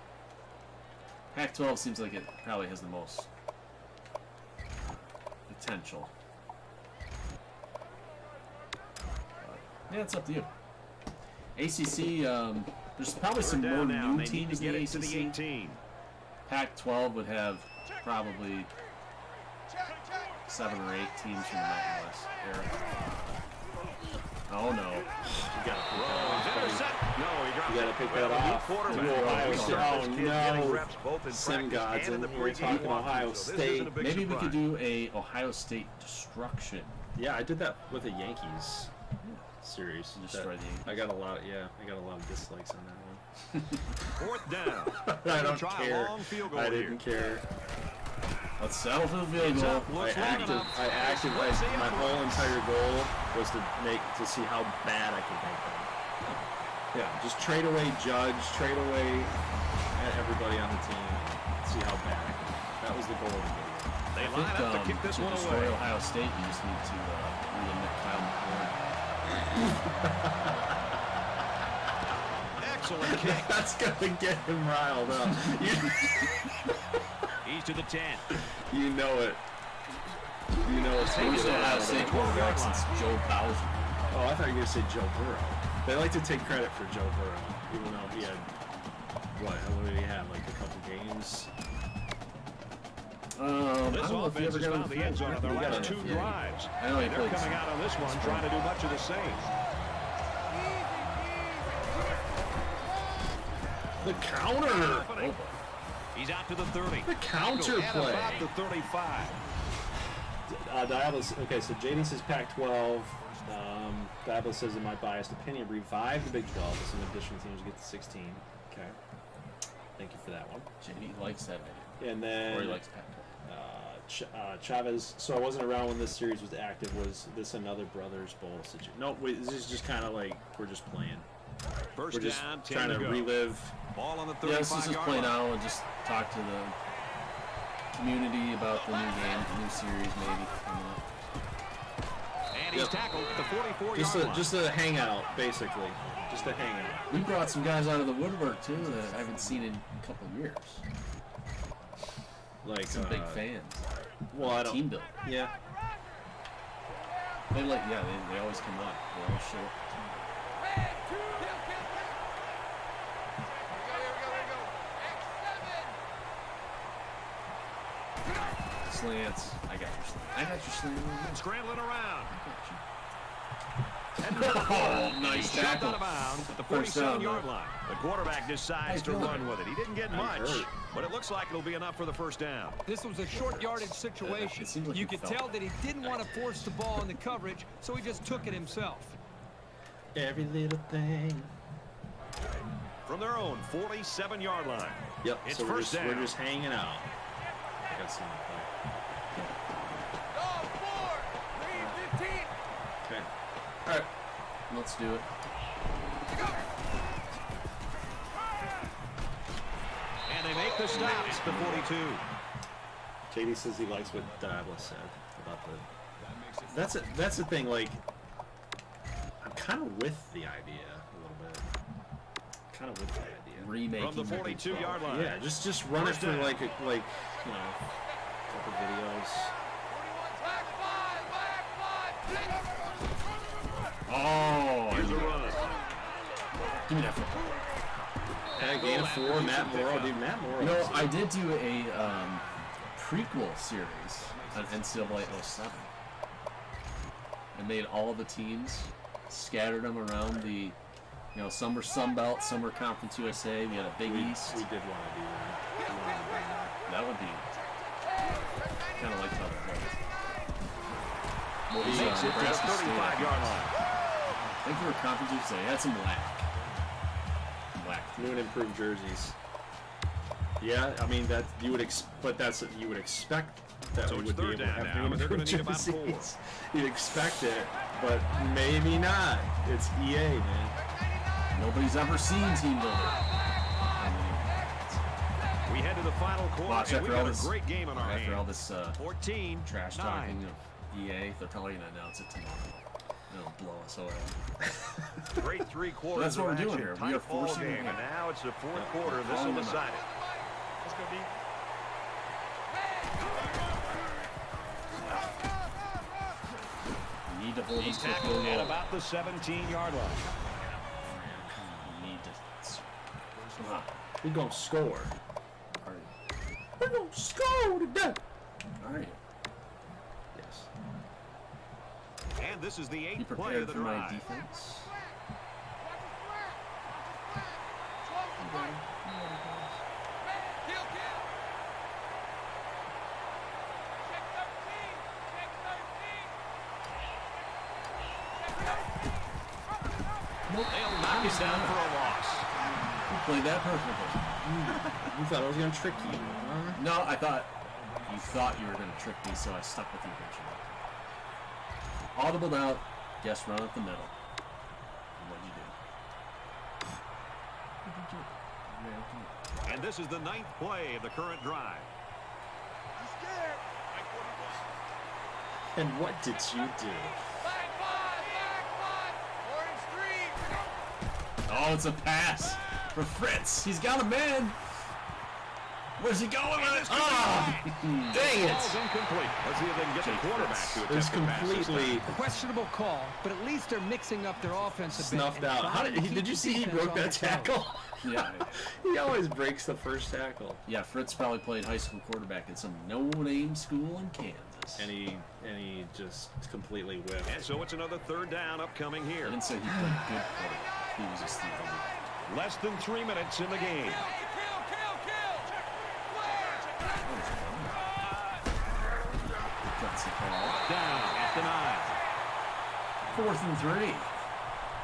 Pac-12 seems like it probably has the most potential. But, yeah, it's up to you. ACC, there's probably some more new teams in the ACC. 18. Pac-12 would have probably 7 or 8 teams from the Mountain West era. Oh no! You gotta pick that off. Intercept. No, he dropped You gotta it. pick Well, that a new off. quarterback. Ooh, Ohio State. This kid getting Oh reps both in no! Sim practice gods, and in the and we're pregame talking walkthrough, Ohio so this isn't State. a big Maybe we could surprise. do a Ohio State destruction. Yeah, I did that with a Yankees series. Destroy the Yankees. I got a lot of dislikes on that one. 4th down. I don't Try a care. long field goal I here. didn't care. Let's settle for the field It's goal. up. Looks long enough. My whole entire goal was to see how bad I could make them. Yeah, just trade away Judge, trade away everybody on the team, and see how bad I could make them. That was the goal of the video. They I line think up to kick this to one destroy away. Ohio State, you just need to re-admit Kyle McCord. Excellent kick. That's gonna get him riled up. He's to the 10. You know it. You know it's First gonna Ohio get State him. quarterback since Joe Bowser. Oh, I thought you were gonna say Joe Burrow. They like to take credit for Joe Burrow, even though he had what did he have? Like a couple games. I don't This know if he offense ever has got found the end zone on their last 2 drives. I know he They're played coming out on this one trying to do much of the same. The counter. Happening. He's out to the 30. The counter At play. about the 35. Diablos. Okay, so JD says Pac-12. Diablos says, in my biased opinion, revive the Big 12 with some additional teams to get to 16. Okay. Thank you for that one. JD likes that idea. And then Or he likes Pac-12. Chavez. So I wasn't around when this series was active. Was this another Brothers Bowl situation? No, wait, this is just kind of like we're just playing. First We're just down, 10 trying to go. relive. Ball on the Yeah, let's just 35-yard play line. now and just talk to the community about the new game, the new series maybe coming up. And he's tackled at the 44-yard line. Just a hangout, basically. Just a hangout. We brought some guys out of the woodwork too that I haven't seen in a couple of years. Like Some big fans. Well, I don't. Teambuilder. Yeah. They always come up. They always show up. Slants. I got your slant. I got your slant. Scrambling around. Oh, nice Shoved tackle. out of bounds at the First down, 47-yard though. line. The quarterback decides to Nice run with it. He didn't get much, hurt. but it looks like it'll be enough for the first down. This was a short yardage situation. It seemed like You he could felt tell it. that he didn't want to force the ball in the coverage, so he just took it himself. Every little thing. From their own 47-yard line. Yep. It's so first down. we're just hanging out. I got some play. Okay. All right. Let's do it. And they make the stop. It's the 42. JD says he likes what Diablo said about the. That's the thing. Like, I'm kind of with the idea a little bit. Kind of with the idea. Remaking From the 42-yard line. Yeah, just run First it for down. like you know, a couple videos. Oh, Here's a run. give me that football. Yeah, gain of 4, Matt Morrow. Dude, Matt Morrow. You know, I did do a prequel series on NCAA 07. I made all the teams, scattered them around the, some were Sun Belt, some were Conference USA. We had a Big East. We did want to do that. We wanted to bring that. That would be kind of like how it goes. What He was, makes it to the Nebraska State, 35-yard line. I think we were Conference USA. They had some black. New and improved jerseys. Yeah, I mean that you would but that's you would expect that So we it's would be third able to down have now, new and and they're gonna improved need about 4. jerseys. You'd expect it, but maybe not. It's EA, man. Nobody's ever seen Teambuilder. We head to the final quarter, Watch and we after all got this. a great game on our After all hands. this 14, trash 9. talking of EA, they're probably gonna announce it tomorrow. It'll blow us away. Great 3 quarters That's what of we're doing action. here. We Tight are ball forcing game, the and now it's the fourth Yep. quarter. This Calling will them out. decide it. You need to hold him He's to a field tackled at goal. about the 17-yard line. You need to. Come on. We're going to score. All right. We're going to score today. All right. Yes. And this is the Be 8th play prepared of the for my drive. defense. They'll knock him down for a loss. You played that perfectly. You thought I was going to trick you, huh? No, I thought you were going to trick me, so I stuck with you eventually. Audible out, guess run up the middle. And what'd you do? And this is the 9th play of the current drive. And what did you do? Oh, it's a pass for Fritz. He's got a man. Where's he going with it? Ah! Dang Ball's it! incomplete. Let's see if they can get the quarterback to It was attempt the pass this time. completely Questionable call, but at least they're mixing up their offense a bit. snuffed and out. How trying to did keep you the see he defense broke on that their toes. tackle? Yeah. He always breaks the first tackle. Yeah, Fritz probably played high school quarterback at some no-name school in Kansas. And he just completely whiffed. And so it's another 3rd down upcoming I here. didn't say he played good quarterback. He was just the Less than 3 minutes in the game. That's the call. Down at the 9. 4th and 3.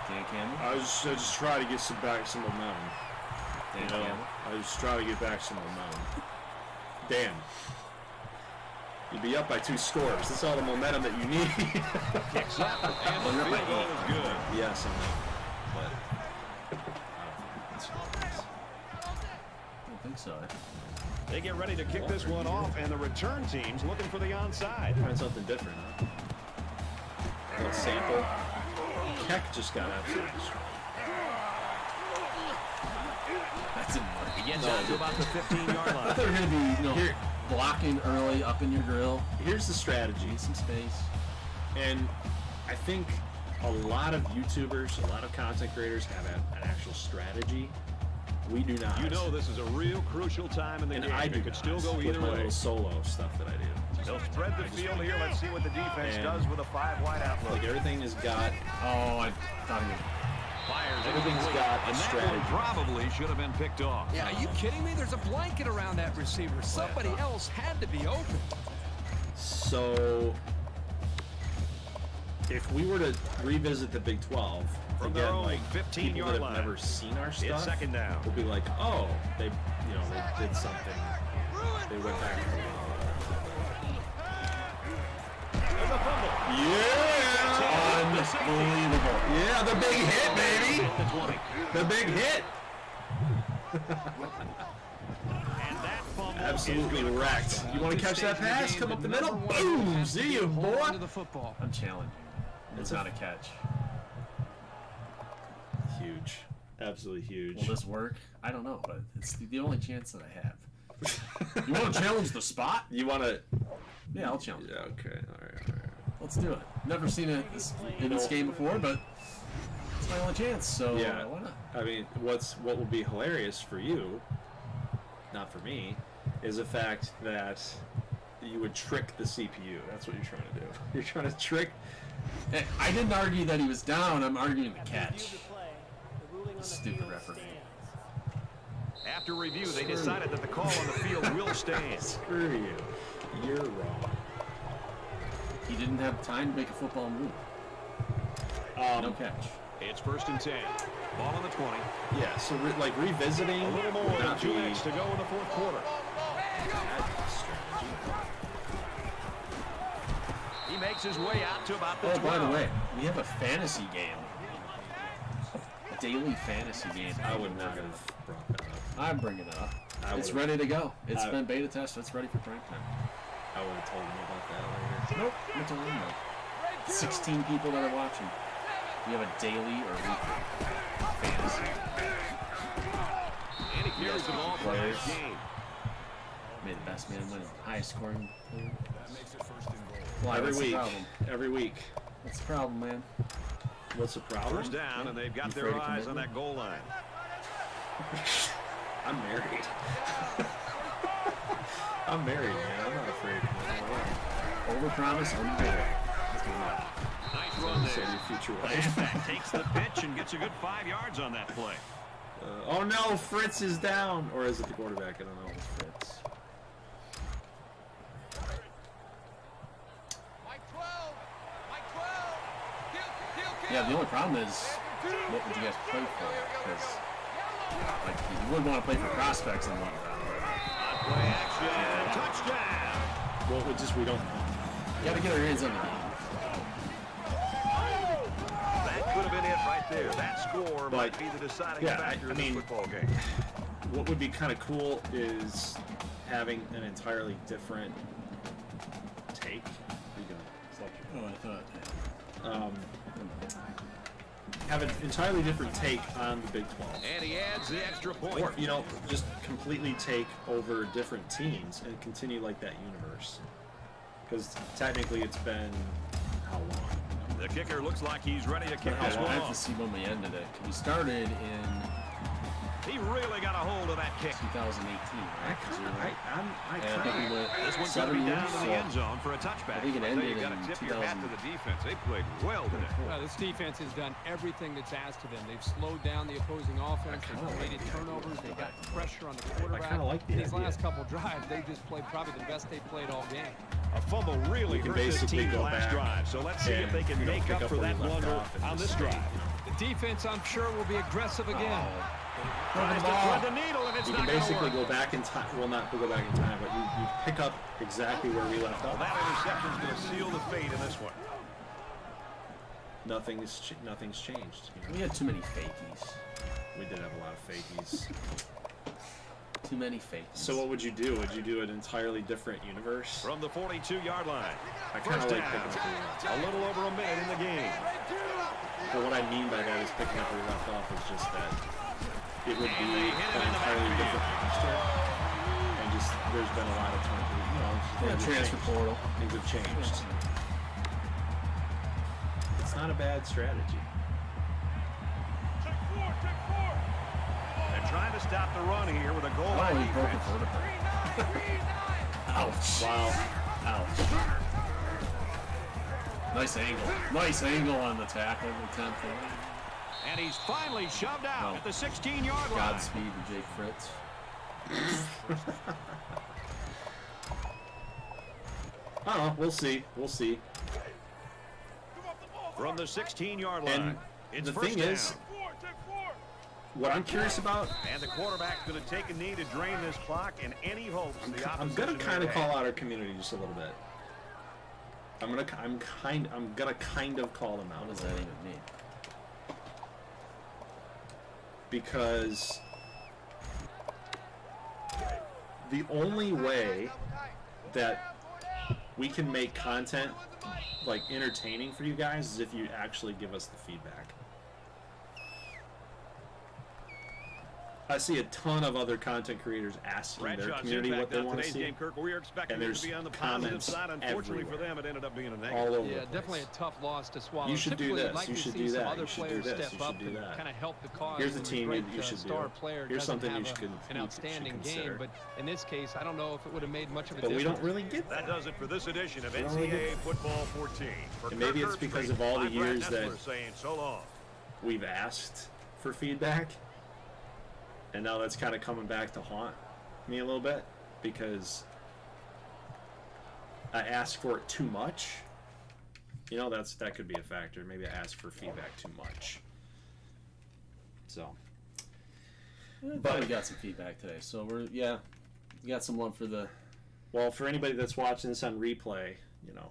Dan Campbell. I was just trying to get some momentum. Dan You know, Campbell. I was trying to get back some momentum. Dan, you'd be up by 2 scores. That's all the momentum that you need. Kicks up, and the Well, you're field goal right. is good. Yes, I know. But I don't think so. They get ready to kick this one off, and the return team's looking for the onside. find something different, huh? A little sample. Keck just got absolutely destroyed. That didn't work. He gets out to about the 15-yard I line. thought they were going to be, Here. blocking early, up in your grill. Here's the strategy. Need some space. And I think a lot of YouTubers, a lot of content creators have an actual strategy. We do not. You know this is a real crucial time in the And game. I do It could not, still go with either my way. little solo stuff that I do. They'll spread the field here. Let's see what the defense And- does with a 5-wide outlook. Like everything has got. Oh, I thought he was. Fires Everything's incomplete. got a And that strategy. one probably should have been picked off. Yeah, are you kidding me? There's a blanket around that receiver. Somebody else had to be open. So, if we were to revisit the Big 12, From their again, own like people 15-yard that line. have never seen our It's stuff, 2nd down. will be like, oh, they did something. They went back. There's a fumble. Yeah! Unbelievable. Yeah, the big hit, baby! At the 20. The big hit! And that fumble Absolutely is gonna wrecked. cost them. You want to catch that pass? Come up the middle. Boom! See you, Hold on to boy! the football. I'm challenging. It's It's not a catch. Huge. Absolutely huge. Will this work? I don't know, but it's the only chance that I have. You want to challenge the spot? You want to... Yeah, I'll challenge. Yeah, okay. All right. Let's do it. Never seen it in this game before, but it's my only chance, so Yeah. why not? I mean, what will be hilarious for you, not for me, is the fact that you would trick the CPU. That's what you're trying to do. You're trying to trick. Hey, I didn't argue that he was down. I'm arguing the After review of catch. the play, the ruling on the Stupid field referee. stands. After review, they decided that the call on the field will stand. Screw you. You're wrong. He didn't have time to make a football move. No catch. It's 1st and 10. Ball on the 20. Yeah. So revisiting. A little more would than not 2 be minutes to go in the 4th quarter. bad strategy. He makes his way out to about the Oh, 12. by the way, we have a fantasy game. A daily fantasy game. I would not have brought that up. I'm bringing it up. It's would've- ready to go. It's I- been beta tested. It's ready for prime time. I would have told him about that later. Nope. I'm telling you. 16 people that are watching. We have a daily or weekly fantasy. And he carries the ball for Players. his game. May the best man win. Highest scoring player. That makes it first and goal. Why, Every what's the week. problem? Every week. What's the problem, man? What's the problem? First down, and they've got Afraid their of eyes on commitment? that goal line. I'm married. I'm married, man. I'm not afraid. Overpromise, underdeliver. That's good enough. Nice run Say there. your future The wife. halfback takes the pitch and gets a good 5 yards on that play. Oh no, Fritz is down. Or is it the quarterback? I don't know. It's Fritz. Yeah, the only problem is, what would you guys play for? Because, like, you wouldn't want to play for prospects in one round. Play action. Touchdown. Well, we don't. You got to get our hands on the game. That could have been it right there. That score might But, be the deciding yeah, factor I in the mean- football game. What would be kind of cool is having an entirely different take. Oh, I thought. Have an entirely different take on the Big 12. And he adds the extra point. Or, just completely take over different teams and continue like that universe. Because technically it's been how long? The kicker looks like he's ready to kick How this long? one I have to off. see when we ended it. We started in He really got a hold of that kick. 2018, right? And I think we went This one could 7 be years. down to the So end zone for a touchback. I think it I'll tell ended you got to in tip your hat to the defense. They played well today. This defense has done everything that's asked of them. They've slowed down the opposing offense. They've created turnovers. They've got pressure on the quarterback. kinda like the These idea. last couple drives, they just played probably the best they played all game. A fumble really You can hurt this basically team go last back drive. So let's see if they can and, make pick up for where that we left blunder off and on just this drive. The defense, I'm sure, will be aggressive again. Tries to thread the needle, and it's You not can going to basically work. go back in time. Well, not go back in time, but you pick up exactly where we left off. That interception is going to seal the fate in this one. Nothing's changed. We had too many fakies. We did have a lot of fakies. Too many fakies. So what would you do? Would you do an entirely different universe? From the 42-yard line. I kind of First like down. picking up where we left off. A little over a minute in the game. But what I mean by that is picking up where we left off is just that it would be And they hit him an in the entirely backfield. different roster. And just there's been a lot of time, Yeah, transfer portal. Things have changed. It's not a bad strategy. They're trying to stop the run here with a goal Oh, line he broke a defense. vertebrae. Ouch. Wow. Ouch. Nice angle. Nice angle on the tackle, the 10th. And he's finally shoved out No. at the 16-yard line. Godspeed to Jake Fritz. I don't know. We'll see. We'll see. From the 16-yard line. And It's the first thing down. is, what I'm curious about, And the quarterback's going to take a knee to drain this clock, and any hopes the opposition I'm gonna may kind of have. call out our community just a little bit. I'm gonna kind of call them What out does that even mean? because the only way that we can make content like entertaining for you guys is if you actually give us the feedback. I see a ton of other content creators asking their Bradshaw's community what impact they on want to today's see. game, Kirk. We were expecting And it there's to be on the positive comments side. Unfortunately for everywhere. them, it ended up being a negative. All over Yeah, the definitely place. a tough loss to swallow. You should do Typically, this, I'd like you to should see do some that, other you should do players this, step you should up do and that. kind of help the cause. Here's the when a team great, you should star do. player Here's doesn't something you have should an should outstanding consider. game, but in this case, I don't know if it would have made much of a But we difference. don't really get That that. does it for this edition of We don't really NCAA get- Football 14. For And maybe Kirk it's because Herbstreit, of all the I'm Brad years that- Nessler saying so long. We've asked for feedback, and now that's kind of coming back to haunt me a little bit because I ask for it too much. You know, that could be a factor. Maybe I ask for feedback too much. So, But we got some feedback today, so we got some love for the. well, for anybody that's watching this on replay, you know,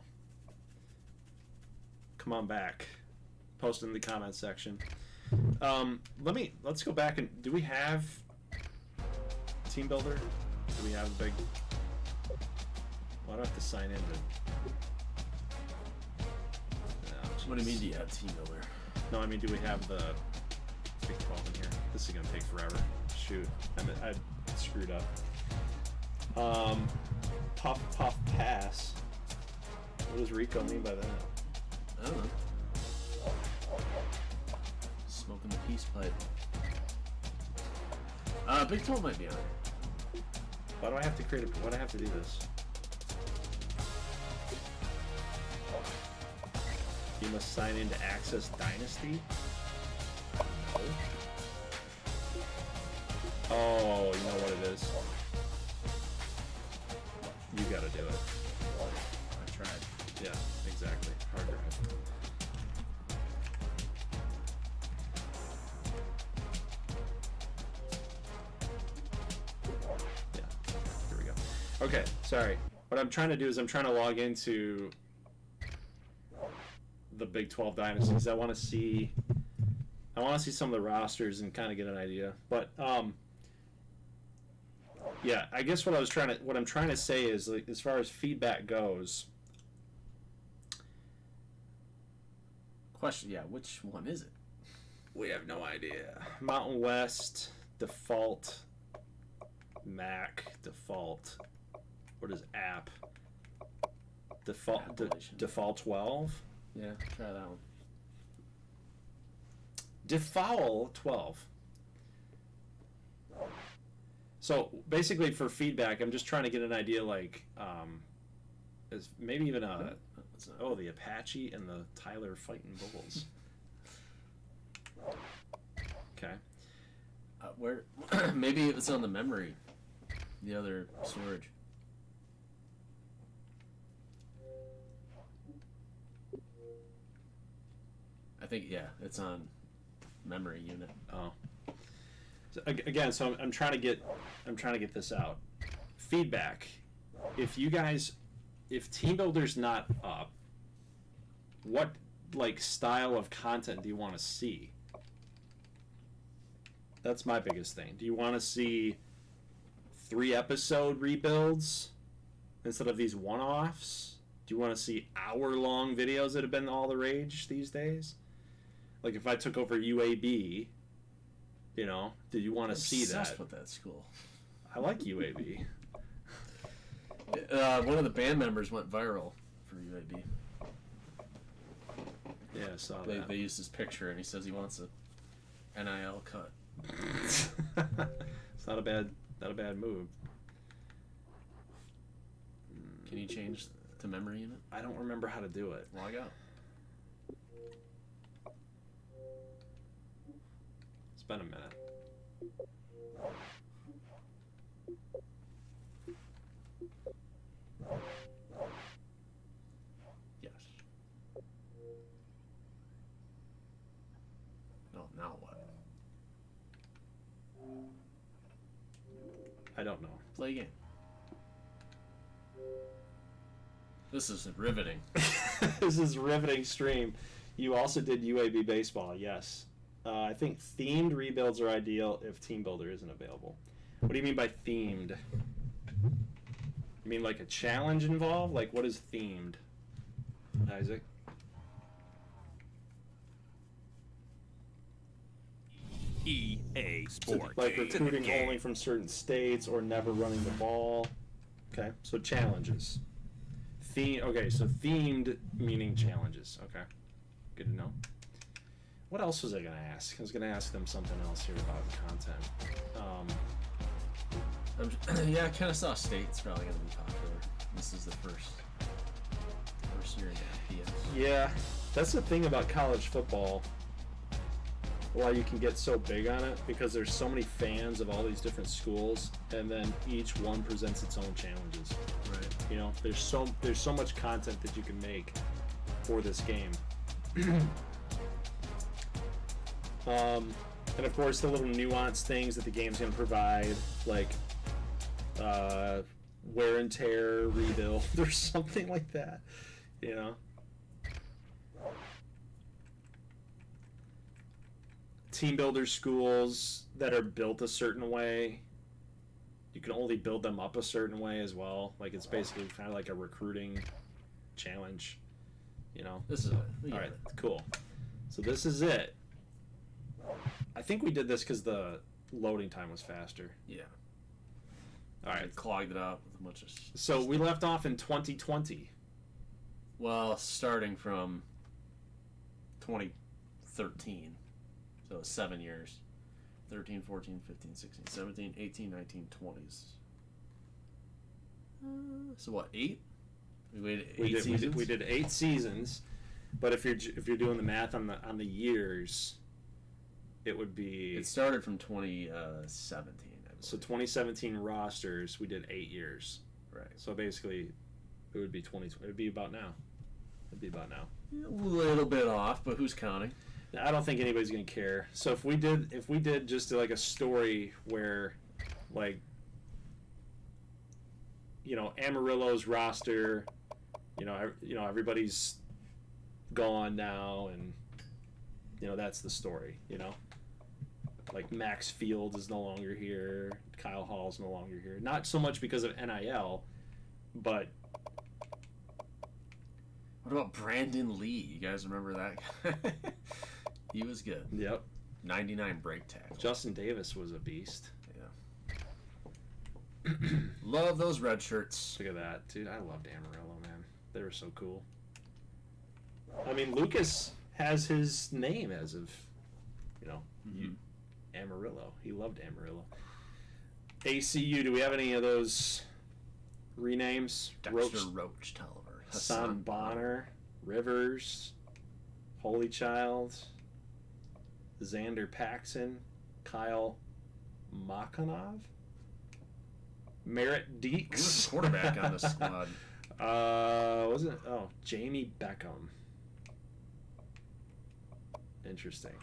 come on back. Post in the comment section. Let's go back and do we have Teambuilder? Do we have a big? Well, I don't have to sign in. What do you mean? Do you have Teambuilder? No, I mean, do we have the Big 12 in here? This is gonna take forever. Shoot, I screwed up. Puff puff pass. What does Rico mean by that? I don't know. Smoking the peace pipe. Big 12 might be on it. Why do I have to create a? Why do I have to do this? You must sign in to access Dynasty. No. Oh, you know what it is. You gotta do it. I tried. Yeah, exactly. Hard drive. Yeah, here we go. Okay, sorry. What I'm trying to do is I'm trying to log into the Big 12 dynasties. I want to see some of the rosters and kind of get an idea. But yeah, I guess what I'm trying to say is, like, as far as feedback goes. Question, yeah, which one is it? We have no idea. Mountain West, default, Mac, default. What is app? Default 12? Yeah, try that one. Defoul 12. So basically, for feedback, I'm just trying to get an idea, like, is maybe even the Apache and the Tyler fighting bulls. Okay. Where? Maybe it's on the memory. The other storage. I think, yeah, it's on memory unit. Oh. So, again, so I'm trying to get this out. Feedback. If Teambuilder's not up, what, like, style of content do you want to see? That's my biggest thing. Do you want to see 3-episode rebuilds instead of these one-offs? Do you want to see hour-long videos that have been all the rage these days? Like, if I took over UAB, you know, do you want to see that? Obsessed with that school. I like UAB. One of the band members went viral for UAB. Yeah, I saw that. They used his picture, and he says he wants a NIL cut. It's not a bad move. Can you change to memory unit? I don't remember how to do it. Log out. It's been a minute. Yes. No, now what? I don't know. Play a game. This is riveting. This is riveting stream. You also did UAB baseball, yes. I think themed rebuilds are ideal if Teambuilder isn't available. What do you mean by themed? You mean like a challenge involved? Like, what is themed, Isaac? EA Sports. Like recruiting only from certain states or never running the ball. Okay, so challenges. Okay, so themed meaning challenges. Okay, good to know. What else was I going to ask? I was going to ask them something else here about content. Yeah, I kind of saw states probably going to be popular. This is the first year in FBS. Yeah, that's the thing about college football. Why you can get so big on it, because there's so many fans of all these different schools, and then each one presents its own challenges. Right. You know, there's so much content that you can make for this game. And of course the little nuanced things that the game's going to provide, like wear and tear rebuild or something like that, you know. Team builder schools that are built a certain way, you can only build them up a certain way as well. Like, it's basically kind of like a recruiting challenge, you know. This is it. All right, cool. So this is it. I think we did this because the loading time was faster. Yeah. All right. They clogged it up with a bunch of. So we left off in 2020. Well, starting from 2013, so 7 years. 13, 14, 15, 16, 17, 18, 19, 20s. So what, 8? We waited 8 seasons? We did 8 seasons, but if you're doing the math on the years, it would be. It started from 2017. So 2017 rosters, we did 8 years. Right. So basically, it would be 2020. It would be about now. It'd be about now. A little bit off, but who's counting? I don't think anybody's gonna care. So if we did just like a story where, like, you know, Amarillo's roster, you know, everybody's gone now, and you know that's the story. You know, like Max Field is no longer here, Kyle Hall's no longer here. Not so much because of NIL, but. What about Brandon Lee? You guys remember that guy? He was good. Yep. 99 break tackle. Justin Davis was a beast. Yeah. Love those red shirts. Look at that, dude. I loved Amarillo, man. They were so cool. I mean, Lucas has his name as of, you know, Amarillo. He loved Amarillo. ACU, do we have any of those renames? Dexter Roach Tolliver. Hassan Bonner, Rivers, Holy Child, Xander Paxson, Kyle Makanov, Merritt Deeks. Who was the quarterback on the squad? Wasn't it? Oh, Jamie Beckham. Interesting.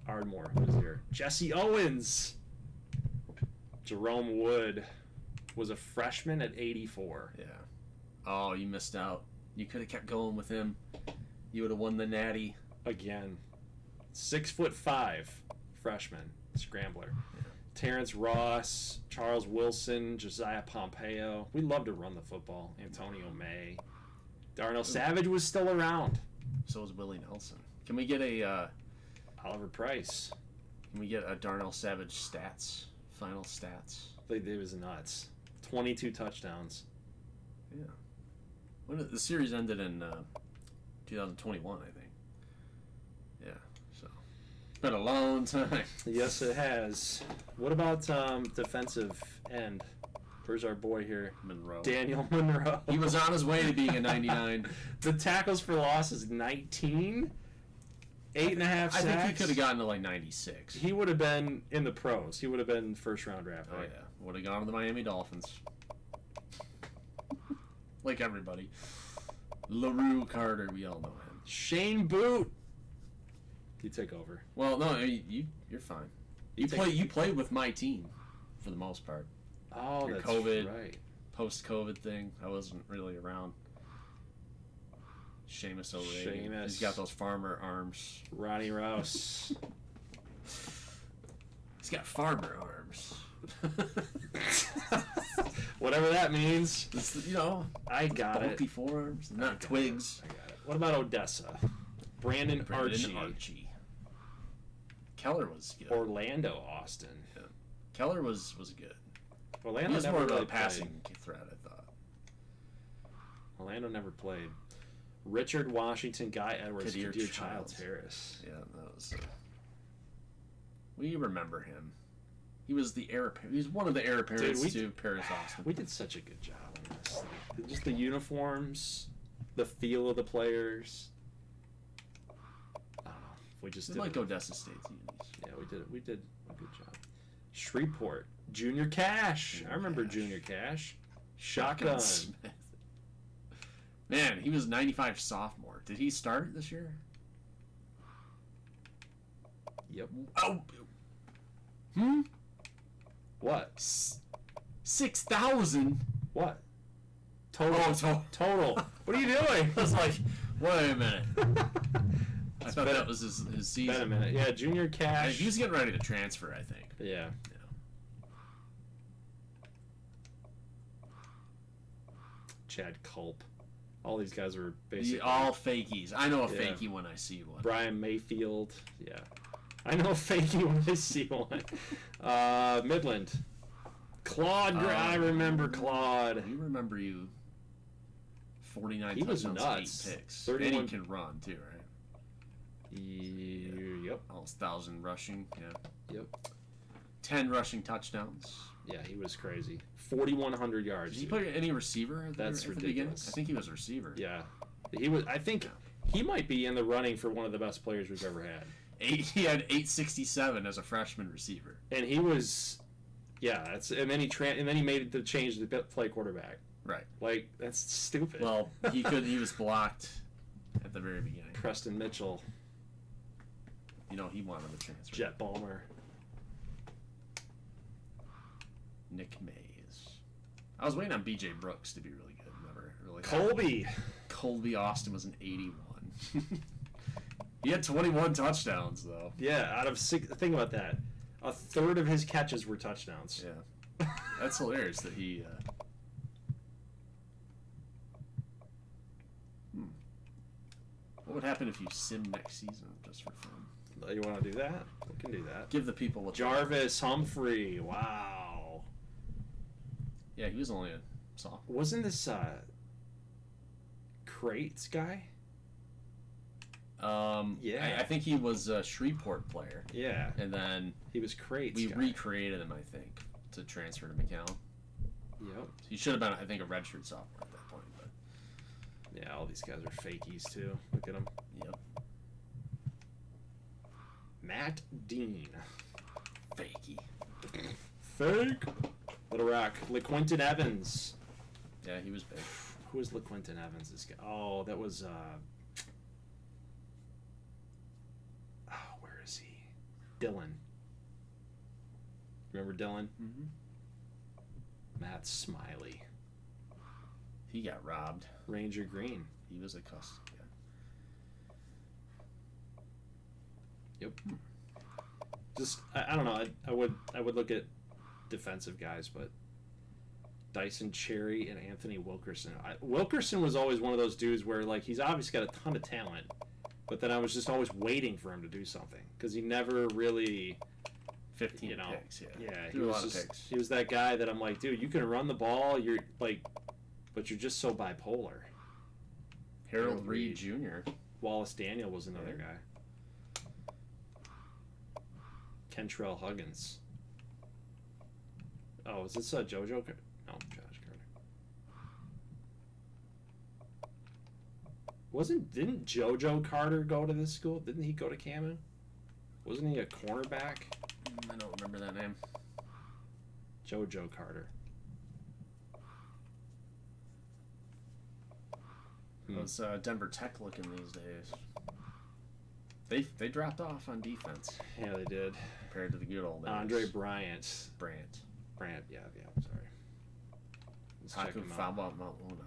Ardmore was here. Jesse Owens. Jerome Wood was a freshman at 84. Yeah. Oh, you missed out. You could have kept going with him. You would have won the Natty. Again. 6'5", freshman, scrambler. Yeah. Terrence Ross, Charles Wilson, Josiah Pompeo. We love to run the football. Antonio May. Darnell Savage was still around. So was Willie Nelson. Can we get a Oliver Price. Can we get a Darnell Savage stats? Final stats. It was nuts. 22 touchdowns. Yeah. The series ended in 2021, I think. Yeah, so it's been a long time. Yes, it has. What about defensive end? Where's our boy here? Monroe. Daniel Monroe. He was on his way to being a 99. The tackles for loss is 19. 8.5 sacks. I think he could have gotten to like 96. He would have been in the pros. He would have been first round draft. Oh right? yeah, would have gone to the Miami Dolphins. Like everybody. LaRue Carter, we all know him. Shane Boot. You take over. Well, no, you're fine. You played with my team for the most part. Oh, Your that's COVID, right. Post-COVID thing, I wasn't really around. Seamus O'Reilly. Seamus. He's got those farmer arms. Ronnie Rouse. He's got farmer arms. Whatever that means. It's, you know, I got bulky it. forearms, not twigs. I got it. What about Odessa? Brandon Archie. Keller was good. Orlando Austin. Yeah. Keller was good. Orlando He was never more of really a passing played. threat, I thought. Orlando never played. Richard Washington, Guy Edwards, Kadir Kadir Childs. Childs Harris. Yeah, that was. We remember him. He was the heir. He was one of the heir apparents to Paris Austin. We did such a good job on this. Like, just the uniforms, the feel of the players. We just It's did like Odessa State's unis. Yeah, we did a good job. Shreveport, Junior Cash. I remember Junior Cash. Shotgun. Smith. Man, he was 95 sophomore. Did he start this year? Yep. Oh. Hmm. What? 6,000. What? Total. Oh, Total. What are you doing? I was like, wait a minute. I thought that was his season. Been a minute. Yeah, Junior Cash. He was getting ready to transfer, I think. Yeah. Chad Culp. All these guys were basically all fakies. I know a fakie when I see one. Brian Mayfield. Yeah. I know a fakie when I see one. Midland. Claude, I remember Claude. We remember you. 49 He was touchdowns, nuts. 8 picks. 31 And he can run too, right? Yep. Almost 1,000 rushing. Yeah. Yep. 10 rushing touchdowns. Yeah, he was crazy. 4,100 yards. Did he play any receiver at the beginning? ridiculous. I think he was a receiver. Yeah, he was. I think he might be in the running for one of the best players we've ever had. He had 867 as a freshman receiver. And he was, yeah. And then he made the change to play quarterback. Right. Like, that's stupid. Well, he was blocked at the very beginning. Preston Mitchell, He wanted the transfer. Jet Balmer. Nick Mays. I was waiting on B.J. Brooks to be really good. Never really. Colby Austin was an 81. He had 21 touchdowns though. Yeah, out of 6. Think about that. A third of his catches were touchdowns. Yeah, that's hilarious that he. What would happen if you sim next season just for fun? You want to do that? We can do that. Give the people what. Jarvis Humphrey. Wow. Yeah, he was only a sophomore. Wasn't this Crates guy? Yeah. I think he was a Shreveport player. Yeah. And then He was Crates we guy. recreated him, I think, to transfer to McAllen. Yep. He should have been, I think, a redshirt sophomore at that point. But Yeah, all these guys are fakies too. Look at them. yep, Matt Dean. fakey. Fake. Little Rock. LeQuentin Evans. Yeah, he was big. Who was LeQuentin Evans? This guy. Oh, that was. Where is he? Dylan. Remember Dylan? Mm-hmm. Matt Smiley. He got robbed. Ranger Green. He was a cuss. Yeah. Yep. Just I don't know. I would look at defensive guys, but Dyson Cherry and Anthony Wilkerson. Wilkerson was always one of those dudes where like he's obviously got a ton of talent, but then I was just always waiting for him to do something because he never really. 15 picks. Yeah. he Threw a was lot of just picks. he was that guy that I'm like, dude, you can run the ball. You're like, but you're just so bipolar. Harold Reed Jr. Wallace Daniel was another guy. Kentrell Huggins. Oh, is this JoJo? No, Josh Carter. Didn't JoJo Carter go to this school? Didn't he go to Cameron? Wasn't he a cornerback? I don't remember that name. JoJo Carter. How's Denver Tech looking these days? They dropped off on defense Yeah, they did. compared to the good old days. Andre Bryant. Brandt. Yeah, sorry. Let's check Haku him out. Faba Maluna.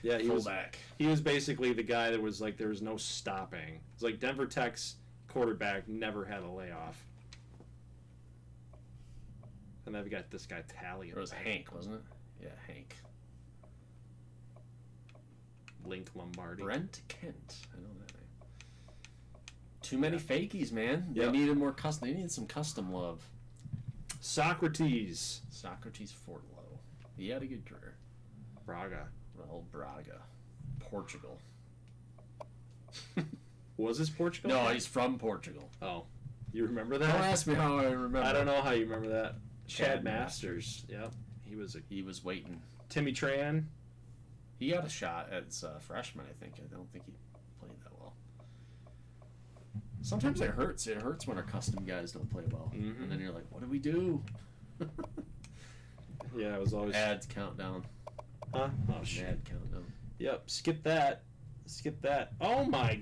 Yeah, Fullback. he was basically the guy that was like there was no stopping. It's like Denver Tech's quarterback never had a layoff. And then we got this guy Tally. It was Hank, wasn't it? Yeah, Hank. Link Lombardi. Brent Kent. I know that name. Too many fakies, man. Yep. They needed more custom. They needed some custom love. Socrates. Socrates Fortlow. He had a good career. Braga. Raul Braga. Portugal. Was this Portugal? No, he's from Portugal. Oh. You remember Don't that? ask me how I remember. I don't know how you remember that. Chad Masters. Yep. He was waiting. Timmy Tran. He got a shot as a freshman, I think. I don't think he played that well. Sometimes it hurts. It hurts when our custom guys don't play well. Mhm. And then you're like, what do we do? Yeah, it was always. Ads countdown. Huh? Oh, shit. Ad countdown. Yep. Skip that. Oh, my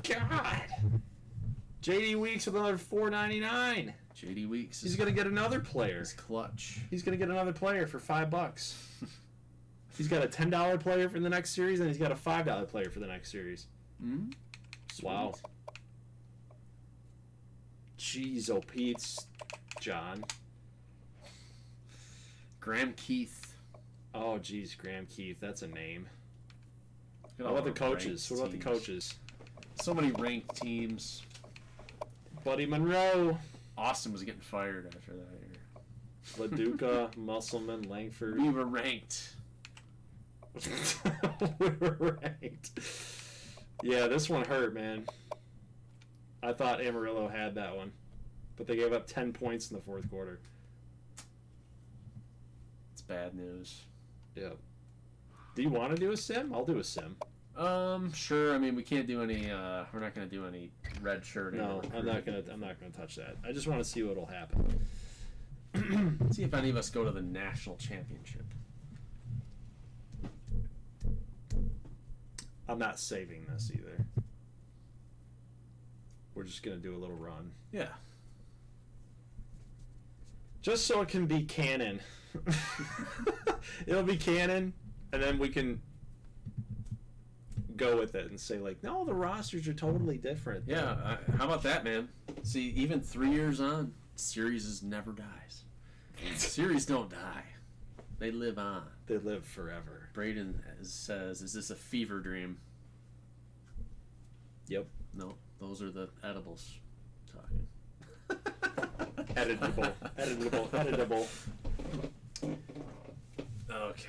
God. JD Weeks with another $4.99. JD Weeks. He's going to get another player. He's clutch. He's going to get another player for $5. He's got a $10 player for the next series, and he's got a $5 player for the next series. Mm-hmm. Wow. Jeez, oh Pete's, John. Graham Keith. Oh, geez, Graham Keith. That's a name. Look at What all about the our coaches? What ranked about the teams. coaches? So many ranked teams. Buddy Monroe. Austin was getting fired after that year. LaDuca, Musselman, Langford. We were ranked. We were ranked. Yeah, this one hurt, man. I thought Amarillo had that one, but they gave up 10 points in the fourth quarter. It's bad news. Yep. Do you want to do a sim? I'll do a sim. Sure. I mean, we can't do any. We're not going to do any red shirting. No, I'm not gonna touch that. I just want to see what'll happen. See if any of us go to the national championship. I'm not saving this either. We're just gonna do a little run, Yeah. just so it can be canon. It'll be canon, and then we can go with it and say like, no, the rosters are totally different. Yeah. How about that, man? See, even 3 years on, series never dies. Series don't die. They live on. They live forever. Braden says, "Is this a fever dream?" Yep. No, those are the edibles talking. Editable. Okay.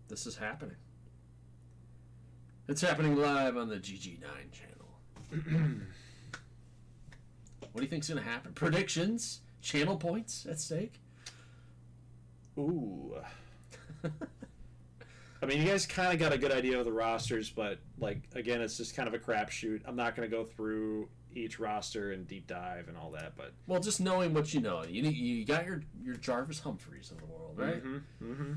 This is happening. It's happening live on the GG9 channel. What do you think's going to happen? Predictions? Channel points at stake? Ooh. I mean, you guys kind of got a good idea of the rosters, but like again, it's just kind of a crapshoot. I'm not going to go through each roster and deep dive and all that, but Well, just knowing what you know. You got your Jarvis Humphreys of the world, right? Mm-hmm.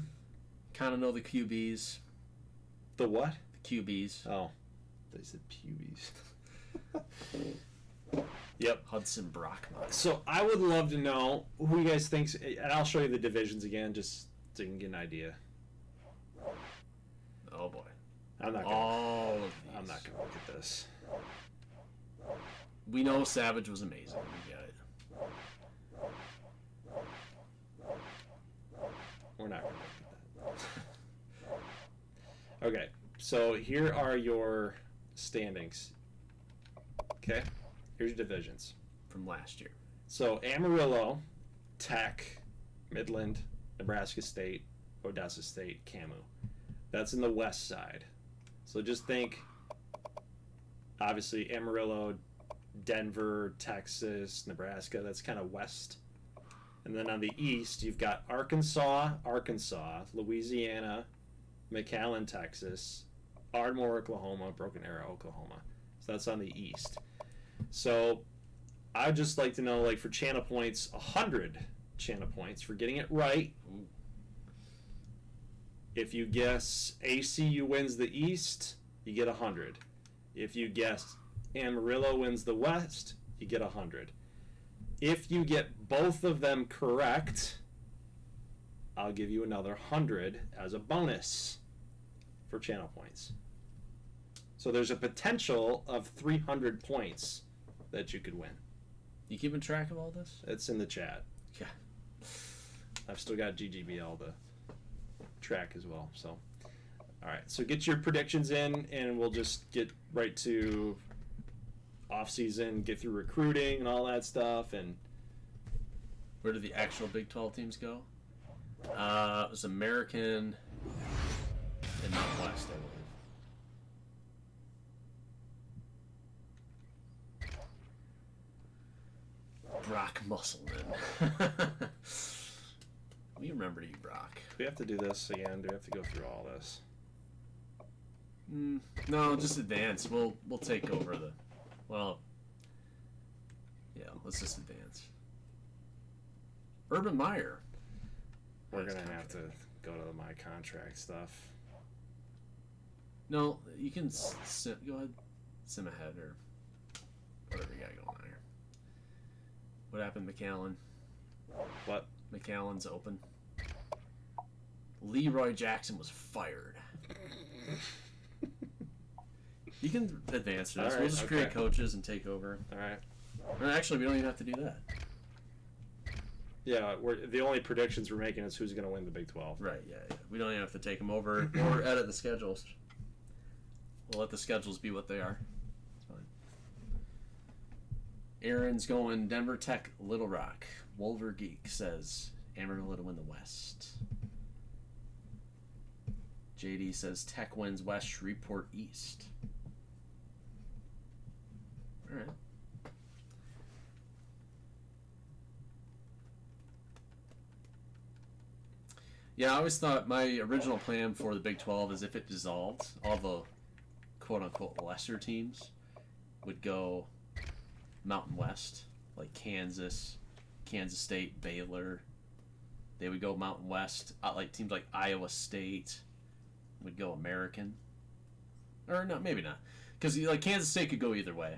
Kind of know the QBs. The what? The QBs. Oh, they said pubes. Yep. Hudson Brockman. So I would love to know who you guys think, and I'll show you the divisions again, just so you can get an idea. Oh, boy. I'm not gonna. All of these. I'm not gonna look at this. We know Savage was amazing. We get it. We're not gonna look at that. Okay, so here are your standings. Okay, here's your divisions. From last year. So Amarillo, Tech, Midland, Nebraska State, Odessa State, Camu. That's in the west side. So just think, obviously, Amarillo, Denver, Texas, Nebraska, that's kind of west. And then on the east, you've got Arkansas, Louisiana, McAllen, Texas, Ardmore, Oklahoma, Broken Arrow, Oklahoma. So that's on the east. So I'd just like to know, like, for channel points, 100 channel points for getting it right. Ooh. If you guess ACU wins the East, you get 100. If you guess Amarillo wins the West, you get 100. If you get both of them correct, I'll give you another 100 as a bonus for channel points. So there's a potential of 300 points that you could win. You keeping track of all this? It's in the chat. Yeah. I've still got GGBL to track as well. So, all right. So get your predictions in, and we'll just get right to off season, get through recruiting and all that stuff. And Where did the actual Big 12 teams go? It was American and Mountain West, I believe. Brock Musselman. We remember you, Brock. do we have to do this again? Do we have to go through all this? No, just advance. We'll take over the. Well, yeah, let's just advance. Urban Meyer. We're That's going to have to complicated. go to my contract stuff. No, you can go ahead, sim ahead or whatever you got going on here. What happened, McAllen? What? McAllen's open. Leroy Jackson was fired. You can advance this. All right, We'll just create okay. coaches and take over. All right. Or actually, we don't even have to do that. Yeah, the only predictions we're making is who's going to win the Big 12. Right, yeah. We don't even have to take them over or edit the schedules. We'll let the schedules be what they are. It's fine. Aaron's going Denver Tech, Little Rock. Wolver Geek says Amarillo to win the West. JD says Tech wins West, Shreveport East. All right. Yeah, I always thought my original plan for the Big 12 is if it dissolved, all the quote-unquote lesser teams would go Mountain West, like Kansas State, Baylor. They would go Mountain West, like teams like Iowa State would go American. Or no, maybe not. Because like Kansas State could go either way.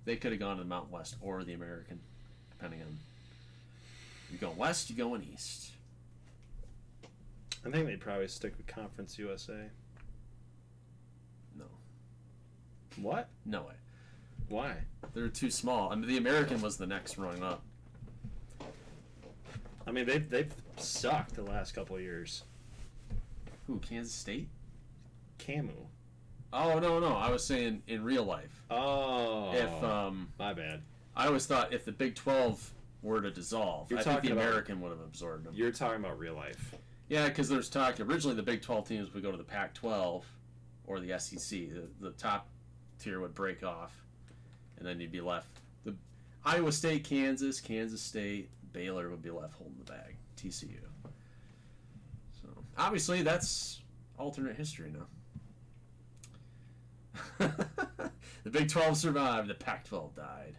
They could have gone to the Mountain West or the American, depending on. You going West, you going East. I think they'd probably stick with Conference USA. No. What? No way. Why? They're too small. I mean, the American was the next rung up. I mean, they've sucked the last couple of years. Who, Kansas State? Camu. Oh, no. I was saying in real life. Oh. If my bad. I always thought if the Big 12 were to dissolve, You're I think the talking about- American would have absorbed them. You're talking about real life. Yeah, because there's talk. Originally, the Big 12 teams would go to the Pac-12 or the SEC. The top tier would break off, and then you'd be left. The Iowa State, Kansas State, Baylor would be left holding the bag. TCU. So obviously, that's alternate history now. The Big 12 survived. The Pac-12 died.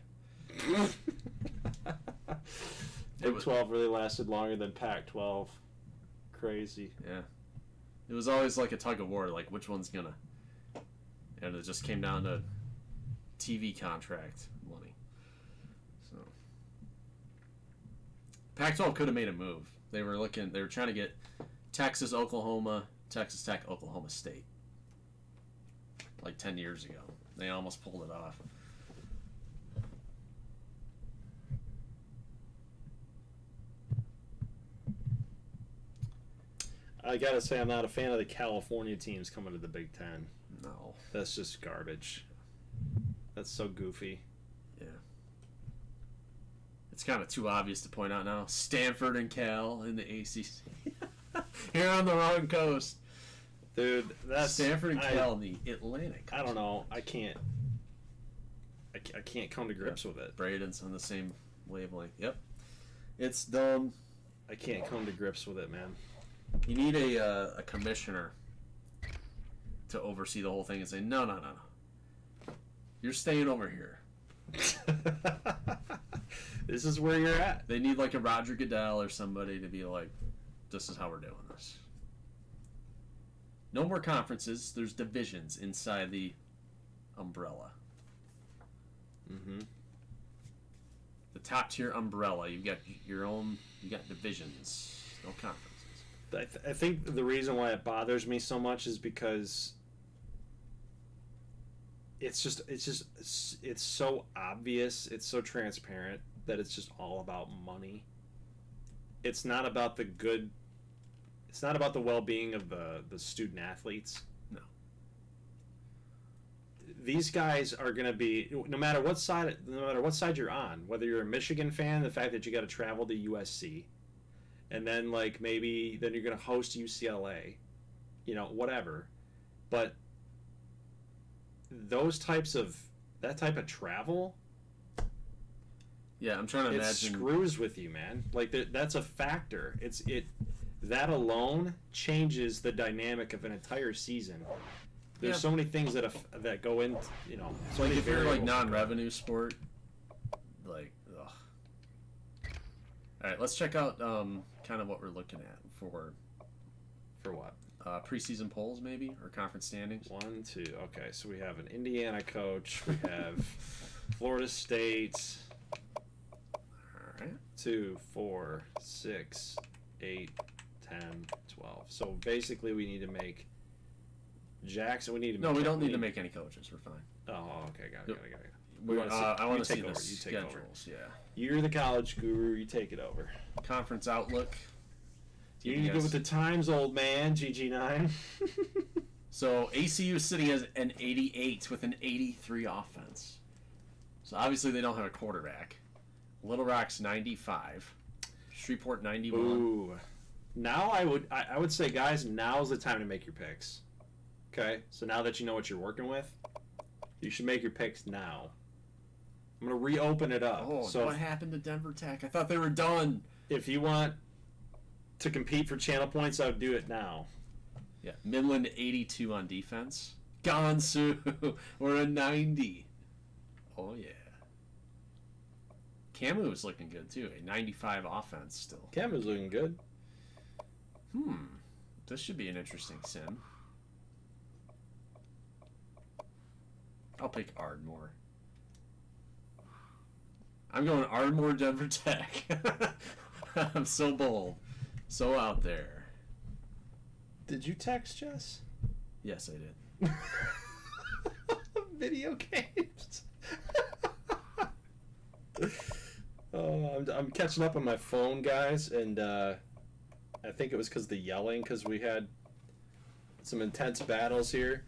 Big 12 really lasted longer than Pac-12. Crazy. Yeah. It was always like a tug of war, like which one's gonna. And it just came down to TV contract money. So Pac-12 could have made a move. They were trying to get Texas, Oklahoma, Texas Tech, Oklahoma State. Like 10 years ago. They almost pulled it off. I gotta say, I'm not a fan of the California teams coming to the Big Ten. No. That's just garbage. That's so goofy. Yeah. It's kind of too obvious to point out now. Stanford and Cal in the ACC. Here on the wrong coast. Dude, that's... Stanford and Cal in the Atlantic. I don't know. I can't come to grips with it. Braden's on the same wavelength. Yep. It's dumb. I can't come to grips with it, man. You need a commissioner to oversee the whole thing and say, no. You're staying over here. This is where you're at. They need like a Roger Goodell or somebody to be like, this is how we're doing this. No more conferences. There's divisions inside the umbrella. Mm-hmm. The top tier umbrella. You've got your own. You got divisions. No conferences. I think the reason why it bothers me so much is because it's so obvious, it's so transparent that it's just all about money. It's not about the well-being of the student athletes. No. These guys are going to be, no matter what side you're on, whether you're a Michigan fan, the fact that you got to travel to USC, and then like maybe then you're going to host UCLA, whatever. But that type of travel, yeah, I'm trying to imagine. It screws with you, man. Like that's a factor. That alone changes the dynamic of an entire season. There's so many things that go in, so like many if you're like variables. non-revenue sport, like, ugh. All right, let's check out kind of what we're looking at for what? Preseason polls maybe, or conference standings. 1, 2. Okay, so we have an Indiana coach. We have Florida State. All right. 2, 4, 6, 8, 10, 12. So basically, we need to make Jackson. No, we don't need to make any coaches. We're fine. Oh, okay, got it. I want to see the take over. schedules. Yeah. You're the college guru. You take it over. Conference outlook. You need to go with the times, old man. GG9. So ACU sitting as an 88 with an 83 offense. So obviously they don't have a quarterback. Little Rock's 95. Shreveport 91. Ooh. Now I would say, guys, now's the time to make your picks. Okay? So now that you know what you're working with, you should make your picks now. I'm going to reopen it up. Oh, so what happened to Denver Tech? I thought they were done. if you want to compete for channel points, I would do it now. Yeah, Midland 82 on defense. Gansu, we're a 90. Oh, yeah. Camu is looking good, too. A 95 offense still. Cameron's looking good. This should be an interesting sim. I'll pick Ardmore. I'm going Ardmore, Denver Tech. I'm so bold. So out there. Did you text Jess? Yes, I did. Video games. I'm catching up on my phone, guys, and I think it was because of the yelling, because we had some intense battles here.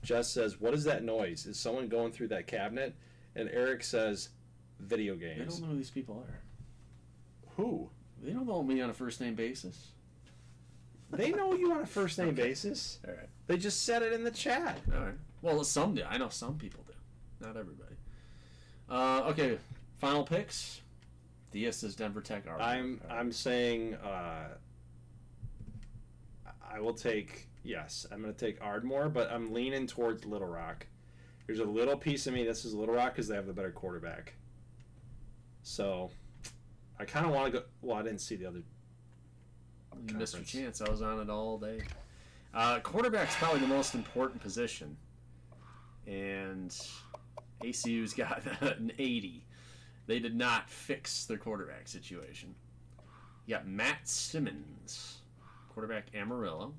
Jess says, "What is that noise? Is someone going through that cabinet?" And Eric says, "Video They games." don't know who these people are. Who? They don't know me on a first name basis. They know you on a first name basis. All right. They just said it in the chat. All right. Well, some do. I know some people do. Not everybody. Okay. Final picks. Thea says Denver Tech. I'm saying I will take, yes, I'm going to take Ardmore, but I'm leaning towards Little Rock. There's a little piece of me that says Little Rock because they have the better quarterback. So I kind of want to go. Well, I didn't see the other. You missed your conference. chance. I was on it all day. Quarterback's probably the most important position. And ACU's got an 80. They did not fix their quarterback situation. You got Matt Simmons, quarterback Amarillo.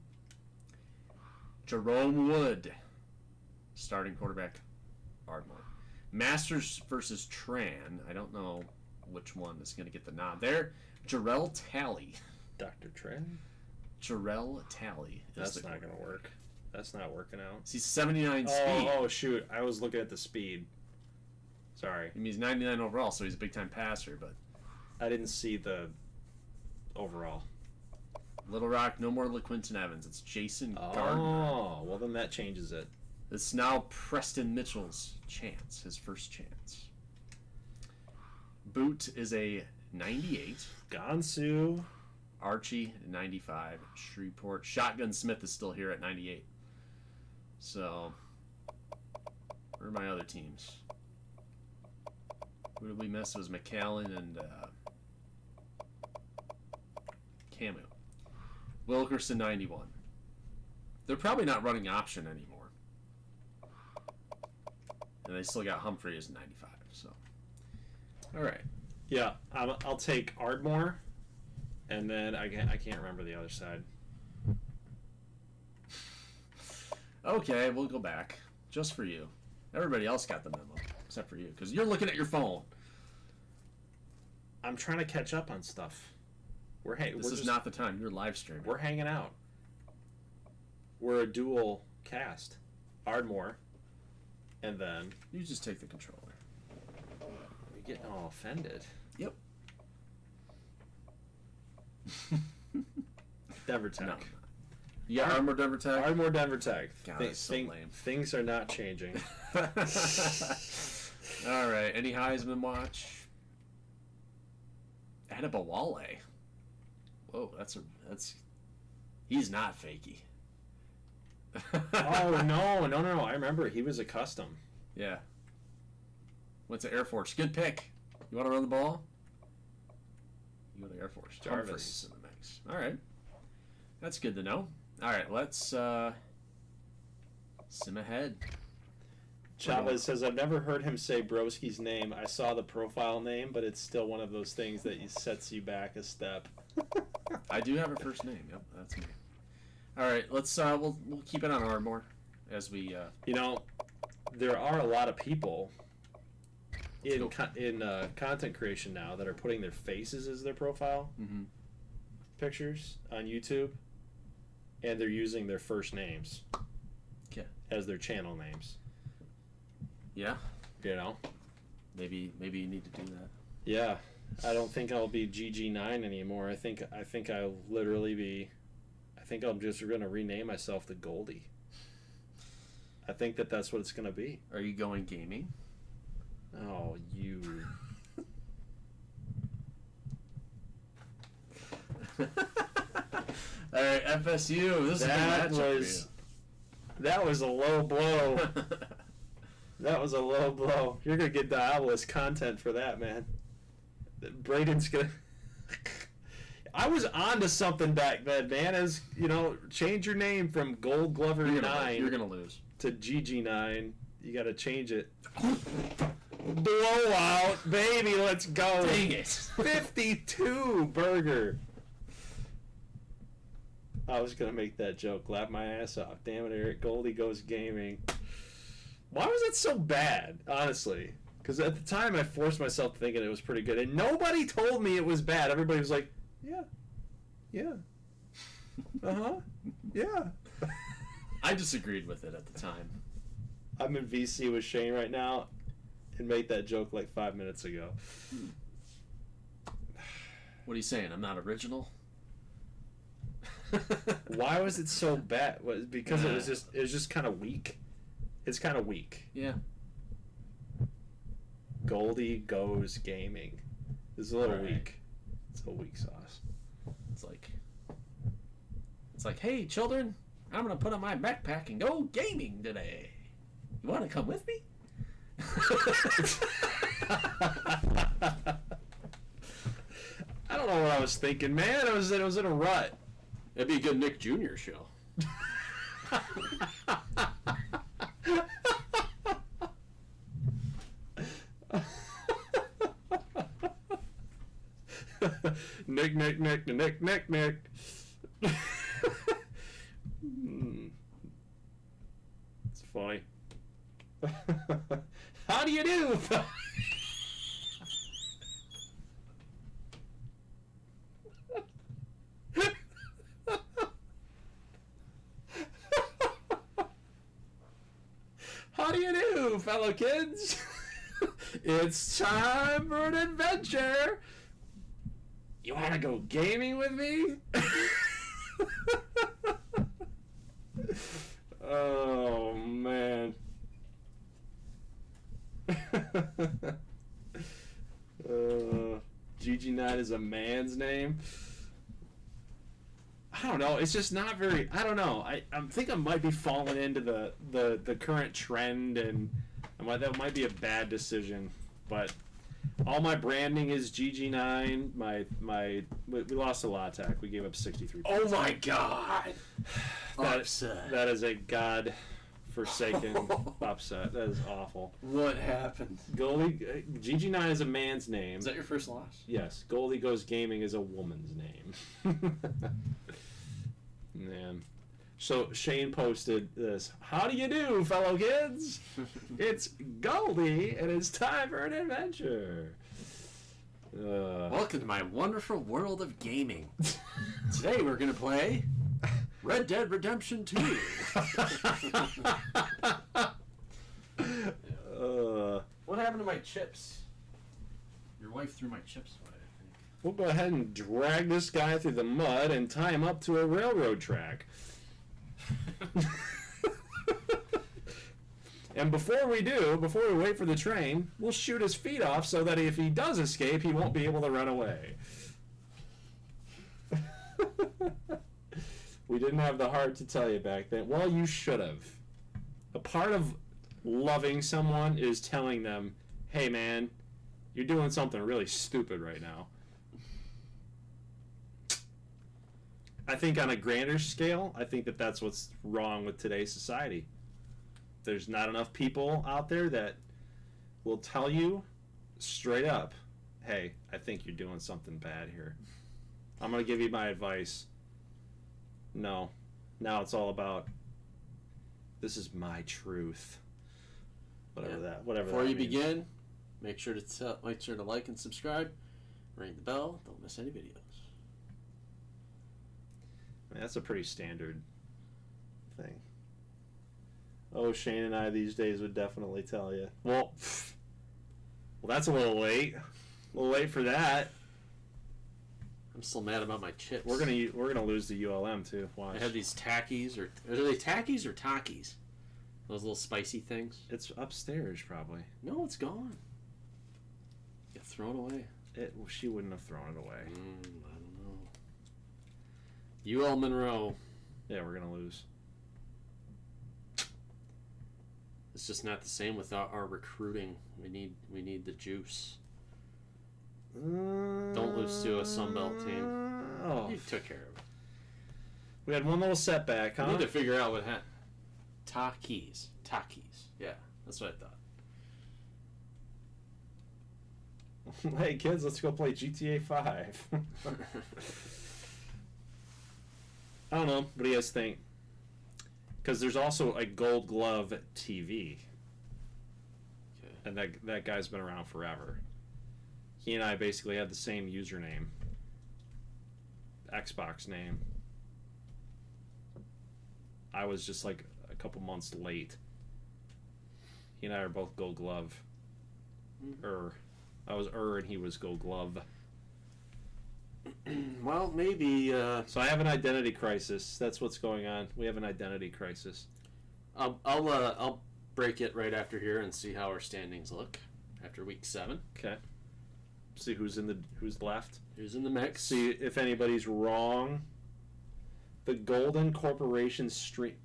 Jerome Wood, starting quarterback Ardmore. Masters versus Tran. I don't know which one is going to get the nod there. Jarrell Talley. Dr. Trent? Jarrell Talley. That's not going to work. That's not working out. He's 79 speed. Oh, shoot. I was looking at the speed. Sorry. I mean, he's 99 overall, so he's a big-time passer, but... I didn't see the overall. Little Rock, no more LaQuinton Evans. It's Jason Gardner. Oh, well then that changes it. It's now Preston Mitchell's chance, his first chance. Boot is a 98. Gansu. Archie, 95. Shreveport. Shotgun Smith is still here at 98. So, where are my other teams? Who did we miss? It was McAllen and Camu. Wilkerson, 91. They're probably not running option anymore. And they still got Humphrey as 95. So, all right. Yeah, I'll take Ardmore, and then I can't remember the other side. Okay, we'll go back. Just for you. Everybody else got the memo, except for you, because you're looking at your phone. I'm trying to catch up on stuff. This is not the time. You're live streaming. We're hanging out. We're a dual cast. Ardmore, and then You just take the controller. you're getting all offended. Yep. Denver Tech. No. You got Ardmore, Denver Tech? Ardmore, Denver Tech. God, that's so lame. Things are not changing. All right. Any Heisman watch? Adebawale. Whoa, that's he's not fakey. Oh no! I remember he was a custom. Yeah. Went to Air Force. Good pick. You want to run the ball? You go to Air Force. Jarvis. Humphreys in the mix. All right. That's good to know. All right, let's sim ahead. Chavez says, I've never heard him say Broski's name. I saw the profile name, but it's still one of those things that sets you back a step. I do have a first name. Yep, that's me. All right, let's we'll keep it on Ardmore as we. You know, there are a lot of people in content creation now that are putting their faces as their profile pictures on YouTube, and they're using their first names as their channel names. Yeah. You know, Maybe you need to do that. Yeah, I don't think I'll be GG9 anymore. I think I'll literally be. I think I'm just going to rename myself to Goldie. I think that's what it's going to be. Are you going gaming? Oh, you. All right, FSU. This That was a low blow. That was a low blow. You're gonna get Diabolist content for that, man. Braden's gonna. I was onto something back then, man. As you know, change your name from Gold Glover 9. You're gonna lose to GG9. You got to change it. Blowout, baby. Let's go. Dang it. 52 burger. I was going to make that joke. Laugh my ass off. Damn it, Eric. Goldie goes gaming. Why was it so bad, honestly? Because at the time, I forced myself thinking it was pretty good. And nobody told me it was bad. Everybody was like, yeah. Yeah. Uh-huh. Yeah. I disagreed with it at the time. I'm in VC with Shane right now and made that joke like 5 minutes ago. What are you saying? I'm not original? Why was it so bad? Was because it was just kind of weak. It's kind of weak. Yeah. Goldie goes gaming. It's a little Right. weak. It's a weak sauce. It's like, hey, children, I'm going to put on my backpack and go gaming today. You want to come with me? I don't know what I was thinking, man. I was in a rut. That'd be a good Nick Jr. show. Nick. It's funny. How do you do? How do you do, fellow kids? It's time for an adventure. You want to go gaming with me? Oh, man. GG9 is a man's name. I don't know. It's just not very. I don't know. I think I might be falling into the current trend, and that might be a bad decision. But all my branding is GG9. We lost a lot attack. We gave up 63. Oh my God! That is a god-forsaken upset. That is awful. What happened? Goldie GG9 is a man's name. Is that your first loss? Yes. Goldie Goes Gaming is a woman's name. Man. So Shane posted this. How do you do, fellow kids? It's Goldie, and it's time for an adventure. Welcome to my wonderful world of gaming. Today we're going to play Red Dead Redemption 2. What happened to my chips? Your wife threw my chips away, I think. We'll go ahead and drag this guy through the mud and tie him up to a railroad track. And before we wait for the train, we'll shoot his feet off so that if he does escape, he won't be able to run away. We didn't have the heart to tell you back then. Well, you should have. A part of loving someone is telling them, hey man, you're doing something really stupid right now. I think on a grander scale, I think that's what's wrong with today's society. There's not enough people out there that will tell you straight up, hey, I think you're doing something bad here. I'm going to give you my advice. No. Now it's all about, this is my truth. Whatever Before that you means. begin, make sure to like and subscribe. Ring the bell. Don't miss any videos. I mean, that's a pretty standard thing. Oh, Shane and I these days would definitely tell you. Well, Well, that's a little late. A little late for that. I'm still mad about my chips. We're gonna lose to ULM too. Watch. I have these tackies, or are they tackies or Takis? Those little spicy things. It's upstairs probably. No, it's gone. Got thrown away. She wouldn't have thrown it away. I don't know. UL Monroe. Yeah, we're gonna lose. It's just not the same without our recruiting. We need the juice. Don't lose to a Sunbelt team. Oh, You took care of it. we had one little setback, I huh? need to figure out what happened. Takis. Yeah, that's what I thought. Hey kids, let's go play GTA 5. I don't know. What do you guys think? Because there's also a Gold Glove TV, Okay. and that guy's been around forever. He and I basically had the same username, Xbox name. I was just like a couple months late. He and I are both Gold Glove. I was and he was Gold Glove. Well, maybe. So I have an identity crisis. That's what's going on. We have an identity crisis. I'll break it right after here and see how our standings look after week 7. Okay. See who's left. Who's in the mix? See if anybody's wrong. The Golden Corporation Street.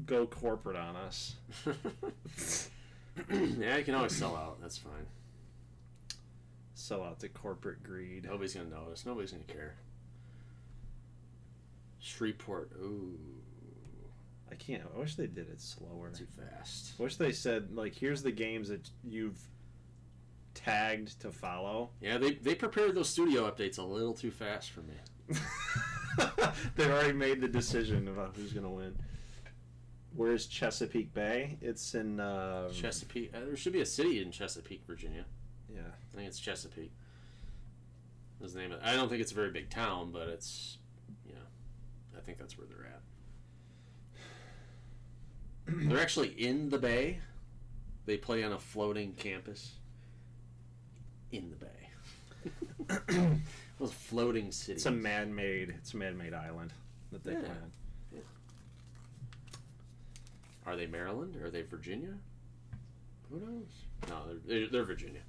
Go corporate on us. Yeah, you can always sell out. That's fine. Sell out to corporate greed. Nobody's gonna notice. Nobody's gonna care. Shreveport. Ooh, I can't. I wish they did it slower. too fast. I wish they said, like, here's the games that you've tagged to follow. Yeah, they prepared those studio updates a little too fast for me. They've already made the decision about who's going to win. Where's Chesapeake Bay? It's in... Chesapeake. There should be a city in Chesapeake, Virginia. Yeah. I think it's Chesapeake. That's the name of it. I don't think it's a very big town, but it's, I think that's where they're at. They're actually in the bay. They play on a floating campus in the bay. Those floating cities. It's a man-made island that they Yeah. play on. Are they Maryland? Are they Virginia? Who knows? No, they're Virginia.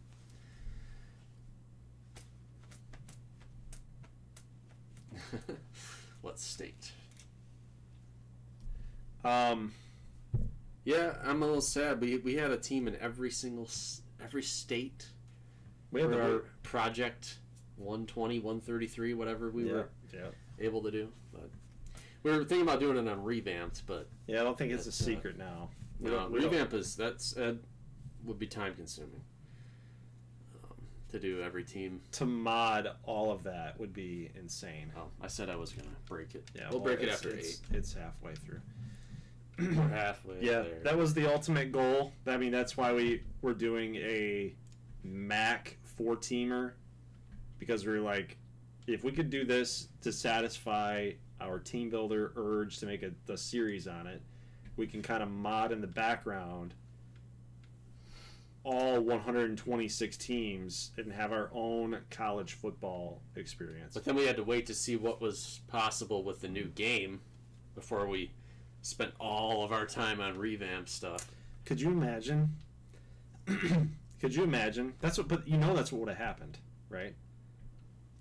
What state? Yeah, I'm a little sad. We had a team in every state. We had for our the... project 120, 133, whatever we were Yeah. able to do. But we were thinking about doing it on Revamped, but Yeah, I don't think it's a That's, secret now. no, Revamp would be time consuming to do every team. To mod all of that would be insane. Oh, I said I was gonna break it. Yeah, we'll well, break it it's- after it's, 8. It's halfway through. We're halfway Yeah, there. that was the ultimate goal. I mean, that's why we were doing a MAC 4-teamer, because we were like, if we could do this to satisfy our team builder urge to make the series on it, we can kind of mod in the background all 126 teams and have our own college football experience. But then we had to wait to see what was possible with the new game before we spent all of our time on Revamp stuff. Could you imagine? Could you imagine? That's what would have happened, right?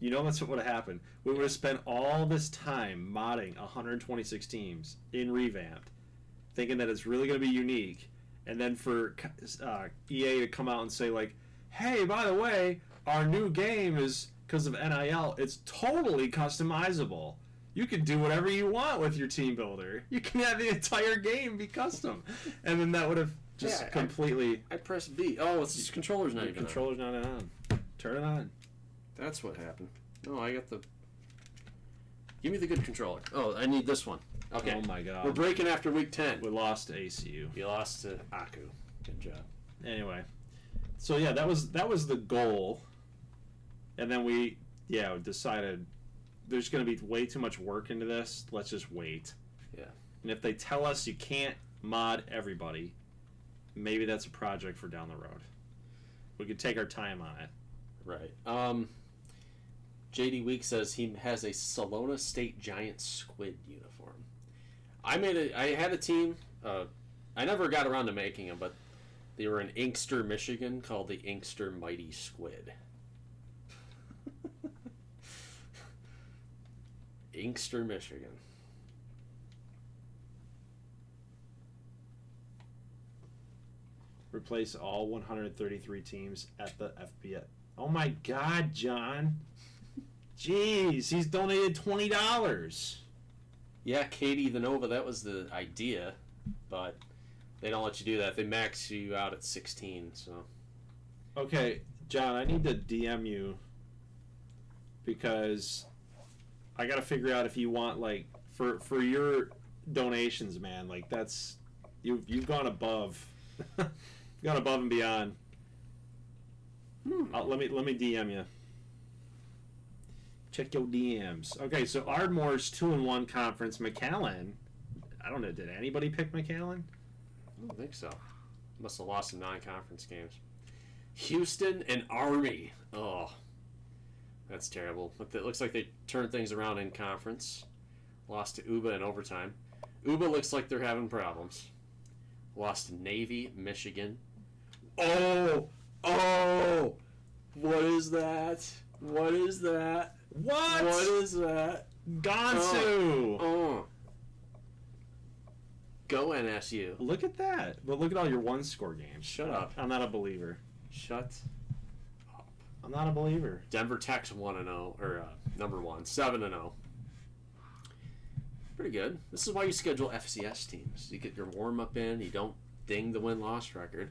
That's what would have happened. We would have spent all this time modding 126 teams in Revamped, thinking that it's really going to be unique, and then for EA to come out and say, like, hey, by the way, our new game is, because of NIL, it's totally customizable. You can do whatever you want with your team builder. You can have the entire game be custom. And then that would have just completely... I pressed B. Oh, it's this controller's not Your even controller's not on. Turn it on. on. That's what happened. No, I got the... Give me the good controller. Oh, I need this one. Okay. Oh my god. We're breaking after week 10. We lost to ACU. You lost to Aku. Good job. Anyway. So yeah, that was the goal. And then we decided there's going to be way too much work into this. Let's just wait. Yeah. And if they tell us you can't mod everybody, maybe that's a project for down the road. We could take our time on it. Right. JD Week says he has a Salona State Giant squid uniform. I had a team. I never got around to making them, but they were in Inkster, Michigan, called the Inkster Mighty Squid. Inkster, Michigan. Replace all 133 teams at the FBS. Oh my God, John. Jeez, he's donated $20. Yeah, Katie the Nova, that was the idea, but they don't let you do that. They max you out at 16, so. Okay, John, I need to DM you because I got to figure out if you want, like, for your donations, man, like, that's, you've gone above. Gone above and beyond. Let me DM you. Check your DMs. Okay, so Ardmore's 2-1 conference. McAllen. I don't know. Did anybody pick McAllen? I don't think so. Must have lost some non-conference games. Houston and Army. Oh, that's terrible. It looks like they turned things around in conference. Lost to Uba in overtime. Uba looks like they're having problems. Lost to Navy, Michigan. Oh! What is that? What is that? What? What is that? Gansu! Go NSU. Look at that. But look at all your one-score games. Shut up. I'm not a believer. Shut up. I'm not a believer. Denver Tech's 1-0, or number 1, 7-0. Pretty good. This is why you schedule FCS teams. You get your warm-up in. You don't ding the win-loss record.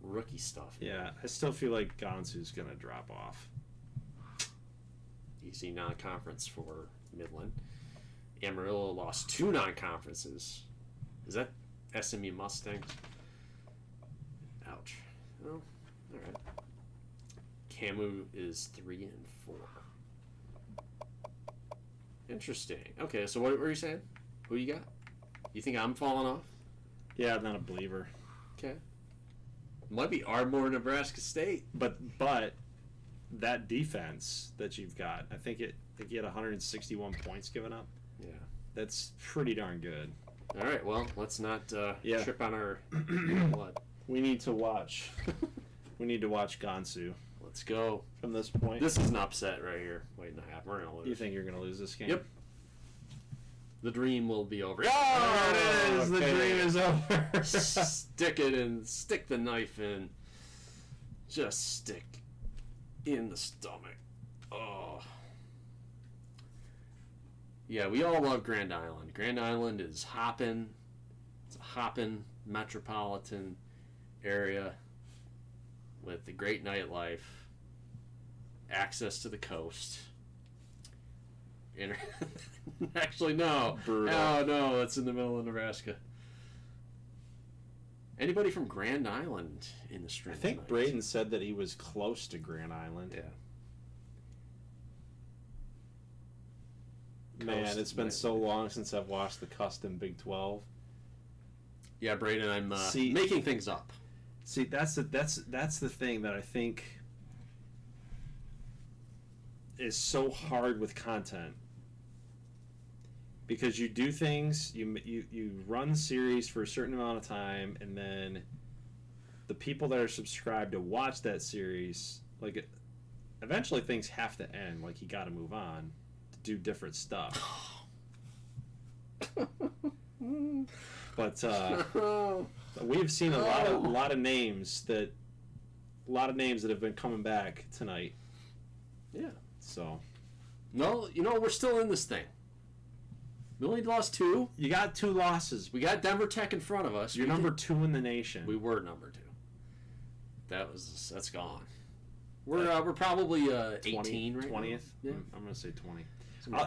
Rookie stuff. Yeah, I still feel like Gansu's going to drop off. Easy non-conference for Midland. Amarillo lost 2 non-conferences. Is that SMU Mustangs? Ouch. Oh, all right. Camu is 3-4. Interesting. Okay, so what were you saying? Who you got? You think I'm falling off? Yeah, I'm not a believer. Okay. Might be Ardmore, Nebraska State. But that defense that you've got, I think you had 161 points given up. Yeah. That's pretty darn good. All right, well, let's not trip on our blood. We need to watch. We need to watch Gansu Let's go. from this point. This is an upset right here. Waiting to happen. We're going to lose. You think you're going to lose this game? Yep. The dream will be over. Oh, there it is. Okay. The dream is over. Stick the knife in. Just stick in the stomach. Oh. Yeah, we all love Grand Island. Grand Island is hopping. It's a hopping metropolitan area with the great nightlife, access to the coast. Actually, no. Brutal. Oh, no, it's in the middle of Nebraska. Anybody from Grand Island in the stream? I think tonight? Braden said that he was close to Grand Island. Yeah. Man, Coast, it's been man. so long since I've watched the custom Big 12. Yeah, Braden, I'm See- making things up. See, that's the thing that I think is so hard with content. Because you do things, you run series for a certain amount of time, and then the people that are subscribed to watch that series, like, eventually things have to end. Like, you got to move on to do different stuff. But we've seen a lot of names that have been coming back tonight. Yeah. So No, we're still in this thing. We only lost 2. you got 2 losses. We got Denver Tech in front of us. You're number 2 in the nation. We were number 2. That's gone. We're probably 18 right 20th. now. Yeah. I'm gonna say 20.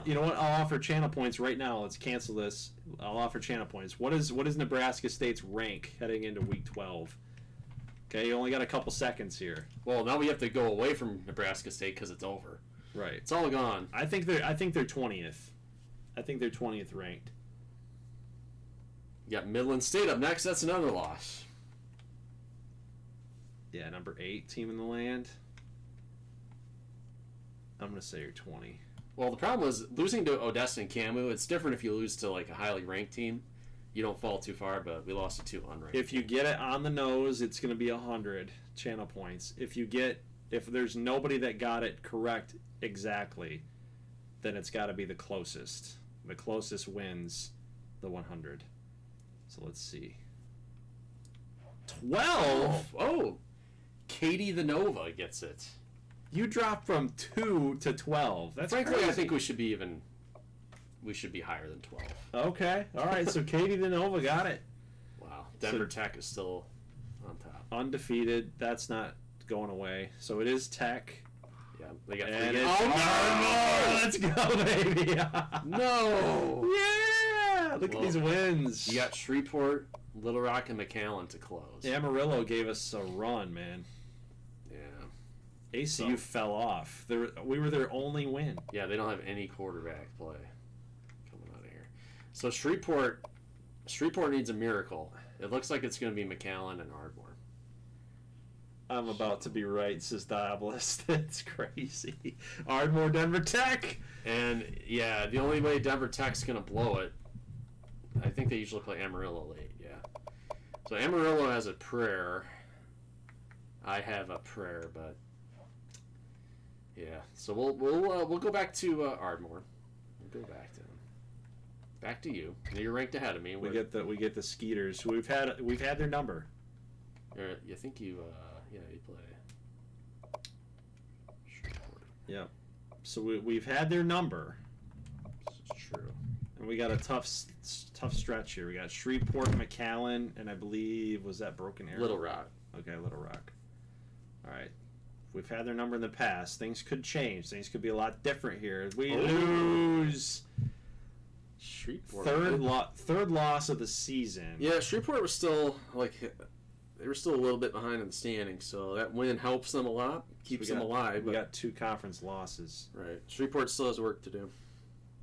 You know what? I'll offer channel points right now. Let's cancel this. I'll offer channel points. What is Nebraska State's rank heading into Week 12? Okay, you only got a couple seconds here. Well, now we have to go away from Nebraska State because it's over. Right. It's all gone. I think they're 20th. I think they're 20th ranked. You got Midland State up next. That's another loss. Yeah, number 8 team in the land. I'm going to say you're 20. Well, the problem is losing to Odessa and Camu. It's different if you lose to like a highly ranked team. You don't fall too far, but we lost to 2 unranked. If you get it on the nose, it's going to be 100 channel points. If there's nobody that got it correct exactly, then it's got to be the closest. The closest wins the 100. So let's see. 12? Oh, Katie the Nova gets it. You dropped from 2 to 12. That's Frankly, crazy. I think we should be higher than 12. Okay. All right. So Katie the Nova got it. Wow. Denver Tech is still on top. Undefeated. That's not going away. So it is Tech. Yeah, they got And 3 it's Ardmore. Let's go, baby. No. Yeah. Look at these wins. You got Shreveport, Little Rock, and McAllen to close. Amarillo gave us a run, man. Yeah. ACU fell off. We were their only win. Yeah, they don't have any quarterback play coming out of here. So Shreveport needs a miracle. It looks like it's going to be McAllen and Ardmore. I'm about to be right, says Diabolist. It's crazy. Ardmore, Denver Tech. And, yeah, the only way Denver Tech's going to blow it, I think they usually play Amarillo late, yeah. So Amarillo has a prayer. I have a prayer, but yeah. So we'll go back to Ardmore. We'll go back to him. Back to you. You're ranked ahead of me. We get the Skeeters. We've had their number. You think you play. Yeah. So we've had their number. This is true. And we got a tough stretch here. We got Shreveport, McAllen, and I believe was that Broken Arrow. Little Rock. Okay, Little Rock. All right. We've had their number in the past. Things could change. Things could be a lot different here. We lose. Shreveport. Third loss of the season. Yeah, Shreveport was still they were still a little bit behind in the standings, so that win helps them a lot, keeps them alive. We got 2 conference losses. Right. Shreveport still has work to do.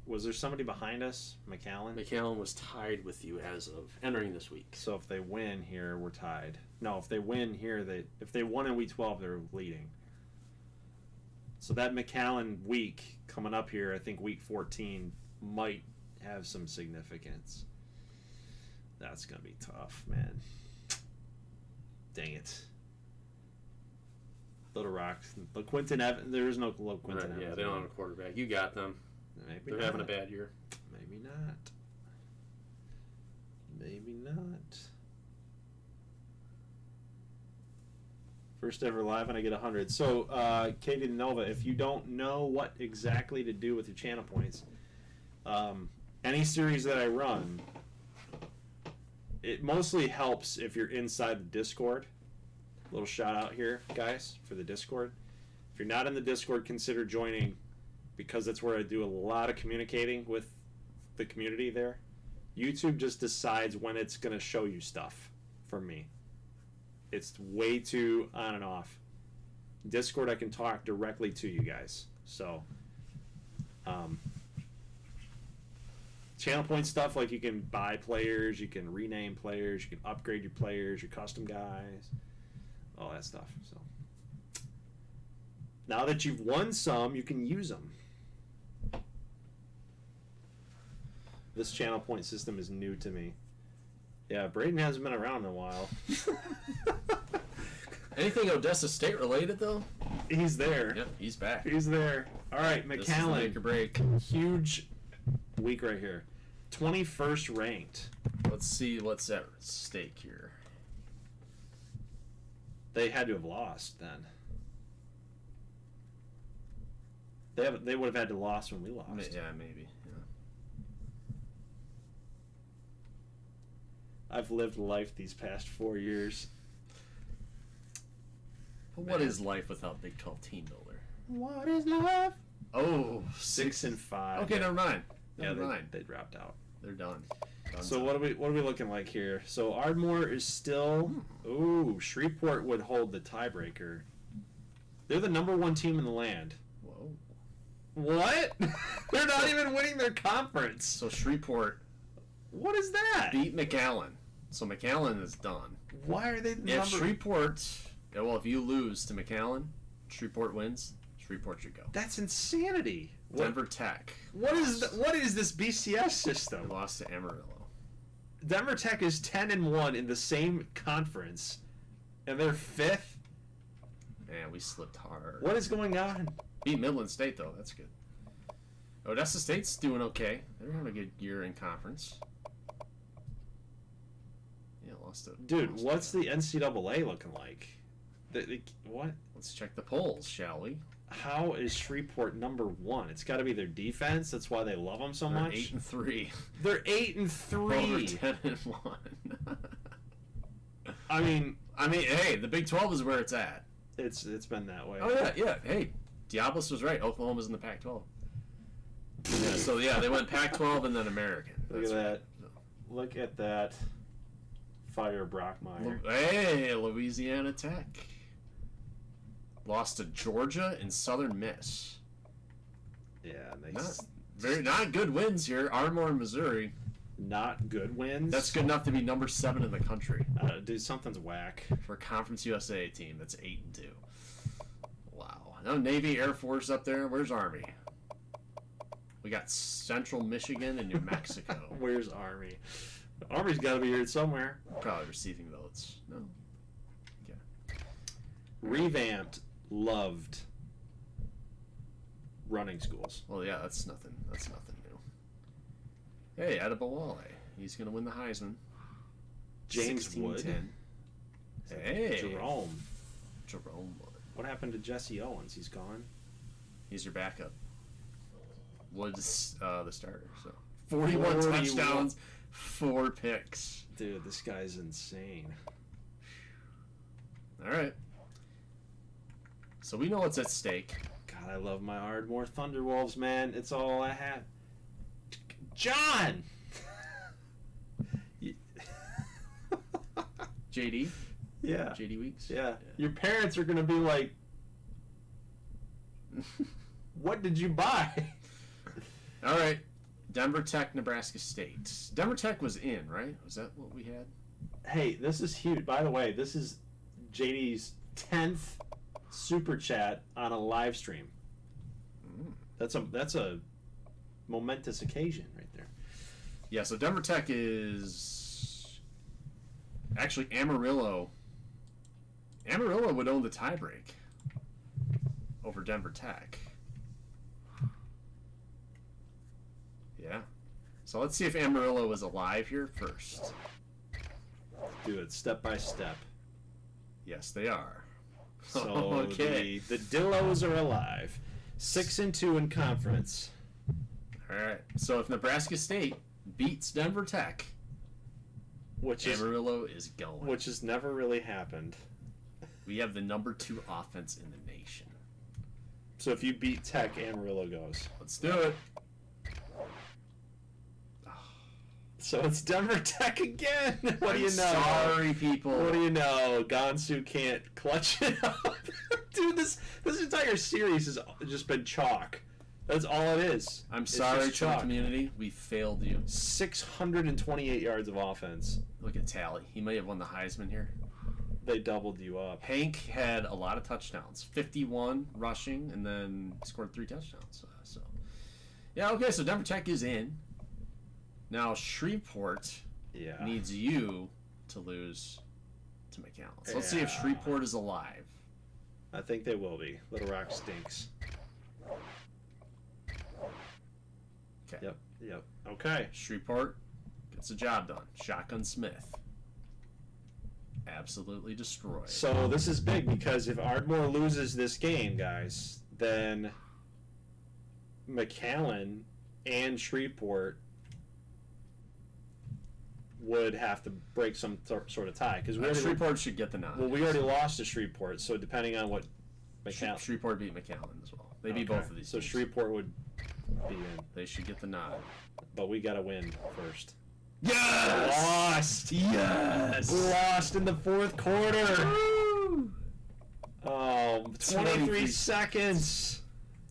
Was there somebody behind us? McAllen? McAllen was tied with you as of entering this week. So if they win here, we're tied. No, if they win here, if they won in week 12, they're leading. So that McAllen week coming up here, I think week 14 might have some significance. That's gonna be tough, man. Dang it. Little Rock, Quinton Evans. There is no Quinton Right, Evans. yeah, they don't have a quarterback. You got them. Maybe They're not. having a bad year. Maybe not. Maybe not. First ever live, and I get 100. So, Katie Nova, if you don't know what exactly to do with your channel points, any series that I run, it mostly helps if you're inside the Discord. Little shout out here, guys, for the Discord. If you're not in the Discord, consider joining, because that's where I do a lot of communicating with the community there. YouTube just decides when it's going to show you stuff for me. It's way too on and off. Discord, I can talk directly to you guys. So, channel point stuff, like you can buy players, you can rename players, you can upgrade your players, your custom guys, all that stuff. So now that you've won some, you can use them. This channel point system is new to me. Yeah, Braden hasn't been around in a while. Anything Odessa State related though? He's there. Yep, he's back. He's there. All right, This is the McAllen. make or break. Huge week right here. 21st ranked. Let's see what's at stake here. They had to have lost then. They would have had to lost when we lost. Yeah, maybe. Yeah. I've lived life these past 4 years. But what is life without Big 12 Team Builder? What is love? Oh, 6 and 5. Okay, never mind. Yeah, Never mind. they dropped out. They're done. So what are we looking like here? So Ardmore is still. Ooh, Shreveport would hold the tiebreaker. They're the number 1 team in the land. Whoa. What? They're not even winning their conference. So Shreveport What is that? beat McAllen. So McAllen is done. Why are they the If number? Shreveport Yeah, well, if you lose to McAllen, Shreveport wins. Shreveport should go. That's insanity. Denver Tech. What is this BCS They system? lost to Amarillo. Denver Tech is 10-1 in the same conference, and they're 5th. Man, we slipped hard. What is going on? Beat Midland State, though. That's good. Odessa State's doing okay. They're having a good year in conference. Yeah, lost to... Dude, what's the NCAA looking like? What? Let's check the polls, shall we? How is Shreveport number 1? It's got to be their defense. That's why they love them so They're much. 8-3. They're 8-3. Over 10-1. I mean, hey, the Big 12 is where it's at. it's been that way. Oh yeah. Hey, Diablos was right. Oklahoma's in the Pac-12. Yeah, so they went Pac-12 and then American. Look at that. Look at that. Fire Brockmeyer. Hey, Louisiana Tech. Lost to Georgia and Southern Miss. Yeah, nice. Not good wins here. Ardmore and Missouri. Not good wins. That's good enough to be number 7 in the country Dude, something's whack. for a Conference USA team that's 8-2. Wow. No Navy, Air Force up there. Where's Army? We got Central Michigan and New Mexico. Where's Army? Army's got to be here somewhere. Probably receiving votes. No. Okay. Revamped, loved running schools. Well, yeah, that's nothing. That's nothing new. Hey, Adebawale. He's going to win the Heisman. James Wood. 16-10. Hey. Jerome. Wood. What happened to Jesse Owens? He's gone. He's your backup. Wood's the starter. So 41 41. touchdowns, 4 picks. Dude, this guy's insane. All right. So we know what's at stake. God, I love my Ardmore Thunderwolves, man. It's all I have. John! JD? Yeah. JD Weeks? Yeah. Your parents are going to be like, what did you buy? All right. Denver Tech, Nebraska State. Denver Tech was in, right? Was that what we had? Hey, this is huge. By the way, this is JD's 10th super chat on a live stream. That's a momentous occasion right there. Yeah, so Denver Tech is actually Amarillo. Amarillo would own the tiebreak over Denver Tech. Yeah. So let's see if Amarillo is alive here first. Do it step by step. Yes, they are. So okay. the Dillos are alive. 6-2 in conference. All right. So if Nebraska State beats Denver Tech, Amarillo is going. Which has never really happened. We have the number 2 offense in the nation. So if you beat Tech, Amarillo goes. Let's do it. So it's Denver Tech again. What do you know? Sorry, people. What do you know? Gonsu can't clutch it up. Dude, this entire series has just been chalk. That's all it is. I'm It's sorry, just Trump chalk. community. We failed you. 628 yards of offense. Look at Tally. He may have won the Heisman here. They doubled you up. Hank had a lot of touchdowns. 51 rushing, and then scored 3 touchdowns. So, yeah, okay, so Denver Tech is in. Now, Shreveport needs you to lose to McAllen. So let's see if Shreveport is alive. I think they will be. Little Rock stinks. Okay. Yep. Okay. Shreveport gets the job done. Shotgun Smith. Absolutely destroyed. So this is big because if Ardmore loses this game, guys, then McAllen and Shreveport would have to break some sort of tie because Shreveport should get the nod. Well, we already lost to Shreveport, so depending on what Shreveport beat McAllen as well. They beat both of these. So teams. Shreveport would be in, They should get the nod. but we got to win first. Yes! Lost. Yes! Lost in the fourth quarter. Woo! Oh, 23 seconds.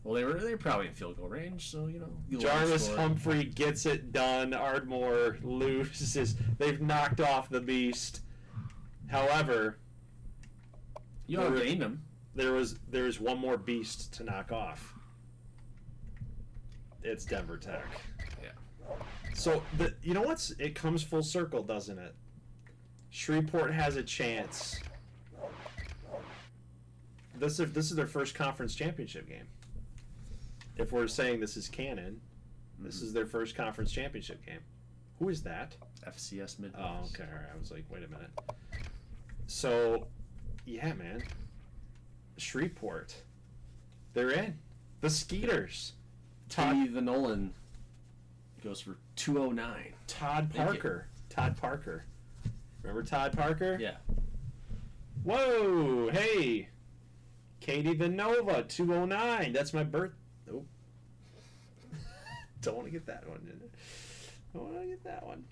Well, they were probably in field goal range, so you know. Jarvis Humphrey gets it done. Ardmore loses. They've knocked off the beast. However, You outgained him. There was one more beast to knock off. It's Denver Tech. Yeah. So you know what's? It comes full circle, doesn't it? Shreveport has a chance. This is their first conference championship game. If we're saying this is canon, this is their first conference championship game. Who is that? FCS Midwest. Oh, okay. All right. I was like, wait a minute. So, yeah, man. Shreveport. They're in. The Skeeters. Teddy the Nolan goes for 209. Todd Parker. Todd Parker. Remember Todd Parker? Yeah. Whoa. Hey. Katie the Nova. 209. That's my birth. Nope. Don't want to get that one, did it? Don't want to get that one.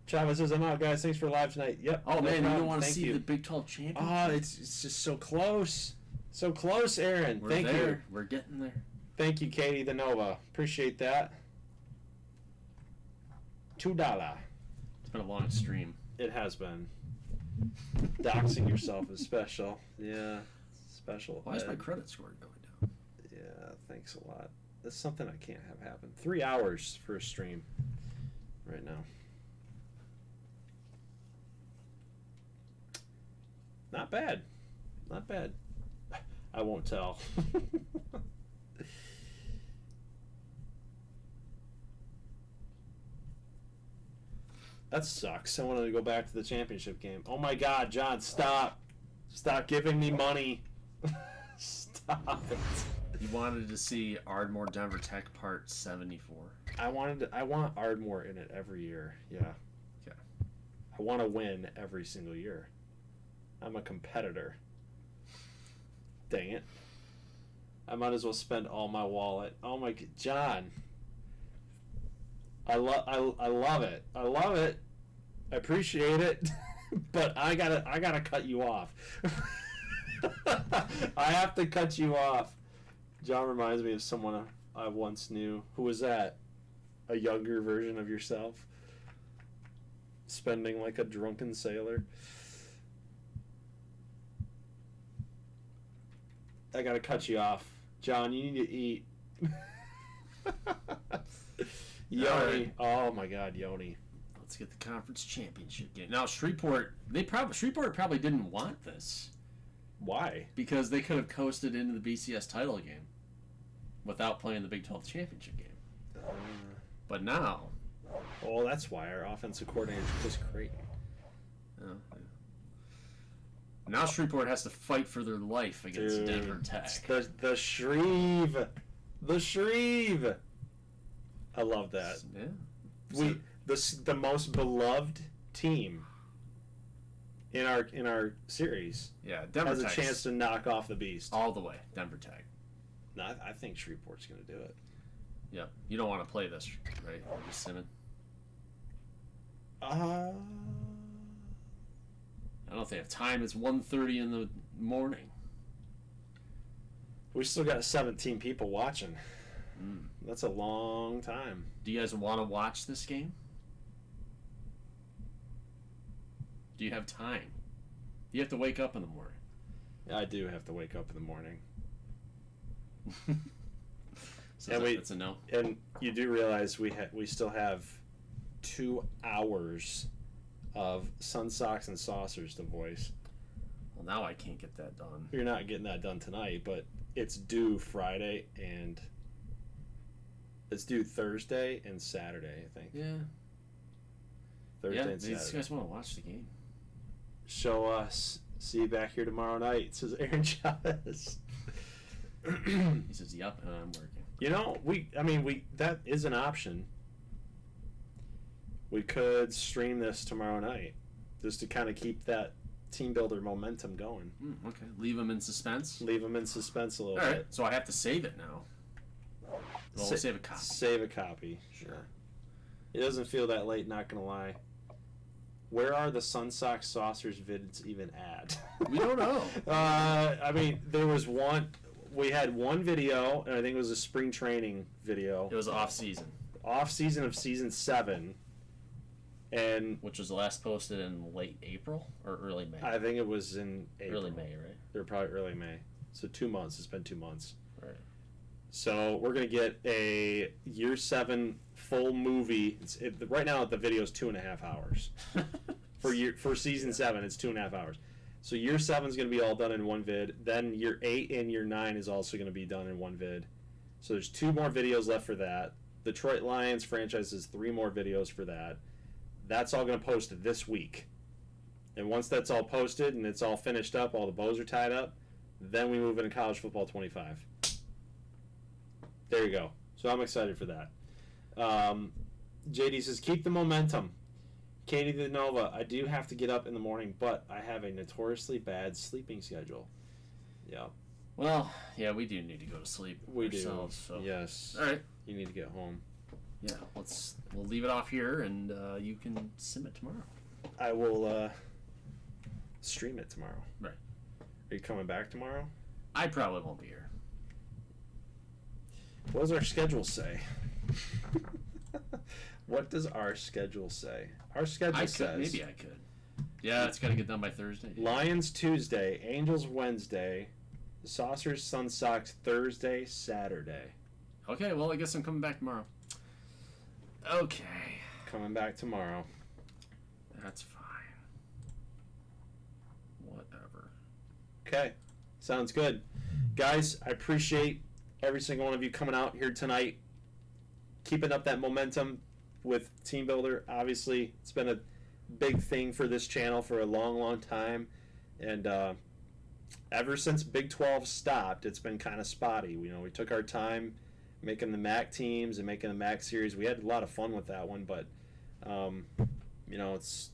Chavez says, I'm out, guys. Thanks for live tonight. Yep. Oh, no man, problem. you don't want to Thank see you. the Big 12 championship? Oh, it's just so close. So close, Aaron. We're Thank there. you. We're getting there. Thank you, Katie the Nova. Appreciate that. $2. It's been a long stream. It has been. Doxing yourself is special. Yeah. Special. Why is my Ed. credit score going down? Yeah, thanks a lot. That's something I can't have happen. 3 hours for a stream right now. Not bad. Not bad. I won't tell. That sucks. I wanted to go back to the championship game. Oh my God, John, stop. Stop giving me money. Stop it. You wanted to see Ardmore Denver Tech Part 74. I want Ardmore in it every year. Yeah. Okay. I want to win every single year. I'm a competitor. Dang it. I might as well spend all my wallet. Oh my John. I love it. I love it. I appreciate it. But I gotta cut you off. I have to cut you off. John reminds me of someone I once knew. Who was that? A younger version of yourself? Spending like a drunken sailor? I gotta cut you off. John, you need to eat. Yoni. Right. Oh my God, Yoni. Let's get the conference championship game. Now Shreveport probably didn't want this Why? because they could have coasted into the BCS title game without playing the Big 12 championship game. But now, Well, that's why our offensive coordinator is Chris Creighton. now Shreveport has to fight for their life against Dude, Denver Tech. it's the Shreve. The Shreve. I love that. Yeah. The most beloved team in our series Yeah, Denver has a Tech's chance to knock off the beast. all the way. Denver Tech. No, I think Shreveport's going to do it. Yep. You don't want to play this, right? Just Simon. I don't know if they have time. It's 1:30 in the morning. We still got 17 people watching. Mm. That's a long time. Do you guys want to watch this game? Do you have time? You have to wake up in the morning. Yeah, I do have to wake up in the morning. So And that's a no. And you do realize we still have 2 hours of Sun Socks and Saucers to voice. Well, now I can't get that done. You're not getting that done tonight, but it's due Friday and it's due Thursday and Saturday, I think. Yeah. Thursday Yeah, and these Saturday. guys want to watch the game. Show us. See you back here tomorrow night, says Aaron Chavez. He says, "Yep," and I'm working. You know, that is an option. We could stream this tomorrow night just to kind of keep that team builder momentum going. Okay. Leave them in suspense. Leave them in suspense a little All right. bit. So I have to save it now. Well, we'll save a copy. Save a copy. Sure. It doesn't feel that late, not going to lie. Where are the Sun Sox Saucers vids even at? We don't know. There was one. We had one video, and I think it was a spring training video. It was off season. Off season of season 7. And which was last posted in late April or early May. I think it was in April. Early May, right? They're probably early May. So 2 months. It's been 2 months. Right. So we're gonna get a year 7 full movie. Right now the video is 2.5 hours. For season 7, it's 2.5 hours. So year 7 is gonna be all done in one vid. Then year 8 and year 9 is also gonna be done in one vid. So there's 2 more videos left for that. Detroit Lions franchise is 3 more videos for that. That's all gonna post this week. And once that's all posted and it's all finished up, all the bows are tied up, then we move into college football 25. There you go. So I'm excited for that. JD says, keep the momentum. Katie the Nova, I do have to get up in the morning, but I have a notoriously bad sleeping schedule. Yeah. Well, yeah, we do need to go to sleep ourselves. So. Yes. All right. You need to get home. Yeah, we'll leave it off here, and you can sim it tomorrow. I will stream it tomorrow. Right. Are you coming back tomorrow? I probably won't be here. What does our schedule say? What does our schedule say? Our schedule says... Maybe I could. Yeah, it's got to get done by Thursday. Lions Tuesday, Angels Wednesday, Saucers, Sun Sox Thursday, Saturday. Okay, well, I guess I'm coming back tomorrow. Okay. Coming back tomorrow. That's fine. Whatever. Okay. Sounds good. Guys, I appreciate every single one of you coming out here tonight, keeping up that momentum with Teambuilder. Obviously, it's been a big thing for this channel for a long, long time. And ever since Big 12 stopped, it's been kind of spotty. We took our time making the MAC teams and making the MAC series. We had a lot of fun with that one, but it's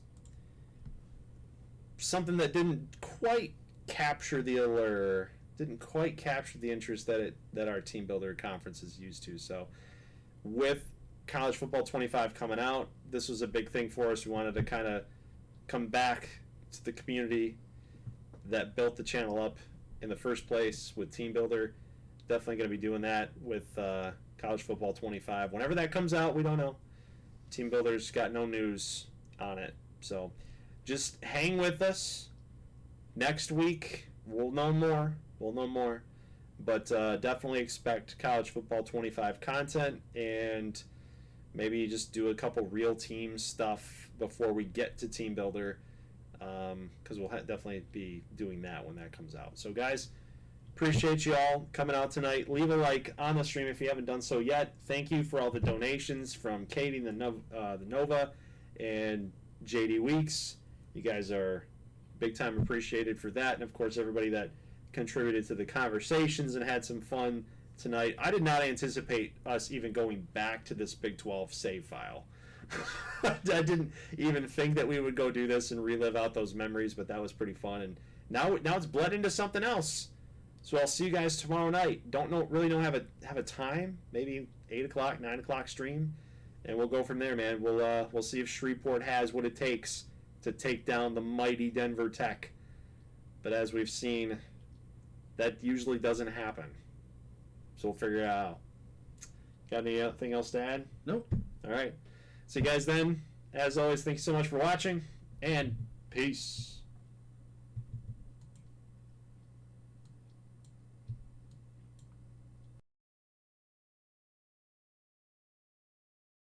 something that didn't quite capture the allure, didn't quite capture the interest that our Team Builder conference is used to. So with College Football 25 coming out, this was a big thing for us. We wanted to kind of come back to the community that built the channel up in the first place with Team Builder. Definitely going to be doing that with College Football 25. Whenever that comes out, we don't know. Team Builder's got no news on it. So just hang with us. Next week, we'll know more. But definitely expect College Football 25 content, and maybe just do a couple real team stuff before we get to Team Builder, because we'll definitely be doing that when that comes out. So guys, appreciate you all coming out tonight. Leave a like on the stream if you haven't done so yet. Thank you for all the donations from Katie the Nova and JD Weeks. You guys are big time appreciated for that, and of course everybody that contributed to the conversations and had some fun tonight. I did not anticipate us even going back to this Big 12 save file. I didn't even think that we would go do this and relive out those memories, but that was pretty fun. And now it's bled into something else. So I'll see you guys tomorrow night. Don't really have a time. Maybe 8 o'clock, 9 o'clock stream, and we'll go from there, man. We'll see if Shreveport has what it takes to take down the mighty Denver Tech. But as we've seen, that usually doesn't happen. So we'll figure it out. Got anything else to add? Nope. All right. See you guys then. As always, thank you so much for watching, and peace.